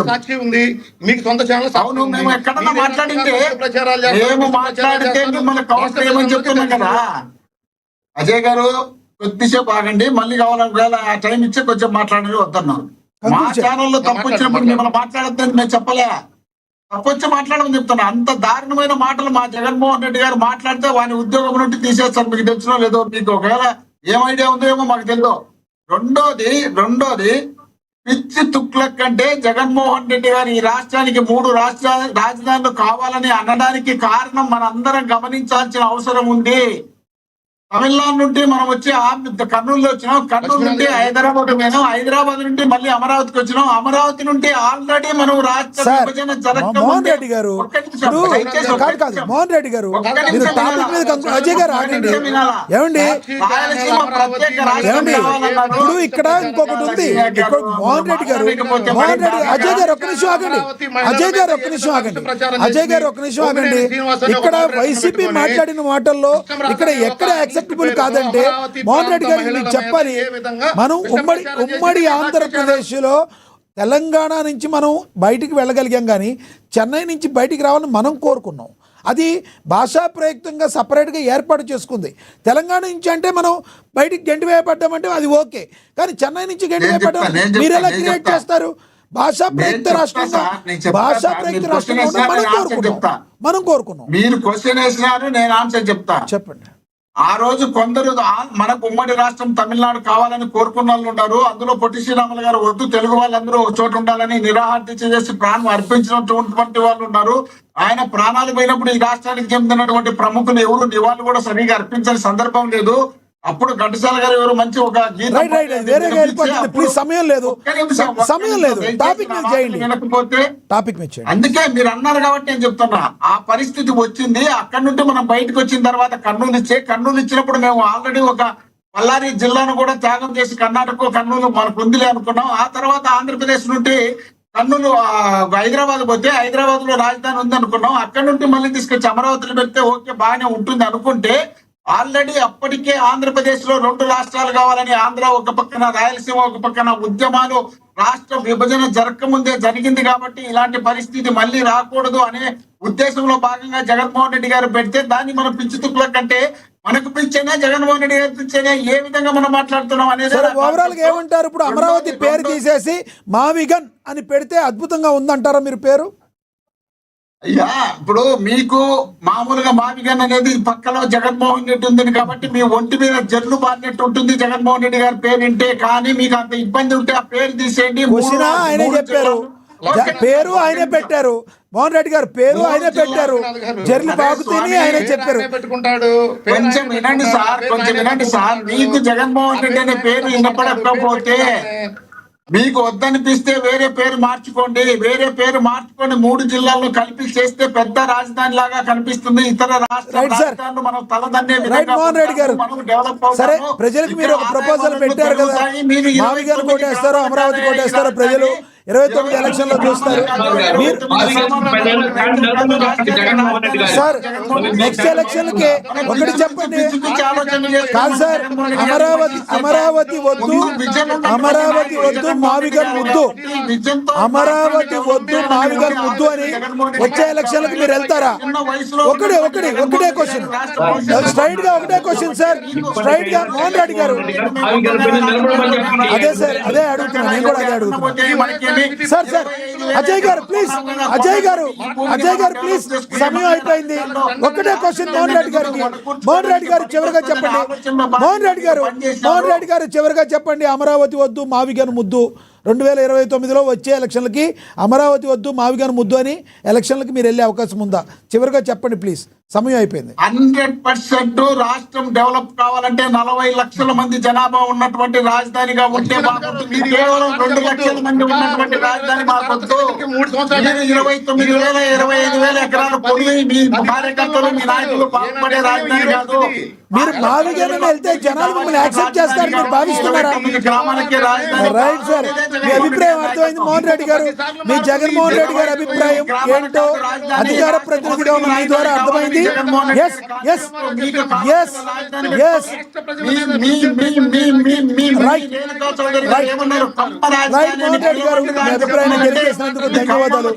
సాక్షి ఉంది, మీకు సొంత ఛానల్. అవును, మేము ఎక్కడన్నా మాట్లాడింటే మేము మాట్లాడితే మిమ్మల్ని కౌంటర్ ఏమని చెప్తున్నాం కదా. అజయ్ గారు కొద్దిసేపు ఆగండి, మళ్ళీ కావాలని ఆ టైం ఇచ్చే కొంచెం మాట్లాడేది వద్దన్నాం. మా ఛానల్లో తప్పు వచ్చినప్పుడు మిమ్మల్ని మాట్లాడద్దని మేము చెప్పలే, తప్పు వచ్చి మాట్లాడమని చెప్తున్నా. అంత దారుణమైన మాటలు మా జగన్మోహన్ రెడ్డి గారు మాట్లాడితే వాని ఉద్యోగం నుండి తీసేస్తారు. మీకు తెలిసినో లేదో, మీకు ఒకవేళ ఏం ఐడియా ఉందో ఏమో మాకు తెలియదు. రెండోది పిచ్చి తుక్లక్ అంటే జగన్మోహన్ రెడ్డి గారు ఈ రాష్ట్రానికి 3 రాజధానులు కావాలని అనడానికి కారణం మనందరం గమనించాల్సిన అవసరం ఉంది. తమిళనాడు నుండి మనం వచ్చి కర్నూలు వచ్చినాం, కర్నూలు నుండి హైదరాబాద్ పోయినాం, హైదరాబాద్ నుండి మళ్ళీ అమరావతికి వచ్చినాం, అమరావతి నుండి ఆల్రెడీ మనం రాష్ట్ర విభజన మోహన్ రెడ్డి గారు కాదు మోహన్ రెడ్డి గారు మీరు టాపిక్ మీద అజయ్ గారు ఆగండి. ఏమండి ఇప్పుడు ఇక్కడ ఇంకొకటి ఉంది. మోహన్ రెడ్డి గారు అజయ్ గారు ఒక్క నిమిషం ఆగండి. అజయ్ గారు ఒక్క నిమిషం ఆగండి. ఇక్కడ వైసీపీ మాట్లాడిన మాటల్లో ఇక్కడ ఎక్కడ యాక్సెప్టబుల్ కాదంటే మోహన్ రెడ్డి గారికి మీకు చెప్పాలి. మనం ఉమ్మడి ఆంధ్రప్రదేశ్ లో తెలంగాణ నుంచి మనం బయటికి వెళ్ళగలిగాం, కానీ చెన్నై నుంచి బయటికి రావాలని మనం కోరుకున్నాం. అది భాషా ప్రయుక్తంగా సపరేట్గా ఏర్పాటు చేసుకుంది. తెలంగాణ నుంచి అంటే మనం బయటికి గంటి వేయబడ్డామంటే అది ఓకే, కానీ చెన్నై నుంచి గంటి వేయబడ్డాం మీరు ఎలా క్రియేట్ చేస్తారు? భాషా ప్రయుక్త రాష్ట్రంగా మనం కోరుకున్నాం. మీరు క్వశ్చన్ వేసినారు, నేను ఆన్సర్ చెప్తా. చెప్పండి. ఆ రోజు కొందరు మనకు ఉమ్మడి రాష్ట్రం తమిళనాడు కావాలని కోరుకున్న వాళ్ళు ఉన్నారు. అందులో పొట్టి శ్రీరాములు గారు వద్దు తెలుగు వాళ్ళందరూ ఒక చోటు ఉండాలని నిరాహార చేసి ప్రాణం అర్పించినటువంటి వాళ్ళు ఉన్నారు. ఆయన ప్రాణాలు పోయినప్పుడు ఈ రాష్ట్రానికి చెందినటువంటి ప్రముఖులు ఎవరు నివాళులు కూడా సరిగా అర్పించని సందర్భం లేదు. అప్పుడు ఘంటసాల గారు ఎవరు మంచి ఒక అందుకే మీరు అన్నారు కాబట్టి నేను చెప్తున్నా. ఆ పరిస్థితి వచ్చింది. అక్కడి నుండి మనం బయటకు వచ్చిన తర్వాత కర్నూలు ఇచ్చినప్పుడు మేము ఆల్రెడీ ఒక బళ్ళారి జిల్లాను కూడా త్యాగం చేసి కర్నూలు మనకు ఉందిలే అనుకున్నాం. ఆ తర్వాత ఆంధ్రప్రదేశ్ నుండి కర్నూలు హైదరాబాద్ పోతే హైదరాబాద్ లో రాజధాని ఉంది అనుకున్నాం. అక్కడి నుండి మళ్ళీ తీసుకొచ్చి అమరావతిలో పెడితే ఓకే బాగానే ఉంటుంది అనుకుంటే ఆల్రెడీ అప్పటికే ఆంధ్రప్రదేశ్ లో 2 రాష్ట్రాలు కావాలని ఆంధ్ర ఒక పక్కన, రాయలసీమ ఒక పక్కన ఉద్యమాలు రాష్ట్ర విభజన జరగకముందే జరిగింది. కాబట్టి ఇలాంటి పరిస్థితి మళ్ళీ రాకూడదు అనే ఉద్దేశంలో భాగంగా జగన్మోహన్ రెడ్డి గారు పెడితే దాన్ని మనం పిచ్చి తుక్కుల కంటే మనకు పిలిచేనే జగన్మోహన్ రెడ్డి గారు పిలిచేనే ఏ విధంగా మనం మాట్లాడుతున్నాం అనేది ఓవరాల్ గా ఏమంటారు? ఇప్పుడు అమరావతి పేరు తీసేసి మావిగన్ అని పెడితే అద్భుతంగా ఉందంటారా మీరు పేరు? అయ్యా, ఇప్పుడు మీకు మామూలుగా మావిగన్ అనేది పక్కలో జగన్మోహన్ రెడ్డి ఉంది కాబట్టి మీ ఒంటి మీద జర్లు బారినట్టు ఉంటుంది జగన్మోహన్ రెడ్డి గారి పేరు వింటే. కానీ మీకు అంత ఇబ్బంది ఉంటే ఆ పేరు తీసేయండి. ఆయనే చెప్పారు, పేరు ఆయనే పెట్టారు. మోహన్ రెడ్డి గారు పేరు ఆయనే పెట్టారు, జర్లు బాగుతీని ఆయనే చెప్పారు. కొంచెం వినండి సార్. మీకు జగన్మోహన్ రెడ్డి అనే పేరు వినపడకపోతే మీకు వద్దనిపిస్తే వేరే పేరు మార్చుకోండి, వేరే పేరు మార్చుకొని 3 జిల్లాల్లో కలిపి చేస్తే పెద్ద రాజధాని లాగా కనిపిస్తుంది. ఇతర రాష్ట్ర Right, sir. రాజధానులు మనం తలదన్నే రైట్ విధంగా మోహన్ రెడ్డి గారు, మనం డెవలప్ సరే అవుతాము. ప్రజలకు మీరు ఒక ఇక్కడ ప్రపోజల్ ఆదాయ పెట్టారు కదా, వనరులు మీరు మావిగారు 29 కోటేస్తారో అమరావతి కోటేస్తారో ప్రజలు 29 ఎలక్షన్లో చూస్తారు. మీరు సార్ నెక్స్ట్ ఎలక్షన్కి ఒకటి చెప్పండి. కాదు సార్, అమరావతి వద్దు, అమరావతి వద్దు, మావిగారు ముద్దు, అమరావతి వద్దు, మావిగారు ముద్దు అని వచ్చే ఎలక్షన్లకు మీరు వెళ్తారా? ఒకటే క్వశ్చన్, స్ట్రైట్ గా ఒకటే క్వశ్చన్ సార్, స్ట్రైట్ గా మోహన్ రెడ్డి గారు. అదే సార్, అదే అడుగుతున్నా, నేను కూడా అదే అడుగుతున్నా. సార్ సార్ అజయ్ గారు ప్లీజ్, అజయ్ గారు ప్లీజ్, సమయం అయిపోయింది. ఒకటే క్వశ్చన్ మోహన్ రెడ్డి గారికి. మోహన్ రెడ్డి గారు చివరిగా చెప్పండి, మోహన్ రెడ్డి గారు చివరిగా చెప్పండి, అమరావతి వద్దు, మావిగాను ముద్దు. 2029లో వచ్చే ఎలక్షన్లకి అమరావతి వద్దు, మావిగాను ముద్దు అని ఎలక్షన్లకి మీరు వెళ్ళే అవకాశం ఉందా? చివరిగా చెప్పండి ప్లీజ్, సమయం అయిపోయింది. 100% రాష్ట్రం డెవలప్ కావాలంటే 40 లక్షల మంది జనాభా ఉన్నటువంటి రాజధానిగా ఉంటే బాగుంటుంది. కేవలం 2 లక్షల మంది ఉన్నటువంటి రాజధాని మాకొద్దు. 29,000 25,000 ఎకరాలు పొంది మీ కార్యకర్తలు మీ నాయకులు బాగుపడే రాజధాని కాదు. మీరు మావిగాను వెళ్తే జనాలు మిమ్మల్ని యాక్సెప్ట్ చేస్తారని మీరు భావిస్తున్నారా? గ్రామాలకి రాజధాని రైట్ సార్, మీ అభిప్రాయం అర్థమైంది మోహన్ రెడ్డి గారు. మీ జగన్మోహన్ రెడ్డి గారి అభిప్రాయం ఏంటో అధికార ప్రతినిధిగా ఉన్న మీ ద్వారా అర్థమైంది. Yes yes yes yes right Mohan Reddy గారు, మీ అభిప్రాయాన్ని తెలియజేసినందుకు ధన్యవాదాలు.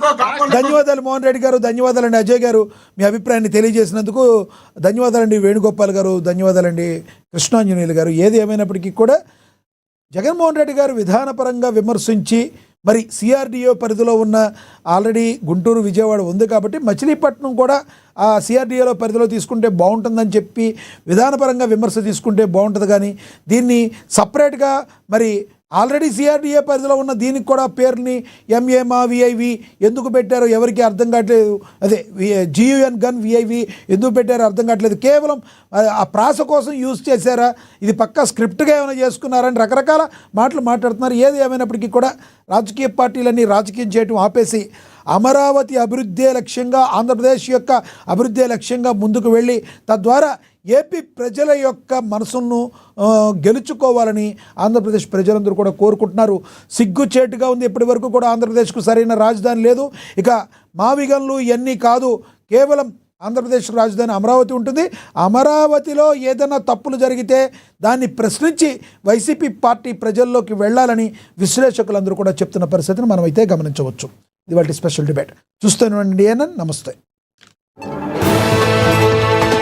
మోహన్ రెడ్డి గారు, ధన్యవాదాలండి. అజయ్ గారు, మీ అభిప్రాయాన్ని తెలియజేసినందుకు ధన్యవాదాలండి. వేణుగోపాల్ గారు ధన్యవాదాలండి. కృష్ణాంజనేయులు గారు. ఏది ఏమైనప్పటికీ కూడా జగన్మోహన్ రెడ్డి గారు విధానపరంగా విమర్శించి, మరి సిఆర్డిఓ పరిధిలో ఉన్న ఆల్రెడీ గుంటూరు విజయవాడ ఉంది కాబట్టి మచిలీపట్నం కూడా ఆ సిఆర్డిఓలో పరిధిలో తీసుకుంటే బాగుంటుందని చెప్పి విధానపరంగా విమర్శ తీసుకుంటే బాగుంటుంది. కానీ దీన్ని సపరేట్గా మరి ఆల్రెడీ సిఆర్డిఏ పరిధిలో ఉన్న దీనికి కూడా పేరుని ఎంఏమా విఐవి ఎందుకు పెట్టారో ఎవరికి అర్థం కావట్లేదు. అదే జియుఎన్ గన్ విఐవి ఎందుకు పెట్టారో అర్థం కావట్లేదు. కేవలం ఆ ప్రాస కోసం యూజ్ చేశారా, ఇది పక్కా స్క్రిప్ట్గా ఏమైనా చేసుకున్నారని రకరకాల మాటలు మాట్లాడుతున్నారు. ఏది ఏమైనప్పటికీ కూడా రాజకీయ పార్టీలన్నీ రాజకీయం చేయటం ఆపేసి అమరావతి అభివృద్ధే లక్ష్యంగా, ఆంధ్రప్రదేశ్ యొక్క అభివృద్ధే లక్ష్యంగా ముందుకు వెళ్ళి తద్వారా ఏపీ ప్రజల యొక్క మనసును గెలుచుకోవాలని ఆంధ్రప్రదేశ్ ప్రజలందరూ కూడా కోరుకుంటున్నారు. సిగ్గుచేటుగా ఉంది, ఇప్పటి వరకు కూడా ఆంధ్రప్రదేశ్కు సరైన రాజధాని లేదు. ఇక మావిగన్లు ఇవన్నీ కాదు, కేవలం ఆంధ్రప్రదేశ్ రాజధాని అమరావతి ఉంటుంది. అమరావతిలో ఏదైనా తప్పులు జరిగితే దాన్ని ప్రశ్నించి వైసీపీ పార్టీ ప్రజల్లోకి వెళ్ళాలని విశ్లేషకులందరూ కూడా చెప్తున్న పరిస్థితిని మనమైతే గమనించవచ్చు. ఇది వాటి స్పెషల్ డిబేట్. చూస్తూనే ఉండండి. నమస్తే.